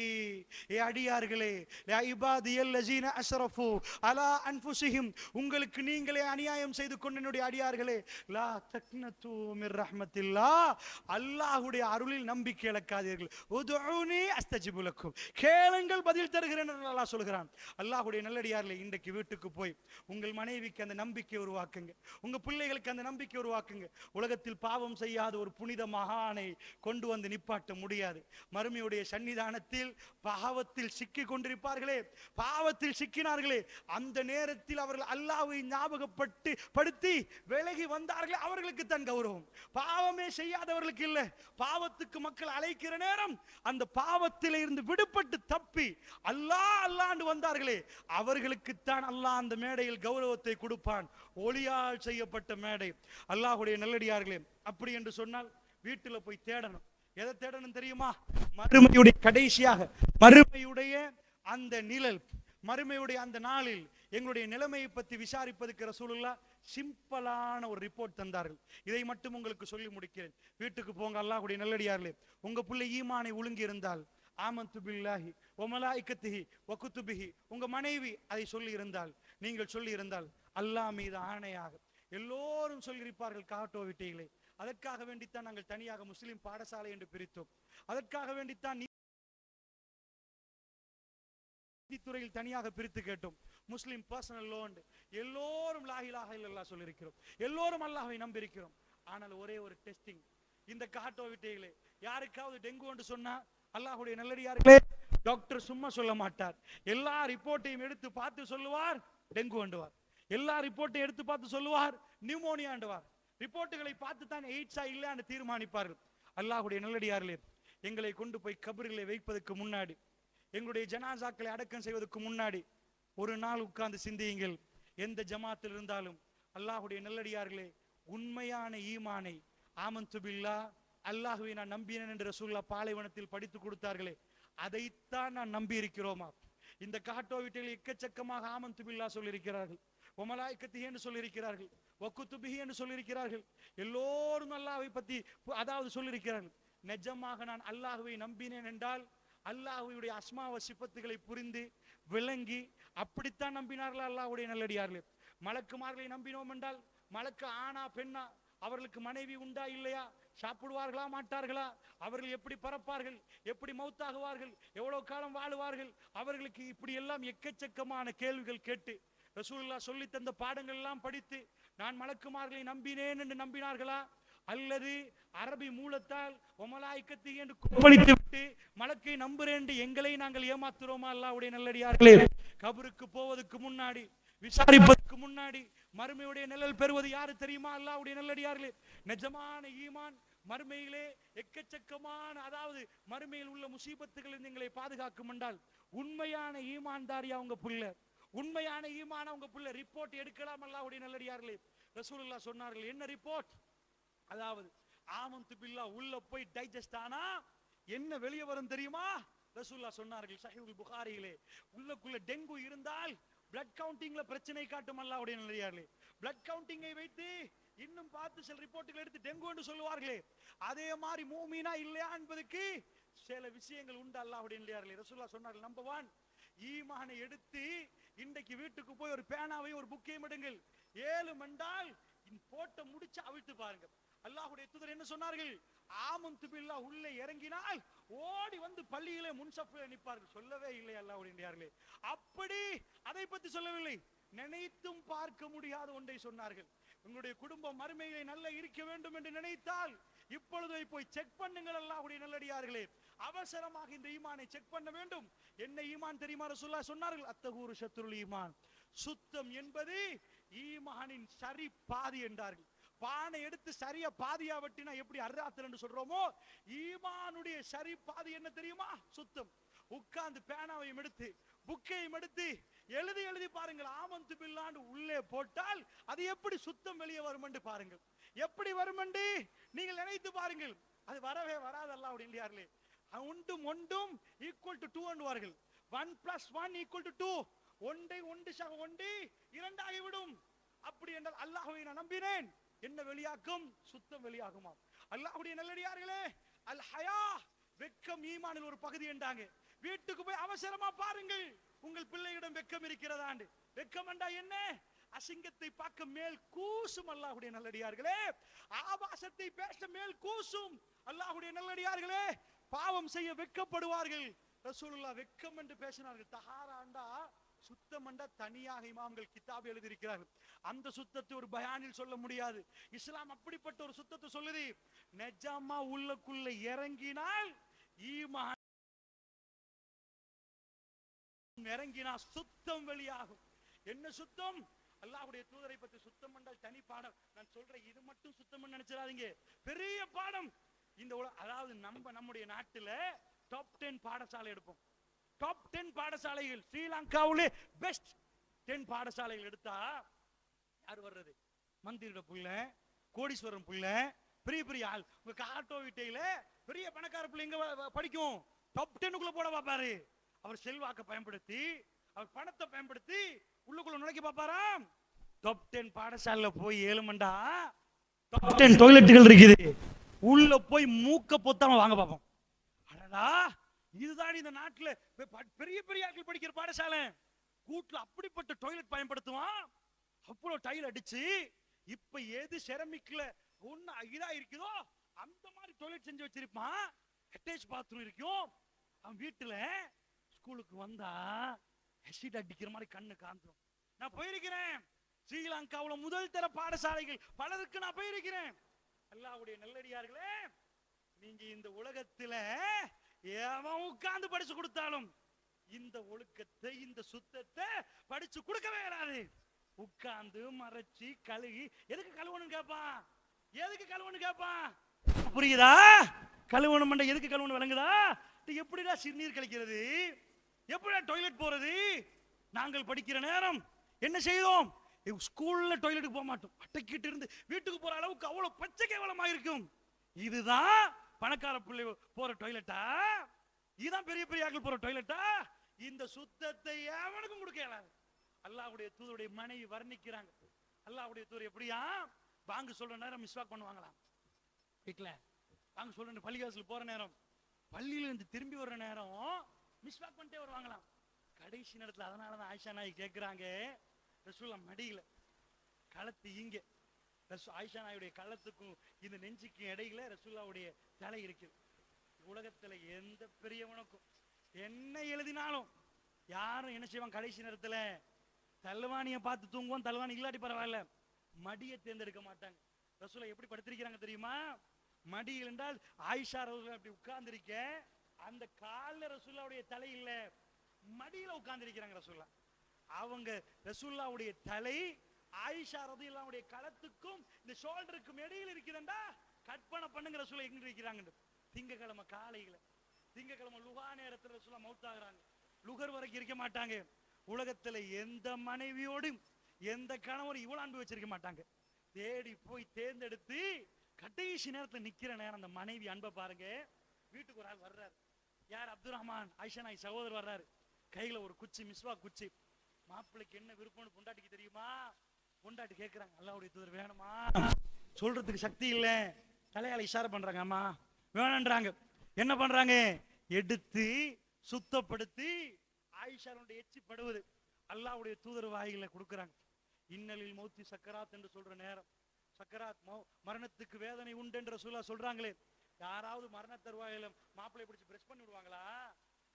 ஏ அடியார்களே, யா இபாதியல்லஸீன அஸ்ரஃபு அலா அன்ஃபுஸிஹிம், உங்களுக்கு நீங்களே அநியாயம் செய்து கொண்ட என்னுடைய அடியார்களே, லா தக்னது மிர் ரஹ்மத்தில்லாஹ், அல்லாஹ்வுடைய அருளில் நம்பிக்கை இழக்காதீர்கள், உதுஊனி அஸ்தஜிபு லக்கும், கேளுங்கள் பதில் தருகிறேன் என்று அல்லாஹ் சொல்கிறான். அல்லாஹ்வுடைய நல்லடியார்களே, இன்றைக்கு வீட்டுக்கு போய் உங்கள் மனைவிக்கு அந்த நம்பிக்கை உருவாக்குங்க, உங்க பிள்ளைகளுக்கு அந்த நம்பிக்கை உருவாக்குங்க. உலகத்தில் பாவம் செய்யாத ஒரு புனித மகானை கொண்டு வந்து நிப்பாட்ட முடியாது. மறுமையுடைய சன்னிதானத்தில் பாவத்தில் சிக்கி கொண்டிருப்பார்களே, பாவத்தில் சிக்கினார்களே, அந்த நேரத்தில் அவர்கள் அல்லாஹ்வை ஞாபகப்படுத்தி விலகி வந்தார்களே, அவர்களுக்கு தான் கௌரவம். பாவமே செய்யாதவர்களுக்கு இல்லை. பாவத்துக்கு மக்கள் அழைக்கிற நேரம் அந்த பாவத்தில் இருந்து விடுபட்டு தப்பி அல்லாஹ் அல்லாண்டு வந்தார்களே, அவர்களுக்குத்தான் அல்லாஹ் அந்த மேடையில் கௌரவத்தை கொடுப்பான். ஒளியால் செய்யப்பட்ட மேடை. அல்லாஹ்வுடைய நல்லடியார்களே, அப்படி என்று சொன்னால் வீட்டுல போய் தேடணும். எதை தேடணும் தெரியுமா? மறுமையுடைய கடைசியாக மறுமையுடைய அந்த நிழல், மறுமையுடைய அந்த நாளில் எங்களுடைய நிலைமையை பற்றி விசாரிப்பதற்கு ரசூலுல்லாஹ் சிம்பிளான ஒரு ரிப்போர்ட் தந்தார்கள். இதை மட்டும் உங்களுக்கு சொல்லி முடிக்கிறேன். வீட்டுக்கு போங்க, அல்லாஹ்வுடைய நல்லடியார்களே, உங்க பிள்ளை ஈமானை ஒழுங்கி இருந்தால், ஆமன்து பில்லாஹி வ மலாயிகத்திஹி வ குதுபிஹி, உங்க மனைவி அதை சொல்லி இருந்தால், நீங்கள் சொல்லி இருந்தால், அல்லாஹ் மீது ஆணையாக எல்லோரும் சொல்லியிருப்பார்கள் காட்டோ விட்டீங்களே. அதற்காக வேண்டித்தான் நாங்கள் தனியாக முஸ்லிம் பாடசாலை என்று பிரித்தோம். அதற்காக வேண்டித்தான் நீதித்துறையில் தனியாக பிரித்து கேட்டோம். முஸ்லிம் பர்சனல் லோன், எல்லோரும் லா இலாஹா இல்லல்லாஹ் சொல்லியிருக்கிறோம், எல்லோரும் அல்லாஹ்வை நம்பியிருக்கிறோம். ஆனால் ஒரே ஒரு டெஸ்டிங், இந்த காட்டோ விட்டீங்களே, யாருக்காவது டெங்கு என்று சொன்னா அல்லாஹ்வுடைய நல்லடியார்களே, டாக்டர் சும்மா சொல்ல மாட்டார். எல்லா ரிப்போர்ட்டையும் எடுத்து பார்த்து சொல்லுவார் டெங்கு வேண்டுவார், எல்லா ரிப்போர்ட்டையும் எடுத்து பார்த்து சொல்லுவார் நியூமோனியா வேண்டுவார். ரிப்போர்ட்டுகளை பார்த்து தான் எய்ட்ஸா இல்லையான்னு தீர்மானிப்பார்கள். அல்லாஹ்வுடைய நல்லடியார்களே, எங்களை கொண்டு போய் கபரிலே வைப்பதற்கு முன்னாடி, எங்களுடைய ஜனாசாக்களை அடக்கம் செய்வதற்கு முன்னாடி ஒரு நாள் உட்கார்ந்து சிந்தியுங்கள். எந்த ஜமாத்தில் இருந்தாலும் அல்லாஹ்வுடைய நல்லடியார்களே, உண்மையான ஈமானை, ஆமன்து பில்லாஹ், அல்லாஹ்வை நான் நம்பினேன் என்று ரசூலுல்லாஹ் பாலைவனத்தில் படித்து கொடுத்தார்களே, அதைத்தான் நான் நம்பி இருக்கிறோமா? இந்த காட்டோ வீட்டில் எக்கச்சக்கமாக ஆமன்து பில்லாஹ் சொல்லியிருக்கிறார்கள், ஒமலாய்க்கத்தி என்று சொல்லியிருக்கிறார்கள், வக்குத்துபிஹி என்று சொல்லியிருக்கிறார்கள், எல்லோரும் அல்லாஹ்வை பற்றி அதாவது சொல்லியிருக்கிறார்கள். நிஜமாக நான் அல்லாஹ்வை நம்பினேன் என்றால் அல்லாஹ்வுடைய அஸ்மாவ சிபத்துகளை புரிந்து விளங்கி அப்படித்தான் நம்பினார்கள் அல்லாஹ்வுடைய நல்லடியார்களே. மலக்குமார்களை நம்பினோம் என்றால், மலக்கு ஆனா பெண்ணா, அவர்களுக்கு மனைவி உண்டா இல்லையா, சாப்பிடுவார்களா மாட்டார்களா, அவர்கள் எப்படி பறப்பார்கள், எப்படி மௌத்தாகுவார்கள், எவ்வளவு காலம் வாழுவார்கள், அவர்களுக்கு இப்படி எல்லாம் எக்கச்சக்கமான கேள்விகள் கேட்டு ரசூலுல்லாஹ் சொல்லி தந்த பாடங்கள் எல்லாம் படித்து நான் மலக்குமார்களை நம்பினேன் என்று நம்பினார்களா, அல்லது அரபி மூலத்தால் ஒமலாய்க்கத்தி என்று கோபளித்து விட்டு மலக்கை நம்புறேன் என்று எங்களை நாங்கள் ஏமாத்துறோமா? அல்லாஹ்வுடைய நல்லடியார்களே, கபருக்கு போவதற்கு முன்னாடி, விசாரிப்பதற்கு முன்னாடி மறுமையுடைய நிழல் பெறுவது யாரு தெரியுமா? அல்லாஹ்வுடைய நல்லடியார்களே, நிஜமான ஈமான் மறுமையிலே எக்கச்சக்கமான, அதாவது மறுமையில் உள்ள முசீபத்துகளில் எங்களை பாதுகாக்கும் என்றால், உண்மையான ஈமான்தாரியா உங்க புள்ள, உண்மையான ஈமான உங்க புள்ள ரிப்போர்ட் எடுக்கலாம். அல்லாஹ்வுடைய நல்லடியார்களே, ரசூலுல்லாஹ் சொன்னார்கள், என்ன ரிப்போர்ட்? அதாவது ஆமன்து பில்லா உள்ள போய் டைஜஸ்ட் ஆனா என்ன வெளியே வரும் தெரியுமா? ரசூலுல்லாஹ் சொன்னார்கள் சஹீஹுல் புகாரியிலே, உள்ளக்குள்ள டெங்கு இருந்தால் பிளட் கவுண்டிங்ல பிரச்சனை காட்டும் அல்லாஹ்வுடைய நல்லடியார்களே. பிளட் கவுண்டிங்கை வைத்து இன்னும் பார்த்து சில ரிப்போர்ட்டுகள் எடுத்து டெங்கு என்று சொல்லுவார்களே, அதே மாதிரி மூமினா இல்லையா என்பதற்கு சில விஷயங்கள் உண்டு அல்லாஹ்வுடைய நல்லடியார்களே. ரசூலுல்லாஹ் சொன்னார்கள், நம்பர் 1, ஈமானை எடுத்து இன்றைக்கு வீட்டுக்கு போய் ஒரு பேனாவையும் ஒரு புக்கையும் எடுங்கள், 7 மண்டால் போட்ட முடிச்சு அவிழ்த்து பாருங்க. அல்லாஹ்வுடைய தூதர் என்ன சொன்னார்கள்? ஆமன்து பில்லாஹ் உள்ளே இறங்கினால் ஓடி வந்து பள்ளியிலே முன்சஃப்ல நிற்பார்கள். சொல்லவே இல்லை அல்லாஹ்வுடைய நல்லடியார்களே. அப்படி அதை பத்தி சொல்லவில்லை, நினைத்தும் பார்க்க முடியாத ஒன்றை சொன்னார்கள். உங்களுடைய குடும்பம் மறுமையிலே நல்லா இருக்க வேண்டும் என்று நினைத்தால் இப்பொழுது போய் செக் பண்ணுங்கள் அல்லாஹ்வுடைய நல்லடியார்களே. அவசரமாக இந்த ஈமானை செக் பண்ண வேண்டும். என்ன ஈமான் தெரியுமா? ரசூலுல்லாஹ் சொன்னார்கள், அத்தஹூரு ஷத்ருல் ஈமான், சுத்தம் என்பது ஈமானின் சரி பாதி என்றார்கள். பானை எடுத்து சரியா பாதியா வெட்டினா எப்படி அர்ராத்தல் என்று சொல்றோமோ, ஈமானுடைய சரி பாதி என்ன தெரியுமா? சுத்தம். உட்கார்ந்து பேனாவையும் எடுத்து புக்கையும் எடுத்து எழுதி எழுதி பாருங்கள். ஆமன்து பில்லாஹ் உள்ளே போட்டால் அது எப்படி சுத்தம் வெளியே வரும் என்று பாருங்கள். எப்படி வரும் என்று நீங்கள் நினைத்து பாருங்கள். அது வரவே வராது அல்லாஹ்வுடைய நல்லடியார்களே. ஒன்றும் ஒன்றும் ஈக்குவல் டு 2 என்பார்கள். 1 + 1 = 2. ஒன்றை ஒன்று சக ஒன்று இரண்டாகிவிடும். அப்படி என்றால் அல்லாஹ்வை நான் நம்பினேன், என்ன வெளியாக்கும்? சுத்தம் வெளியாகுமா? அல்லாஹ்வுடைய நல்லடியார்களே, அல் ஹயா, வெக்கம் ஈமானில் ஒரு பகுதி என்றாங்க. வீட்டுக்கு போய் அவசரமா பாருங்கள், உங்கள் பிள்ளையிடம் வெக்கம் இருக்கிறதாண்டு. வெக்கம் என்றா என்ன? அசிங்கத்தை பார்க்க மேல் கூசும் அல்லாஹ்வுடைய நல்லடியார்களே. ஆபாசத்தை பேச மேல் கூசும் அல்லாஹ்வுடைய நல்லடியார்களே. பாவம் செய்ய வெக்கப்படுவார்கள். ரசூலுல்லாஹ் வெக்கம் என்று பேசினார்கள். தஹாராண்டா சுத்தமண்டா தனியாக இமாம்கள் கிதாப் எழுதியிருக்கிறார்கள். அந்த சுத்தத்தை ஒரு பயானில் சொல்ல முடியாது. இஸ்லாம் அப்படிப்பட்ட ஒரு சுத்தத்தை சொல்லுது. நிஜமா உள்ளக்குள்ள இறங்கினால் ஈமான் இறங்கினா சுத்தம் வெளியாகும். என்ன சுத்தம்? அல்லாஹ்வுடைய தூதரை பற்றி சுத்தம் என்றால் தனி பாடம். நான் சொல்றேன், இது மட்டும் சுத்தம் நினைச்சிடாதீங்க, பெரிய பாடம். இந்த அதாவது நம்முடைய நாட்டில் டாப் 10 பாடசாலை எடுப்போம். டாப் 10 பாடசாலைகள் ஸ்ரீலங்காவிலே பெஸ்ட் 10 பாடசாலைகள் எடுத்தா யார் வர்றது? மந்திரியோட புள்ள, கோடீஸ்வரன் புள்ள, பெரிய பெரிய ஆள். உங்க ஆட்டோ வீட்டையில பெரிய பணக்கார பிள்ளைங்க படிக்கும். டாப் 10க்குள்ள போட பாப்பாரு. அவர் செல்வாக்க பயன்படுத்தி, அவர் பணத்தை பயன்படுத்தி உள்ளுக்குள்ள நுழைக்க பாப்பாராம். டாப் 10 பாடசாலையில போய் 7 மண்டா டாப் 10 டாய்லெட்டுகள் இருக்குது. உள்ள போய் மூக்க பொத்தாம வாங்க பாப்போம். அடடா, இதுதான் இந்த நாட்டுல பெரிய பெரிய ஆட்கள் படிக்கிற பாடசாலை. கூட்டுல அப்படிப்பட்ட டாய்லெட் பயன்படுத்துவான். அவ்வளவு டைல் அடிச்சு, இப்ப எது செரமிக்ல ஒண்ணு இதா இருக்குதோ அந்த மாதிரி டாய்லெட் செஞ்சு வச்சிருப்பான். அட்டாச் பாத்ரூம் இருக்கும். அவன் வீட்டுல ஸ்கூலுக்கு வந்தா ஆசிட் அடிக்கிற மாதிரி கண்ணு காந்துரும். நான் போயிருக்கிறேன். ஸ்ரீலங்காவுல முதல் தர பாடசாலைகள் பலருக்கு நான் போயிருக்கிறேன். அல்லாஹ்வுடைய நல்லடியார்களே, நீங்க இந்த உலகத்துல எவன் உட்கார்ந்து படிச்சு கொடுத்தாலும் இந்த ஒழுக்கத்தை, இந்த சுத்தத்தை படிச்சு கொடுக்கவே இயலாது. உட்கார்ந்து மறைச்சி கழுகி எதுக்கு கழுவணும் கேட்பான். எதுக்கு கழுவணும் கேட்பான். புரியுதா? கழுவணும் எதுக்கு கழுவணும் விளங்குதா? எப்படிடா சிறுநீர் கழிக்கிறது, எப்படிடா டாய்லெட் போறது? நாங்கள் படிக்கிற நேரம் என்ன செய்தோம்? ஸ்கூல்ல டாய்லெட்டுக்கு போக மாட்டோம். அட்டைக்கிட்டு இருந்து வீட்டுக்கு போற அளவுக்கு அவ்வளவு பச்சை கேவலமா இருக்கும். இதுதான் பணக்கார பிள்ளை போற டாய்லெட்டா? இதுதான் பெரிய பெரிய ஆட்கள் போற டாய்லெட்டா? இந்த சுத்தத்தை எவனுக்கும் கொடுக்க இயலாது. அல்லாஹ்வுடைய தூதருடைய மனைவி வர்ணிக்கிறாங்க. அல்லாஹ்வுடைய தூதர் எப்படியா வாங்க சொல்ற நேரம் மிஸ்வாக் பண்ணுவாங்களாம். வீட்டுல வாங்க சொல்ற பள்ளிவாசல் போற நேரம், பள்ளியில இருந்து திரும்பி வர்ற நேரம் மிஸ்வாக் பண்ணிட்டே வருவாங்களாம். கடைசி நேரத்துல அதனாலதான் ஆயிஷா நாயகி கேட்கிறாங்க, ரசூலுல்லாஹ் மடியில களத்து இங்க, ஆயிஷா நாயுடைய களத்துக்கும் இந்த நெஞ்சுக்கும் இடையில ரசூலுல்லாஹ்வுடைய தலை இருக்குது. உலகத்துல எந்த பெரியவனுக்கும் என்ன எழுதினாலும் யாரும் என்ன செய்வான்? கடைசி நேரத்துல தல்வானிய பார்த்து தூங்குவோம். தல்வானி இல்லாட்டி பரவாயில்ல, மடியை தேர்ந்தெடுக்க மாட்டாங்க. ரசூலுல்லாஹ் எப்படி படுத்திருக்கிறாங்க தெரியுமா? மடியில் என்றால் ஆயிஷா ரசூலுல்லாஹ் அப்படி உட்கார்ந்து இருக்க, அந்த கால்ல ரசூலுல்லாஹ்வுடைய தலை இல்ல, மடியில உட்கார்ந்து இருக்கிறாங்க ரசூலுல்லாஹ். அவங்க ரசூலுல்லாஹ்வுடைய தலை ஆயிஷா ரலியல்லாஹுடைய களத்துக்கும் இந்த ஷோல்டருக்கும் இடையில இருக்குதுண்டா கற்பனை பண்ணுங்க. ரசூலுல்லாஹ் எங்க இருக்கிறாங்க? திங்கக்கிழமை காலையில, திங்கக்கிழமை லுஹா நேரத்துல ரசூலுல்லாஹ் மௌத் ஆகுறாங்க. லுகர் வரைக்கும் இருக்க மாட்டாங்க. உலகத்துல எந்த மனைவியோடும் எந்த கணவர் இவ்வளவு அன்பு வச்சிருக்க மாட்டாங்க. தேடி போய் தேர்ந்தெடுத்து கடைசி நேரத்துல நிக்கிற நேரம் அந்த மனைவி அன்பை பாருங்க. வீட்டுக்கு ஒரு ஆள் வர்றாரு. யார்? அப்துல் ரஹ்மான் ஆயிஷா நாய் சகோதரர் வர்றாரு. கையில ஒரு குச்சி, மிஸ்வா குச்சி. மாப்பிள்ளைக்கு என்ன விருப்பம்னு பொண்டாட்டிக்கு தெரியுமா? பொண்டாட்டி கேட்கிறாங்க, அல்லாஹ்வுடைய தூதர் வேணுமா? சொல்றதுக்கு சக்தி இல்ல, தலையால இஷாரை பண்றாங்க, அம்மா வேணான்றாங்க. என்ன பண்றாங்க? எடுத்து சுத்தப்படுத்தி ஆயிஷாவுடைய எச்சி படுவது அல்லாஹ்வுடைய தூதர் வாயில கொடுக்குறாங்க. இன்னலில் மௌத்தி சக்கராத் என்று சொல்ற நேரம், சக்கராத் மரணத்துக்கு வேதனை உண்டு என்று ரசூலுல்லாஹ் சொல்றாங்களே. யாராவது மரண தருவாயில மாப்பிள்ளை பிடிச்சி பிரஷ் பண்ணி விடுவாங்களா?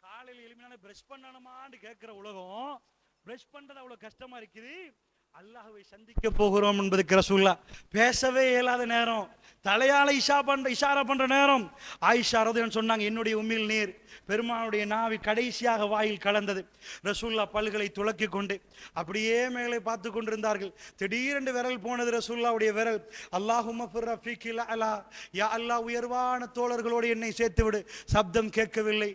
காலையில் எளிமையான பிரஷ் பண்ணணுமான்னு கேட்கிற உலகம், பிரஷ் பண்றது அவ்வளவு கஷ்டமா இருக்குது. அல்லாஹ்வை சந்திக்க போகிறோம் என்பதுக்கு ரசூலுல்லாஹ் பேசவே இயலாத நேரம், தலையால இஷாரா பண்ற நேரம் ஆயிஷா ரலியல்லாஹு சொன்னாங்க, என்னுடைய உம்மில் நீர் பெருமானுடைய நாவி கடைசியாக வாயில் கலந்தது. ரசூலுல்லாஹ் பல்களை துலக்கி கொண்டு அப்படியே மேலே பார்த்து கொண்டிருந்தார்கள். திடீரென்று விரல் போனது, ரசூலுல்லாஹ்வுடைய விரல். அல்லாஹும்ம ஃபிர் ரஃபீகில் அலா, யா அல்லாஹ் உயர்வான தோழர்களோடு என்னை சேர்த்து விடு. சப்தம் கேட்கவில்லை.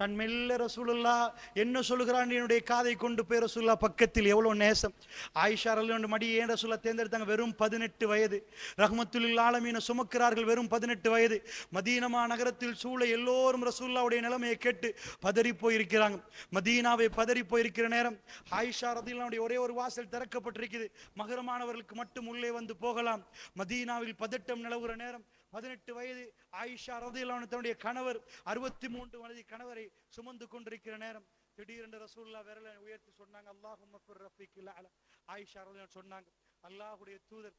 நான் மெல்ல ரசூலுல்லாஹ் என்ன சொல்லுகிறான் என்னுடைய காதை கொண்டு போய் ரசூலுல்லாஹ் பக்கத்தில். எவ்வளவு நேசம்! ஆயிஷா ரலியல்லாஹு மடி ஏன் ரசூலுல்லாஹ் தேர்ந்தெடுத்தாங்க? வெறும் 18 வயது. ரஹ்மத்துல் ஆலமீன சுமக்கிறார்கள், வெறும் 18 வயது. மதீனமா நகரத்தில் சூழ எல்லோரும் ரசூலுல்லாஹ்வுடைய நிலைமையை கேட்டு பதறி போயிருக்கிறாங்க. மதீனாவை பதறி போயிருக்கிற நேரம் ஆயிஷா ரலியல்லாஹு ஒரே ஒரு வாசல் திறக்கப்பட்டிருக்குது, மகரமானவர்களுக்கு மட்டும் உள்ளே வந்து போகலாம். மதீனாவில் பதட்டம் நிலவுகிற நேரம் 18 வயது ஆயிஷா ரலியல்லாஹு அன்ஹா தன்னுடைய கணவர் 63 வயது கணவரை சுமந்து கொண்டிருக்கிற நேரம் திடீரென்று ரசூலுல்லாஹ் விரலை உயர்த்தி சொன்னாங்க, அல்லாஹும்ம ஃபிர் ரஃபீகில் அலா. ஆயிஷா ரலியல்லாஹு சொன்னாங்க, அல்லாஹ்வுடைய தூதர்,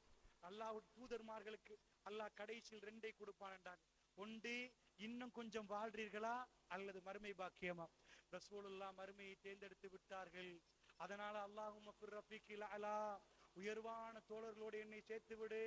அல்லாஹ்வுடைய தூதர்மார்களுக்கு அல்லாஹ் கடைசியில் 2 கொடுப்பான் என்றாங்க. ஒன்று, இன்னும் கொஞ்சம் வாழ்றீர்களா அல்லது மறுமை பாக்கியமா? ரசூலுல்லாஹ் மறுமையை தேர்ந்தெடுத்து விட்டார்கள். அதனால அல்லாஹும்ம ஃபிர் ரஃபீகில் அலா, உயர்வான தோழர்களோடு என்னை சேர்த்து விடு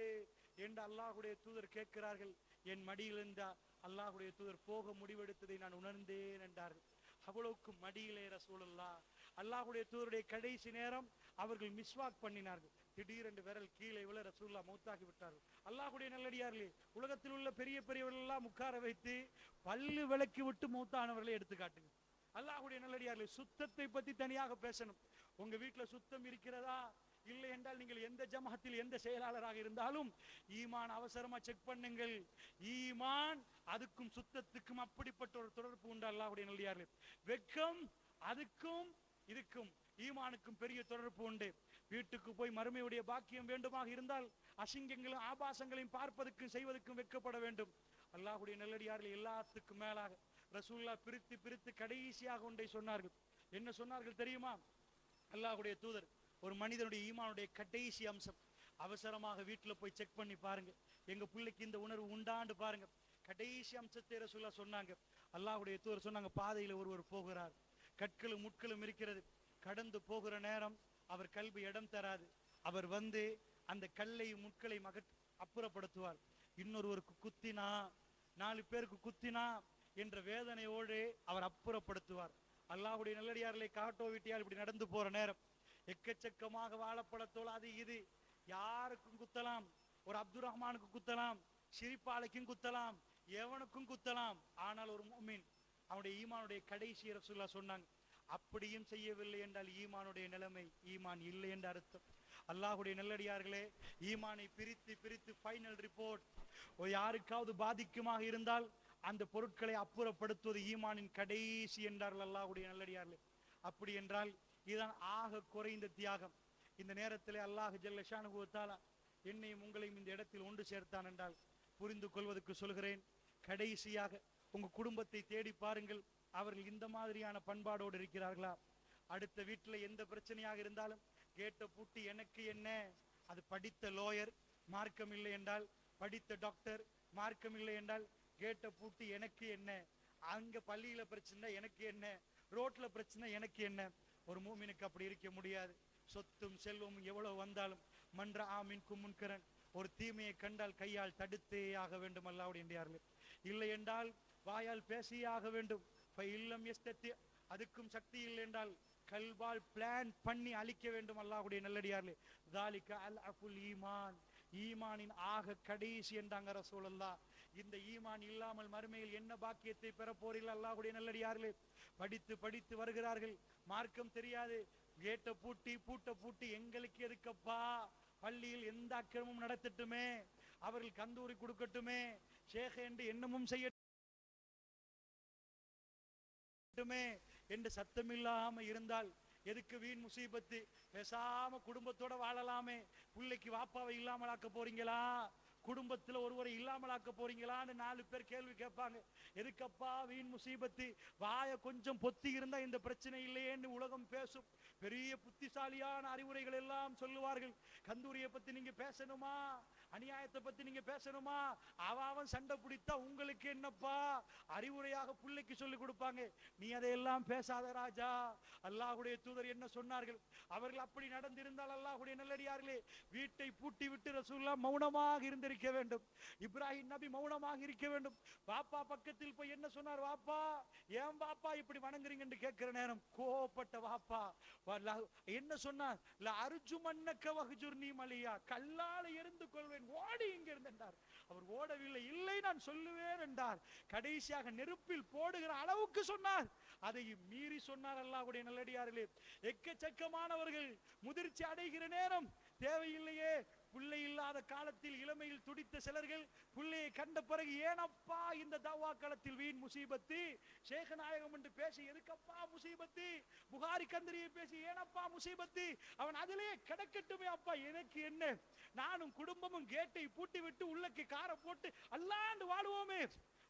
என்று அல்லாஹ்வுடைய தூதர் கேட்கிறார்கள். என் மடியில் இருந்தா அல்லாஹ்வுடைய தூதர் போக முடிவெடுத்ததை நான் உணர்ந்தேன் என்றார்கள். அவ்வளவுக்கு மடியிலே ரசூலுல்லாஹ். அல்லாஹ்வுடைய தூதருடைய கடைசி நேரம் அவர்கள் மிஸ்வாக் பண்ணினார்கள். திடீரென்று விரல் கீழே விழ ரசூலுல்லாஹ் மௌத்தாகி விட்டார்கள். அல்லாஹ்வுடைய நல்லடியார்களே, உலகத்தில் உள்ள பெரிய பெரியவர்கள் எல்லாம் உட்கார வைத்து பல்லு விளக்கி விட்டு மௌத்தானவர்களை எடுத்து காட்டுங்க. அல்லாஹ்வுடைய நல்லடியார்களே, சுத்தத்தை பத்தி தனியாக பேசணும். உங்க வீட்டுல சுத்தம் இருக்கிறதா? இல்லை என்றால் நீங்கள் எந்த ஜமாத்தில் எந்த செயலாளராக இருந்தாலும் ஈமான் அவசரமா செக் பண்ணுங்கள். ஈமான் அதுக்கும் சுத்தத்துக்கும் அப்படிப்பட்ட ஒரு தொடர்பு உண்டு. அல்லாஹ்வுடைய நல்லடியார்களே, வெட்கம் அதுக்கும் இதுக்கும் ஈமானுக்கும் பெரிய தொடர்பு உண்டு. வீட்டுக்கு போய் மறுமையுடைய பாக்கியம் வேண்டுமாக இருந்தால் அசிங்கங்களும் ஆபாசங்களையும் பார்ப்பதற்கும் செய்வதற்கும் வெட்கப்பட வேண்டும். அல்லாஹ்வுடைய நல்லடியார்களே, எல்லாத்துக்கும் மேலாக ரசூலுல்லாஹ் பிரித்து பிரித்து கடைசியாக ஒன்றை சொன்னார்கள். என்ன சொன்னார்கள் தெரியுமா? அல்லாஹ்வுடைய தூதர், ஒரு மனிதனுடைய ஈமானுடைய கடைசி அம்சம், அவசரமாக வீட்டுல போய் செக் பண்ணி பாருங்க, எங்க பிள்ளைக்கு இந்த உணர்வு உண்டாண்டு பாருங்க. கடைசி அம்சத்தை ரசூலுல்லாஹ் சொன்னாங்க. அல்லாஹ்வுடைய தூதர் சொன்னாங்க, பாதையில ஒருவர் போகிறார், கற்களும் முட்களும் இருக்கிறது, கடந்து போகிற நேரம் அவர் கல்வி இடம் தராது. அவர் வந்து அந்த கல்லை முட்களை அப்புறப்படுத்துவார். இன்னொருவருக்கு குத்தினா, 4 பேருக்கு குத்தினா என்ற வேதனையோடு அவர் அப்புறப்படுத்துவார். அல்லாஹ்வுடைய நல்லடியார்களை காட்டோ வீட்டியால் இப்படி நடந்து போற நேரம் எக்கச்சக்கமாக வாழைப்பழத்தோல் அது இது யாருக்கும் குத்தலாம். ஒரு அப்துல் ரஹ்மானுக்கு குத்தலாம், சிரிப்பாளைக்கும் குத்தலாம், எவனுக்கும் குத்தலாம். ஆனால் ஒரு முஃமின் அவனுடைய ஈமானுடைய கடைசி ரசூலுல்லாஹ் சொன்னாங்க, அப்படியும் செய்யவில்லை என்றால் ஈமானுடைய நிலைமை ஈமான் இல்லை என்ற அர்த்தம். அல்லாஹ்வுடைய நல்லடியார்களே, ஈமானை பிரித்து பிரித்து ஃபைனல் ரிப்போர்ட், யாருக்காவது பாதிக்குமாக இருந்தால் அந்த பொருட்களை அப்புறப்படுத்துவது ஈமானின் கடைசி என்றார்கள் அல்லாஹ்வுடைய நல்லடியார்களே. அப்படி என்றால் இதுதான் ஆக குறைந்த தியாகம். இந்த நேரத்தில் அல்லாஹ் ஜல்ல ஷானுஹு வ தஆலா என்னையும் உங்களையும் இந்த இடத்தில் ஒன்று சேர்த்தான் என்றால் புரிந்து கொள்வதற்கு சொல்கிறேன். கடைசியாக உங்க குடும்பத்தை தேடி பாருங்கள், அவர்கள் இந்த மாதிரியான பண்பாடோடு இருக்கிறார்களா? அடுத்த வீட்டில் எந்த பிரச்சனையாக இருந்தாலும் கேட்ட பூட்டி எனக்கு என்ன, அது படித்த லோயர் மார்க்கம் இல்லை என்றால், படித்த டாக்டர் மார்க்கம் இல்லை என்றால் கேட்ட பூட்டி எனக்கு என்ன, அங்க பள்ளியில பிரச்சனை எனக்கு என்ன, ரோட்ல பிரச்சனை எனக்கு என்ன. ஒரு மூமினுக்கு அப்படி இருக்க முடியாது. சொத்தும் செல்வமும் எவ்வளவு வந்தாலும் மன்ற ஆமின் கும்முன்கரன், ஒரு தீமையை கண்டால் கையால் தடுத்தே ஆக வேண்டும். அல்லாஹ்வுடைய இல்லை என்றால் வாயால் பேசியே ஆக வேண்டும். இல்லம் எஸ்தத்தி, அதுக்கும் சக்தி இல்லை என்றால் கல்வால் பிளான் பண்ணி அழிக்க வேண்டும். அல்லாஹ்வுடைய நல்லடியார்களே, தாலிக அல் அஃபுல் ஈமான், ஈமானின் ஆக கடைசி என்றாங்க ரசூலுல்லாஹ். இந்த ஈமான் இல்லாமல் மறுமையில் என்ன பாக்கியத்தை பெற போறீர்கள்? அல்லாஹ்வுடைய நல்லடியார்களே, படித்து படித்து வருகிறார்கள், மார்க்கம் தெரியாது, கேட்ட பூட்டி பூட்ட பூட்டி எங்களுக்கு எதுக்கப்பா, பள்ளியில் எந்த அக்கிரமும் நடத்தட்டுமே, அவர்கள் கந்தூரி கொடுக்கட்டுமே, ஷேக் என்று எண்ணமும் செய்யட்டுமே என்று சத்தமில்லாம இருந்தால் எதுக்கு வீண் முசீபத்து? பேசாம குடும்பத்தோட வாழலாமே. பிள்ளைக்கு வாப்பாவை இல்லாமலாக்க போறீங்களா? குடும்பத்துல ஒருவரை இல்லாமலாக்க போறீங்களான்னு 4 பேர் கேள்வி கேட்பாங்க. எதுக்கப்பா வீண் முசீபத்து? வாய கொஞ்சம் பொத்தி இருந்தா இந்த பிரச்சனை இல்லையேன்னு உலகம் பேசும். பெரிய புத்திசாலியான அறிவுரைகள் எல்லாம் சொல்லுவார்கள். கந்தூரியை பத்தி நீங்க பேசணுமா? அநியாயத்தை பத்தி நீங்க பேசணுமா? அவன் சண்டை பிடித்தா உங்களுக்கு என்னப்பா? அறிவுரையாக பிள்ளைக்கு சொல்லி கொடுப்பாங்க. நீ அதையெல்லாம் பேசாத ராஜா. அல்லாஹ்வுடைய தூதர் என்ன சொன்னார்கள்? அவர்கள் அப்படி நடந்திருந்தால் அல்லாஹ்வுடைய நல்லடியார்களே, வீட்டை பூட்டி விட்டு ரசூலுல்லாஹ் மௌனமாக இருந்திருக்க வேண்டும். இப்ராஹிம் நபி மௌனமாக இருக்க வேண்டும். பாப்பா பக்கத்தில் போய் என்ன சொன்னார்? வாப்பா, ஏன் பாப்பா இப்படி வணங்குறீங்கன்னு கேட்கிற நேரம் கோபப்பட்ட வாப்பா என்ன சொன்னார்? அர்ஜுமன்னக வஹ்ஜுர்னி மலியா, கல்லால எறிந்து கொள்வேன், ஓடி இங்க இருந்து என்றார். அவர் ஓடவில்லை. இல்லை, நான் சொல்லுவேன் என்றார். கடைசியாக நெருப்பில் போடுகிற அளவுக்கு சொன்னார். அதை மீறி சொன்னார். அல்லாஹ்வுடைய நல்லடியார்களே, எக்கச்சக்கமானவர்கள் முதிர்ச்சி அடைகிற நேரம் தேவையில்லையே. பிள்ளை இல்லாத காலத்தில் இளமையில் துடித்த சிலர்கள் பிள்ளையை கண்ட பிறகு ஏனப்பா இந்த தவா களத்தில் வீண் முசீபத்து? ஷேக் நாயகம் என்று பேசி எதுக்கப்பா முசீபத்து? புகாரி கந்தரியை பேசி ஏனப்பா முசீபத்து? அவன் அதிலே கிடக்கட்டுமே அப்பா, எனக்கு என்ன? நானும் குடும்பமும் கேட்டை பூட்டி விட்டு உள்ளக்கு கார போட்டு அல்லாண்டு வாழுவோமே.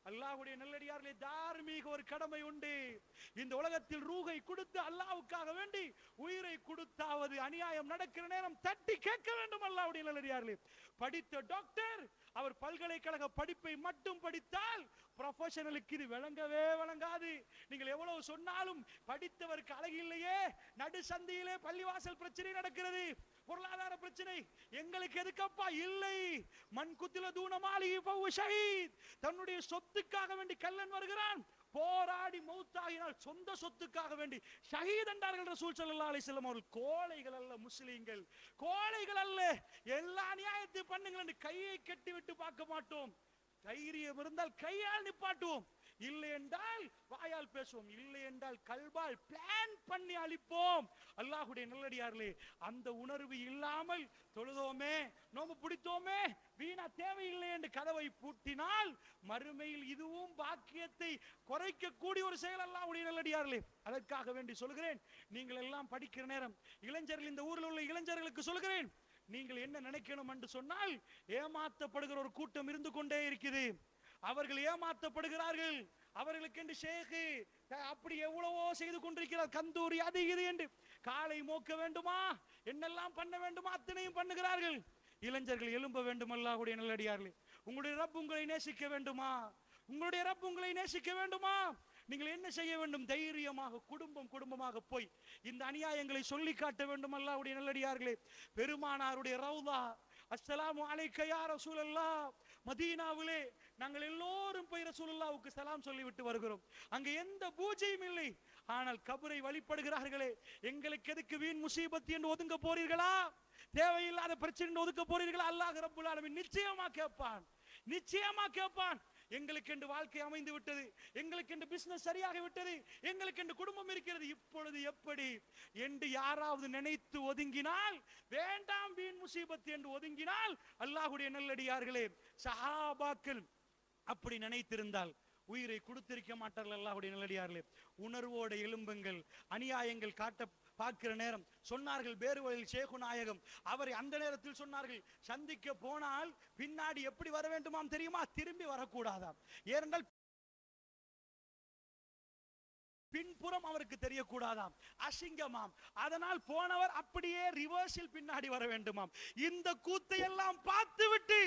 அல்லாஹ்வுடைய நல்லடியார்களே, தார்மீக ஒரு கடமை உண்டு. இந்த உலகத்தில் ரூகை கொடுத்து அல்லாஹ்வுக்காக வேண்டி உயிரை கொடுத்தாவது அநியாயம் நடக்கிற நேரம் தட்டி கேட்க வேண்டும். அல்லாஹ்வுடைய நல்லடியார்களே, படித்த டாக்டர் அவர் பல்கலைக்கழக படிப்பை மட்டும் படித்தால் ப்ரொஃபஷனலுக்கு இது விளங்கவே விளங்காது. நீங்கள் எவ்வளவு சொன்னாலும் படித்தவருக்கு அழகு இல்லையே. நடு சந்தையிலே பள்ளிவாசல் பிரச்சனை நடக்கிறது, பொருளாதார பிரச்சனை. எங்களுக்கு எதுக்கப்பா? இல்லை. மண் குத்தில தூணமாலி ஷஹீத், தன்னுடைய சொத்துக்காக வேண்டி கல்லன் வருகிறான், போராடி மௌத்தாகினால் சொந்த சொத்துக்காக வேண்டி ஷஹீத் என்றார்கள் ரசூல் ஸல்லல்லாஹு அலைஹி வஸல்லம் அவர்கள். கோழைகள் அல்ல முஸ்லிம்கள், கோழைகள் அல்ல. எல்லா நியாயத்தையும் பண்ணுங்கள் என்று கையை கட்டி விட்டு பார்க்க மாட்டோம். தைரியம் இருந்தால் கையால் நிப்பாட்டுவோம், இல்லை என்றால் வாயால் பேசுவோம், இல்லை என்றால் கல்பால் பிளான் பண்ணி அழிப்போம். அல்லாஹ்வுடைய நல்லடியார்களே, அந்த உணர்வு இல்லாமல் தொழுதோமே, நோம்பு பிடித்தோமே, வீணா தேவையில்லை என்று கதவை பூட்டினால் மறுமையில் இதுவும் பாக்கியத்தை குறைக்கக்கூடிய ஒரு செயல். அல்லாஹ்வுடைய நல்லடியார்களே, அதற்காக வேண்டி சொல்கிறேன், நீங்கள் எல்லாம் படிக்கிற நேரம் இளைஞர்கள், இந்த ஊரில் உள்ள இளைஞர்களுக்கு சொல்கிறேன், நீங்கள் என்ன நினைக்கணும் என்று சொன்னால், ஏமாற்றப்படுகிற ஒரு கூட்டம் இருந்து கொண்டே இருக்குது. அவர்கள் ஏமாற்றப்படுகிறார்கள். அவர்களுக்கு என்று ஷேக் அப்படி எவ்வளவோ செய்து கொண்டிருக்கிறார், கந்தூரி அது இது என்று காலை மோக்க வேண்டுமா, என்னெல்லாம் பண்ண வேண்டுமா, அத்தனையும் பண்ணுகிறார்கள். இளைஞர்கள் எழும்ப வேண்டும். அல்லாஹ்வுடைய நல்லடியார்களே, உங்களுடைய ரப் உங்களை நேசிக்க வேண்டுமா? உங்களுடைய ரப் உங்களை நேசிக்க வேண்டுமா? நீங்கள் என்ன செய்ய வேண்டும்? தைரியமாக குடும்பமாக போய் இந்த அநியாயங்களை சொல்லி காட்ட வேண்டும். அல்லாஹ்வுடைய நல்லடியார்களே, பெருமானாருடைய ரவுதா, அஸ்ஸலாமு அலைக்க யா ரசூலல்லாஹ், மதீனாவிலே நாங்கள் எல்லோரும் போய் ரசூலுல்லாஹ்வுக்கு சலாம் சொல்லிவிட்டு வருகிறோம். அங்கே எந்த பூஜையும் இல்லை, ஆனால் கபரை வழிபடுகிறார்களே. எங்களுக்கு எதுக்கு வீண் முசீபத் என்று ஒதுங்க போறீர்களா? தேவையில்லாத பிரச்சனை ஒதுக்க போறீர்களா? அல்லாஹ் ரப்புல் ஆலமீன் நிச்சயமா கேட்பான், நிச்சயமா கேட்பான். எங்களுக்கு என்று வாழ்க்கை அமைந்து விட்டது, எங்களுக்கு என்று பிசினஸ் சரியாக விட்டது, எங்களுக்கு என்று குடும்பம் இருக்கிறது, இப்பொழுது எப்படி என்று யாராவது நினைத்து ஒதுங்கினால், வேண்டாம் வீண் முசீபத் என்று ஒதுங்கினால், அல்லாஹ்வுடைய நல்லடியார்களே, சஹாபாக்கள் அப்படி நினைத்திருந்தால் உயிரை கொடுத்திருக்க மாட்டார்கள். அல்லாஹ்வுடைய நல்லடியார்களே, உணர்வோடு எழும்புங்கள். அநியாயங்கள் காட்ட பார்க்கிற நேரம் சொன்னார்கள் பேருவழியில் ஷேக் நாயகம், அவரை அந்த நேரத்தில் சொன்னார்கள், சந்திக்க போனால் பின்னாடி எப்படி வர வேண்டுமாம் தெரியுமா? திரும்பி வரக்கூடாதாம். ஏனென்றால் பின்புறம் அவருக்கு தெரியக்கூடாதாம், அசிங்கமாம். அதனால் போனவர் அப்படியே ரிவர்ஸில் பின்னாடி வர வேண்டுமாம். இந்த கூத்தை எல்லாம் பார்த்து விட்டு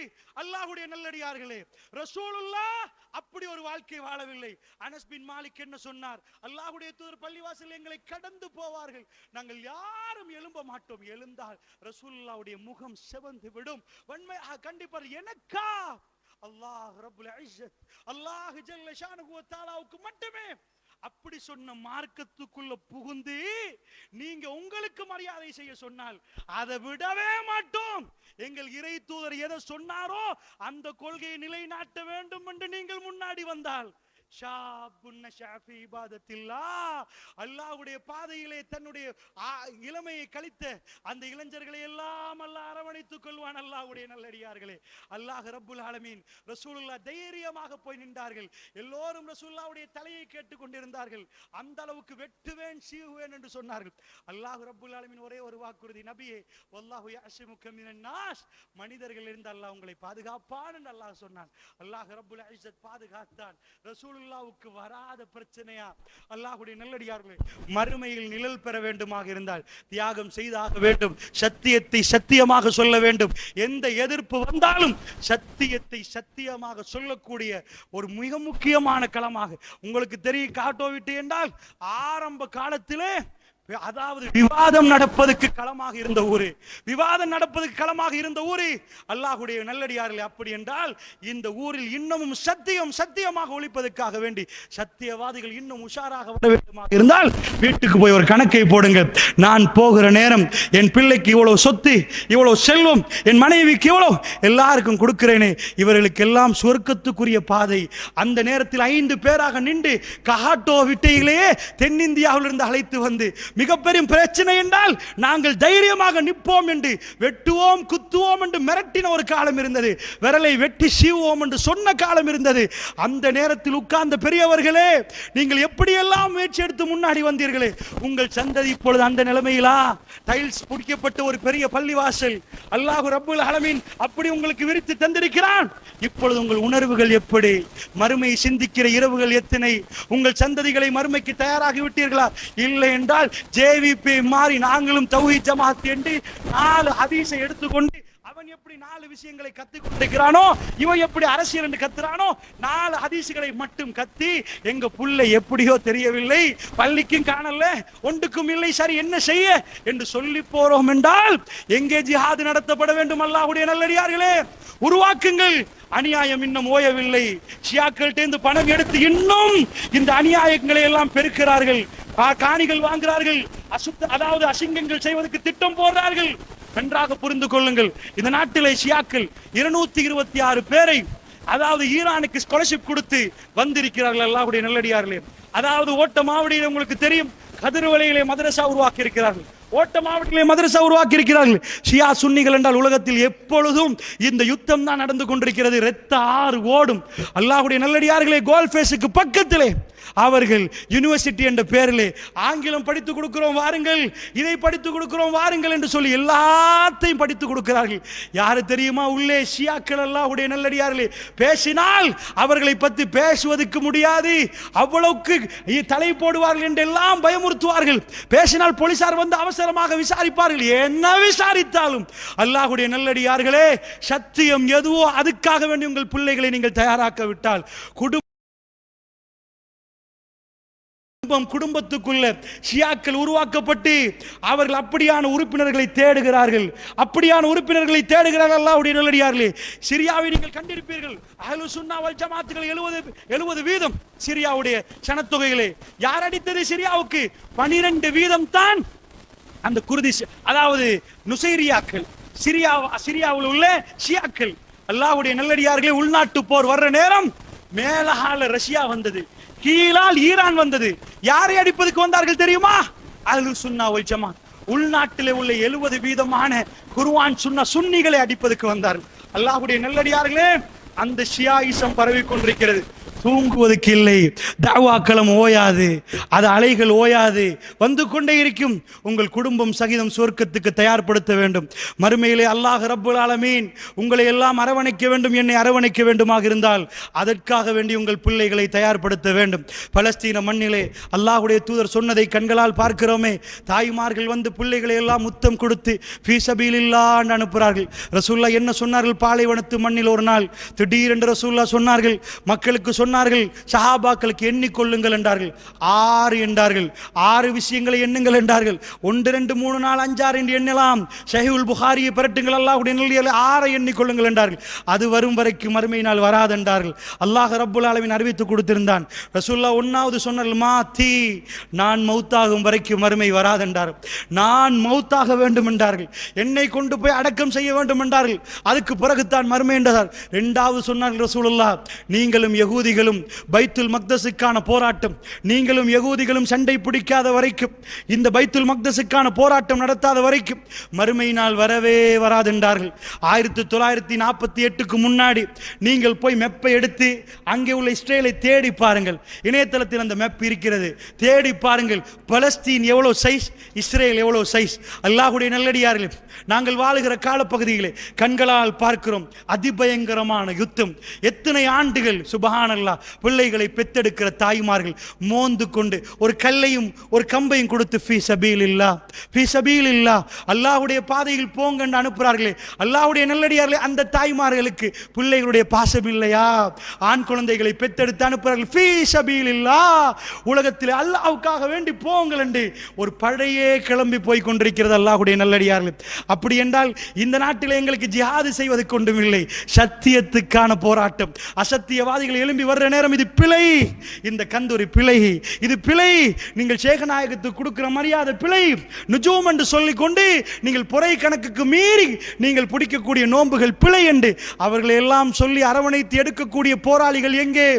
அல்லாஹ்வுடைய நல்லடியார்களே, ரசூலுல்லாஹ் அப்படி ஒரு வாழ்க்கை வாழவில்லை. அனஸ் பின் மாலிக் என்ன சொன்னார்? அல்லாஹ்வுடைய தூதர் பள்ளிவாசல் எங்களை கடந்து போவார்கள், நாங்கள் யாரும் எழும்ப மாட்டோம், எழுந்தால் ரசூலுல்லாஹ்வுடைய முகம் சிவந்து விடும். வன்மை கண்டிப்பார். எனக்கா? அல்லாஹ் ரப்புல் இஸ்ஸத், அல்லாஹ் ஜல்ல ஷானுஹு வ தஆலாவுக்கு மட்டுமே அப்படி சொன்ன மார்க்கத்துக்குள்ள புகுந்து நீங்க உங்களுக்கு மரியாதை செய்ய சொன்னால் அதை விடவே மாட்டோம். எங்கள் இறை தூதர் எதை சொன்னாரோ அந்த கொள்கையை நிலைநாட்ட வேண்டும் என்று நீங்கள் முன்னாடி வந்தால் அல்லாஹ்வுடைய பாதையிலே தன்னுடைய இளமையை கழித்த அந்த இளைஞர்களை எல்லாம் அல்லாஹ் அரவணைத்துக் கொள்வான். அல்லாஹ்வுடைய நல்லடியார்களே, அல்லாஹ் ரப்புல் ஆலமீன் ரசூலுல்லாஹ் தைரியமாக போய் நின்றார்கள். எல்லோரும் ரசூலுல்லாஹ்வுடைய தலையை கேட்டுக் கொண்டிருந்தார்கள். அந்த அளவுக்கு வெட்டுவேன் சீவுவேன் என்று சொன்னார்கள். அல்லாஹ் ரப்புல் ஆலமீன் ஒரே ஒரு வாக்குறுதி, நபியே வல்லாஹு யஅஸிமுக மினன் நாஸ், மனிதர்கள் இருந்து அல்லாஹ் உங்களை பாதுகாப்பான் என்று அல்லாஹ் சொன்னான். அல்லாஹ் ரப்புல் இஸ்ஸத் பாதுகாத்தான். ரசூலுல்லாஹ்வுக்கு வராத பிரச்சனையா? அல்லாஹ்வுடைய நல்லடியார்களே, மறுமையில் நிழல் பெற வேண்டுமாக இருந்தால் தியாகம் செய்தாக வேண்டும். சத்தியத்தை சத்தியமாக சொல்ல வேண்டும். எந்த எதிர்ப்பு வந்தாலும் சத்தியத்தை சத்தியமாக சொல்லக்கூடிய ஒரு மிக முக்கியமான களமாக உங்களுக்கு தெரியும். காட்டோவிட்டு என்றால் ஆரம்ப காலத்திலே அதாவது விவாதம் நடப்பதற்கு களமாக இருந்த ஊரு, விவாதம் நடப்பதற்கு களமாக இருந்த ஊரு அல்லாஹ்வுடைய நல்லடியார்களே. அப்படி என்றால் இந்த ஊரில் இன்னமும் சத்தியம் சத்தியமாக ஒழிப்பதற்காக வேண்டி சத்தியவாதிகள் இன்னும் உஷாராக வர வேண்டுமாக இருந்தால் வீட்டுக்கு போய் ஒரு கணக்கை போடுங்கள். நான் போகிற நேரம் என் பிள்ளைக்கு இவ்வளவு சொத்து, இவ்வளவு செல்வம், என் மனைவிக்கு இவ்வளவு எல்லாருக்கும் கொடுக்கிறேனே, இவர்களுக்கு எல்லாம் சொர்க்கத்துக்குரிய பாதை. அந்த நேரத்தில் 5 பேராக நின்று கஹாட்டோ விட்டையிலேயே தென்னிந்தியாவில் இருந்து அழைத்து வந்து மிகப்பெரிய பிரச்சனை என்றால் நாங்கள் தைரியமாக நிற்போம் என்று வெட்டுவோம் குத்துவோம் என்று மிரட்டின ஒரு காலம் இருந்தது. விரலை வெட்டி சீவுவோம் என்று சொன்ன காலம் இருந்தது. அந்த நேரத்தில் உட்கார்ந்த பெரியவர்களே, நீங்கள் எப்படியெல்லாம் முயற்சி எடுத்து முன்னாடி வந்தீர்களே, உங்கள் சந்ததி இப்பொழுது அந்த நிலைமையிலா? டைல்ஸ் பிடிக்கப்பட்ட ஒரு பெரிய பள்ளிவாசல் அல்லாஹ் ரப்புல் ஆலமீன் அப்படி உங்களுக்கு விரித்து தந்திருக்கிறான். இப்பொழுது உங்கள் உணர்வுகள் எப்படி? மறுமை சிந்திக்கிற இரவுகள் எத்தனை? உங்கள் சந்ததிகளை மறுமைக்கு தயாராகி விட்டீர்களா? இல்லை என்றால் ஜேவிபி மாறி நாங்களும் தௌஹீத் ஜமாத் என்று 4 ஹதீஸை எடுத்துக்கொண்டு அவன் எப்படி 4 விஷயங்களை கத்துக் கொண்டிருக்கிறானோ, இவன் எப்படி அரசியல் என்று கத்துறானோ, 4 ஹதீஸுகளை மட்டும் கத்தி எங்க புள்ளை எப்படியோ தெரியவில்லை, பள்ளிக்கும் காணல, ஒன்றுக்கும் இல்லை, சரி என்ன செய்ய என்று சொல்லி போறோம் என்றால் எங்கே ஜிஹாது நடத்தப்பட வேண்டும்? அல்லாஹ்வுடைய நல்லடியார்களே, உருவாக்குங்கள். அநியாயம் இன்னும் ஓயவில்லை. ஷியாக்கள்கிட்ட பணம் எடுத்து இன்னும் இந்த அநியாயங்களை எல்லாம் பெருக்கிறார்கள். காணிகள் வாங்குகிறார்கள், அதாவது அசிங்கங்கள் செய்வதற்கு திட்டம் போடுறார்கள். நன்றாக புரிந்து கொள்ளுங்கள். இந்த நாட்டிலே ஷியாக்கள் 226 பேரை அதாவது ஈரானுக்கு ஸ்காலர்ஷிப் கொடுத்து வந்திருக்கிறார்கள். அல்லாஹ்வுடைய நல்லடியார்களே, அதாவது ஓட்ட மாவடியில் உங்களுக்கு தெரியும், கதிர்வலையிலே மதரசா உருவாக்கி இருக்கிறார்கள். ஓட்ட மாவட்டத்திலே மதரசா உருவாக்கி இருக்கிறார்கள். ஷியா சுன்னிகள் என்றால் உலகத்தில் எப்பொழுதும் இந்த யுத்தம் தான் நடந்து கொண்டிருக்கிறது. இரத்த ஆறு ஓடும். அல்லாஹ்வுடைய நல்லடியார்களே, கோல்ஃபேஸுக்கு பக்கத்திலே அவர்கள் யூனிவர்சிட்டி என்ற பெயரிலே ஆங்கிலம் படித்து கொடுக்கிறோம் வாருங்கள், இதை படித்து கொடுக்கிறோம் வாருங்கள் என்று சொல்லி எல்லாத்தையும் படித்து கொடுக்கிறார்கள். யாரு தெரியுமா? உள்ளே ஷியாக்கள். அல்லாஹ்வுடைய நல்லடியார்களே, பேசினால் அவர்களை பற்றி பேசுவதற்கு முடியாது, அவ்வளவுக்கு தலை போடுவார்கள் என்று எல்லாம் பயமுறுத்துவார்கள். பேசினால் போலீசார் வந்து அவசரமாக விசாரிப்பார்கள். என்ன விசாரித்தாலும் அல்லாஹ்வுடைய நல்லடியார்களே, சத்தியம் எதுவோ அதுக்காக வேண்டி உங்கள் பிள்ளைகளை நீங்கள் தயாராக்க விட்டால் குடும்பத்துக்குள்ள ஷியாக்கள் உருவாக்கப்பட்டு அவர்கள் அப்படியான உறுப்பினர்களை தேடுகிறார்கள். அல்லாஹ்வுடைய நல்லடியார்களே, சிரியாவை நீங்கள் கண்டிருப்பீர்கள். அஹ்லுஸ் சுன்னா வல் ஜமாத்துகள் 70% சிரியாவுடைய சனத்தொகையிலே. யார் அடித்தது சிரியாவுக்கு? 12% தான் அந்த குர்தி, அதாவது நுசைரியாக்கள், சிரியாவில் உள்ள ஷியாக்கள். அல்லாஹ்வுடைய நல்லடியார்களே, உள்நாட்டு போர் வர்ற நேரம் மேலால ரஷ்யா வந்தது, கீழால் ஈரான் வந்தது. யாரை அடிப்பதற்கு வந்தார்கள் தெரியுமா? அஹ்லுஸ் சுன்னா வல் ஜமாத். உள்நாட்டிலே உள்ள 70% குர்ஆன் சுன்னா சுன்னிகளை அடிப்பதற்கு வந்தார்கள். அல்லாஹ்வுடைய நல்லடியார்களே, அந்த ஷியாயிசம் பரவி கொண்டிருக்கிறது. தூங்குவதற்கு இல்லை, தாவாக்களம் ஓயாது, அது அலைகள் ஓயாது, வந்து கொண்டே இருக்கும். உங்கள் குடும்பம் சகிதம் சொர்க்கத்துக்கு தயார்படுத்த வேண்டும். மறுமையிலே அல்லாஹ் ரப்புல் ஆலமீன் உங்களை எல்லாம் அரவணைக்க வேண்டும், என்னை அரவணைக்க வேண்டுமாக இருந்தால் அதற்காக வேண்டி உங்கள் பிள்ளைகளை தயார்படுத்த வேண்டும். பலஸ்தீன மண்ணிலே அல்லாஹ்வுடைய தூதர் சொன்னதை கண்களால் பார்க்கிறோமே. தாய்மார்கள் வந்து பிள்ளைகளை எல்லாம் முத்தம் கொடுத்து ஃபீ சபீலில்லாஹ் அனுப்புகிறார்கள். ரசூலுல்லாஹ் என்ன சொன்னார்கள்? பாலைவனத்து மண்ணில் ஒரு நாள் திடீரென்று ரசூலுல்லாஹ் சொன்னார்கள், மக்களுக்கு சொன்னார்கள், சஹாபாக்களுக்கு எண்ணிக்கொள்ளுங்கள் என்றார்கள். 6 என்றார்கள். 6 விஷயங்களை எண்ணுங்கள் என்றார்கள். 1 2 3 4 5 6 என்று எண்ணலாம். ஸஹீஹுல் புகாரியை பிரட்டுங்கள், அல்லாஹ்வுடைய நல்லடியார்களே 6 எண்ணிக்கொள்ளுங்கள் என்றார்கள். அது வரும் வரைக்கும் மறுமை நாள் வராது என்றார்கள். அல்லாஹ் ரப்புல் ஆலமீன் அறிவித்து கொடுத்திருந்தான். ரசூலுல்லாஹ் 1வது சொன்னார்கள், மாத்தி, நான் மௌத்தாகும் வரைக்கும் மறுமை வராது என்றார்கள். நான் மௌத்தாக வேண்டும் என்றார்கள். என்னை கொண்டு போய் அடக்கம் செய்ய வேண்டும் என்றார்கள். அதுக்கு பிறகுதான் மறுமை என்றார். 2வது சொன்னார்கள் ரசூலுல்லாஹ், நீங்களும் யகூதிகள் யகூதிகளும் பைத்துல் மக்தஸுக்கான போராட்டம், நீங்களும் யகூதிகளும் சண்டை பிடிக்காத வரைக்கும், இந்த பைத்துல் மக்தஸுக்கான போராட்டம் நடத்தாத வரைக்கும் மறுமை நாள் வரவே வராதென்றார்கள். 1948க்கு முன்னாடி நீங்கள் போய் மெப்பை எடுத்து அங்கே உள்ள இஸ்ரேலை தேடி பாருங்கள். இணையதளத்தில் அந்த மெப் இருக்கிறது, தேடி பாருங்கள். பலஸ்தீன் எவ்வளவு சைஸ், இஸ்ரேல் எவ்வளவு சைஸ். அல்லாஹ்வுடைய நல்லடியார்களே, நாங்கள் வாழுகிற காலப்பகுதியிலே கண்களால் பார்க்கிறோம் அதிபயங்கரமான யுத்தம். எத்தனை ஆண்டுகள் சுபஹானல்லாஹ் பிள்ளைகளை பெத்தெடுக்கிற தாய்மார்கள் மோந்து கொண்டு ஒரு கல்லையும் ஒரு கம்பையும் கொடுத்து ஃபீ சபீலில்லாஹ், ஃபீ சபீலில்லாஹ், அல்லாஹ்வுடைய பாதையில் போங்க என்று அனுப்புகிறார்களே. அல்லாஹ்வுடைய நல்லடியார்களே, அந்த தாய்மார்களுக்கு பிள்ளைகளுடைய பாசம் இல்லையா? ஆண் குழந்தைகளை பெத்தெடுத்து அனுப்புகிறார்கள். ஃபீ சபீலில்லாஹ், உலகத்தில் அல்லாஹ்வுக்காக வேண்டி போங்கள் என்று ஒரு படையே கிளம்பி போய் கொண்டிருக்கிறது அல்லாஹ்வுடைய நல்லடியார்களே. அப்படி என்றால் இந்த நாட்டில் எங்களுக்கு ஜிஹாது செய்வது கொண்டும் இல்லை, சத்தியத்துக்கான போராட்டம். அசத்தியவாதிகள் எழும்பி வர்ற நேரம் இது பிழை, இந்த கந்தூரி பிழை, இது பிழை. நீங்கள் சேகநாயகத்துக்கு கொடுக்கிற மரியாதை பிழை. நுஜூம் என்று சொல்லிக் கொண்டு நீங்கள் பொறை கணக்குக்கு மீறி நீங்கள் பிடிக்கக்கூடிய நோன்புகள் பிழை என்று அவர்களை எல்லாம் சொல்லி அரவணைத்து எடுக்கக்கூடிய போராளிகள் எங்கே?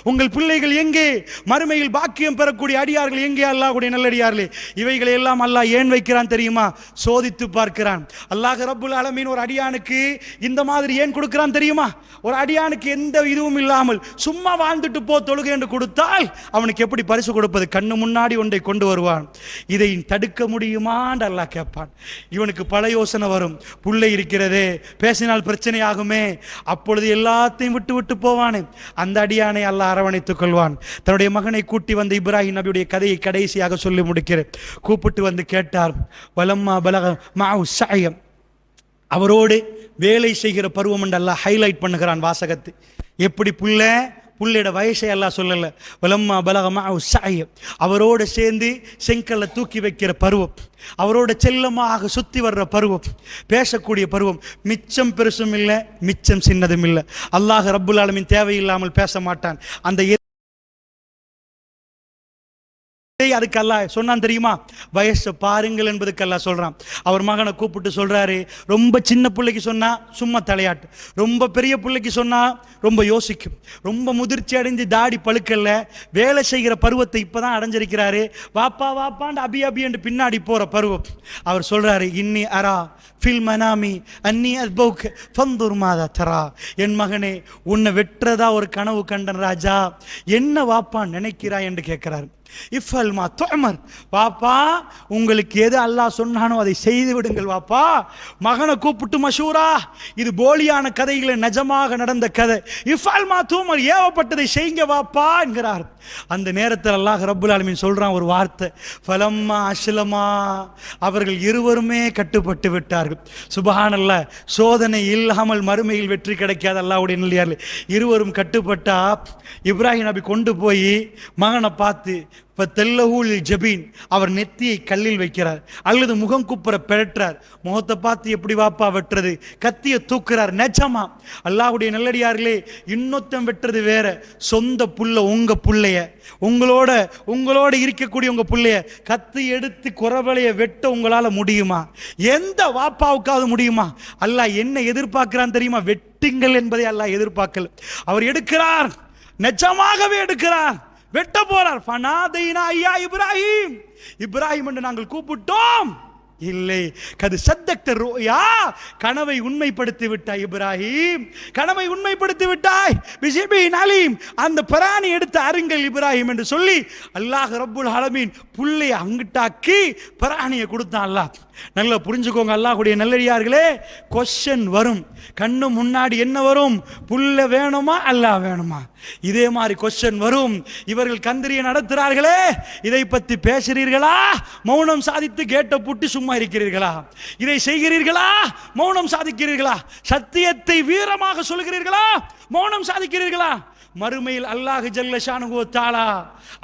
உங்கள் பிள்ளைகள் எங்கே? மறுமையில் பாக்கியம் பெறக்கூடிய அடியார்கள் எங்கே? அல்லாஹ்வுடைய நல்லடியார்களே, இவைகளை எல்லாம் அல்லாஹ் ஏன் வைக்கிறான் தெரியுமா? சோதித்து பார்க்கிறான். அல்லாஹ் ரப்புல் ஆலமீன் ஒரு அடியானுக்கு இந்த மாதிரி ஏன் கொடுக்கிறான் தெரியுமா? ஒரு அடியானுக்கு எந்த இதுவும் இல்லாமல் சும்மா வாழ்ந்துட்டு போ தொழுகை என்று கொடுத்தால் அவனுக்கு எப்படி பரிசு கொடுப்பது? கண்ணு முன்னாடி ஒன்றை கொண்டு வருவான். இதை தடுக்க முடியுமான்னு அல்லாஹ் கேட்பான். இவனுக்கு பல யோசனை வரும். புள்ளை இருக்கிறதே, பேசினால் பிரச்சனை ஆகுமே, அப்பொழுது எல்லாத்தையும் விட்டு விட்டு போவானே. அந்த அடியானை அல்லாஹ் அரவணைத்துக் கொள்வான். தன்னுடைய மகனை கூட்டி வந்த இப்ராஹிம் நபியுடைய கதையை கடைசியாக சொல்லி முடிக்கிறேன். கூப்பிட்டு வந்து கேட்டார், வலம்மா பலக மாஉ ஸஅயம், அவரோடு வேலை செய்கிற பருவம் என்று அல்லாஹ் ஹைலைட் பண்ணுகிறான் வாசகத்து. எப்படி புள்ளையோட வயசை எல்லாம் சொல்லல. வலம்மா பலக மாஉ ஸஅயம், அவரோடு சேர்ந்து செங்கல்ல தூக்கி வைக்கிற பருவம், அவரோட செல்லமாக சுத்தி வர்ற பருவம், பேசக்கூடிய பருவம். மிச்சம் பெருசும் இல்லை, மிச்சம் சின்னதும் இல்லை. அல்லாஹ் ரப்புல் ஆலமீன் தேவையில்லாமல் பேச மாட்டான். அந்த அதுக்கு அல்லாஹ் சொன்னான் தெரியுமா? வயசை பாருங்கள் என்பதுக்கு அல்லாஹ் சொல்றான். அவர் மகனை கூப்பிட்டு சொல்றாரு, ரொம்ப சின்ன பிள்ளைக்கு சொன்னா சும்மா தலையாட்டு, ரொம்ப பெரிய பிள்ளைக்கு சொன்னா ரொம்ப யோசிக்கும், ரொம்ப முதிர்ச்சி அடைஞ்சு தாடி பழுக்கல்ல, வேலை செய்கிற பருவத்தை இப்பதான் அடைஞ்சிருக்கிறாரு. வாப்பா வாப்பாண்டு அபி அபி என்று பின்னாடி போற பருவம். அவர் சொல்றாரு, இன்னி அரா ஃபில் மனாமி அன்னி அஸ்பௌக் ஃபந்துர் மாதா தரா, என் மகனே உன்னை வெற்றதா ஒரு கனவு கண்டன் ராஜா, என்ன வாப்பா நினைக்கிறாய் என்று கேட்கிறார். இஃபல் மா துஅமர், பாப்பா உங்களுக்கு எது அல்லாஹ் சொன்னானோ அதை செய்து விடுங்கள் வாப்பா. மகனை கூப்பிட்டு மஷூரா, இது போலியான கதைகளை நிஜமாக நடந்த கதை. இஃபல் மா துஅமர், ஏவப்பட்டதை செய்யுங்க வாப்பா என்கிறார். அந்த நேரத்தில் அல்லாஹ் ரப்புல் ஆலமீன் சொல்றான் ஒரு வார்த்தை, ஃபலம்மா அஸ்லமா, அவர்கள் இருவருமே கட்டுப்பட்டு விட்டார்கள். சுப்ஹானல்லாஹ், சோதனை இல்லாமல் மறுமையில் வெற்றி கிடைக்காது அல்லாஹ்வுடைய நல்லடியார்களே. இருவரும் கட்டுப்பட்டா இப்ராஹிம் நபி கொண்டு போய் மகனை பார்த்து ஜபீன், அவர் நெத்தியை கல்லில் வைக்கிறார், அல்லது முகம் குப்புற பெற்றார். முகத்தை பார்த்து எப்படி வாப்பா வெட்டுறது? கத்தியை தூக்குறார். நிஜமா அல்லாஹ்வுடைய நல்லடியார்களே, இன்னொத்தம் வெட்டுறது வேற, சொந்த புள்ள, உங்க புள்ளைய, உங்களோட இருக்கக்கூடிய உங்க புள்ளைய கத்தி எடுத்து குறவளைய வெட்ட உங்களால முடியுமா? எந்த வாப்பாவுக்காவது முடியுமா? அல்லாஹ் என்ன எதிர்பார்க்கிறான் தெரியுமா? வெட்டுங்கள் என்பதை அல்லாஹ் எதிர்பார்க்கல. அவர் எடுக்கிறார், நிஜமாகவே எடுக்கிறார், வெட்ட போறார். ஃபனாதைனா ஐயா இப்ராஹிம், இப்ராஹிம் என்று நாங்கள் கூப்பிட்டோம். இல்லை, கது சத்தக்த ருயா, கனவை உண்மைப்படுத்தி விட்டாய் இப்ராஹிம், கனவை உண்மைப்படுத்தி விட்டாய். பிஸிபின் அலீம், அந்த பிராணி எடுத்து அருங்கள் இப்ராஹிம் என்று சொல்லி அல்லாஹ் ரப்புல் ஆலமீன் புள்ளைய அங்கிட்டாக்கி பிராணியை கொடுத்தான் அல்லாஹ். நல்லா புரிஞ்சுக்கோங்க அல்லாஹ்வுடைய நல்லடியார்களே, கொஸ்டின் வரும், கண்ணு முன்னாடி என்ன வரும்? புள்ள வேணுமா அல்லாஹ் வேணுமா? இதே மாதிரி கொஸ்டின் வரும். இவர்கள் கந்திரியை நடத்துகிறார்களே, இதை பற்றி பேசுறீர்களா? மௌனம் சாதித்து கேட்ட பூட்டி சும்மா இருக்கிறீர்களா? இதை செய்கிறீர்களா? மௌனம் சாதிக்கிறீர்களா? சத்தியத்தை வீரமாக சொல்கிறீர்களா? மௌனம் சாதிக்கிறீர்களா? மறுமையில் அல்லாஹ் ஜல்ல ஷானுஹு தஆலா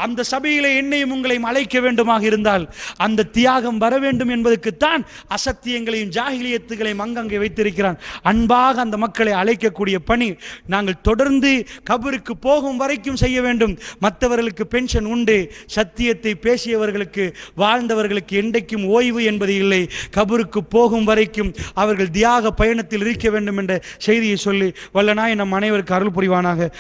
அந்த சபையிலே என்னையும் உங்களையும் அழைக்க வேண்டுமாக இருந்தால் அந்த தியாகம் வர வேண்டும் என்பதற்குத்தான் அசத்தியங்களையும் ஜாஹிலியத்துகளையும் அங்கங்கே வைத்திருக்கிறான். அன்பாக அந்த மக்களை அழைக்கக்கூடிய பணி நாங்கள் தொடர்ந்து கபருக்கு போகும் வரைக்கும் செய்ய வேண்டும். மற்றவர்களுக்கு பென்ஷன் உண்டு, சத்தியத்தை பேசியவர்களுக்கு வாழ்ந்தவர்களுக்கு என்றைக்கும் ஓய்வு என்பது இல்லை. கபருக்கு போகும் வரைக்கும் அவர்கள் தியாக பயணத்தில் இருக்க வேண்டும் என்ற செய்தியை சொல்லி வல்லநாய் நம் அனைவருக்கு அருள் புரிவானாக.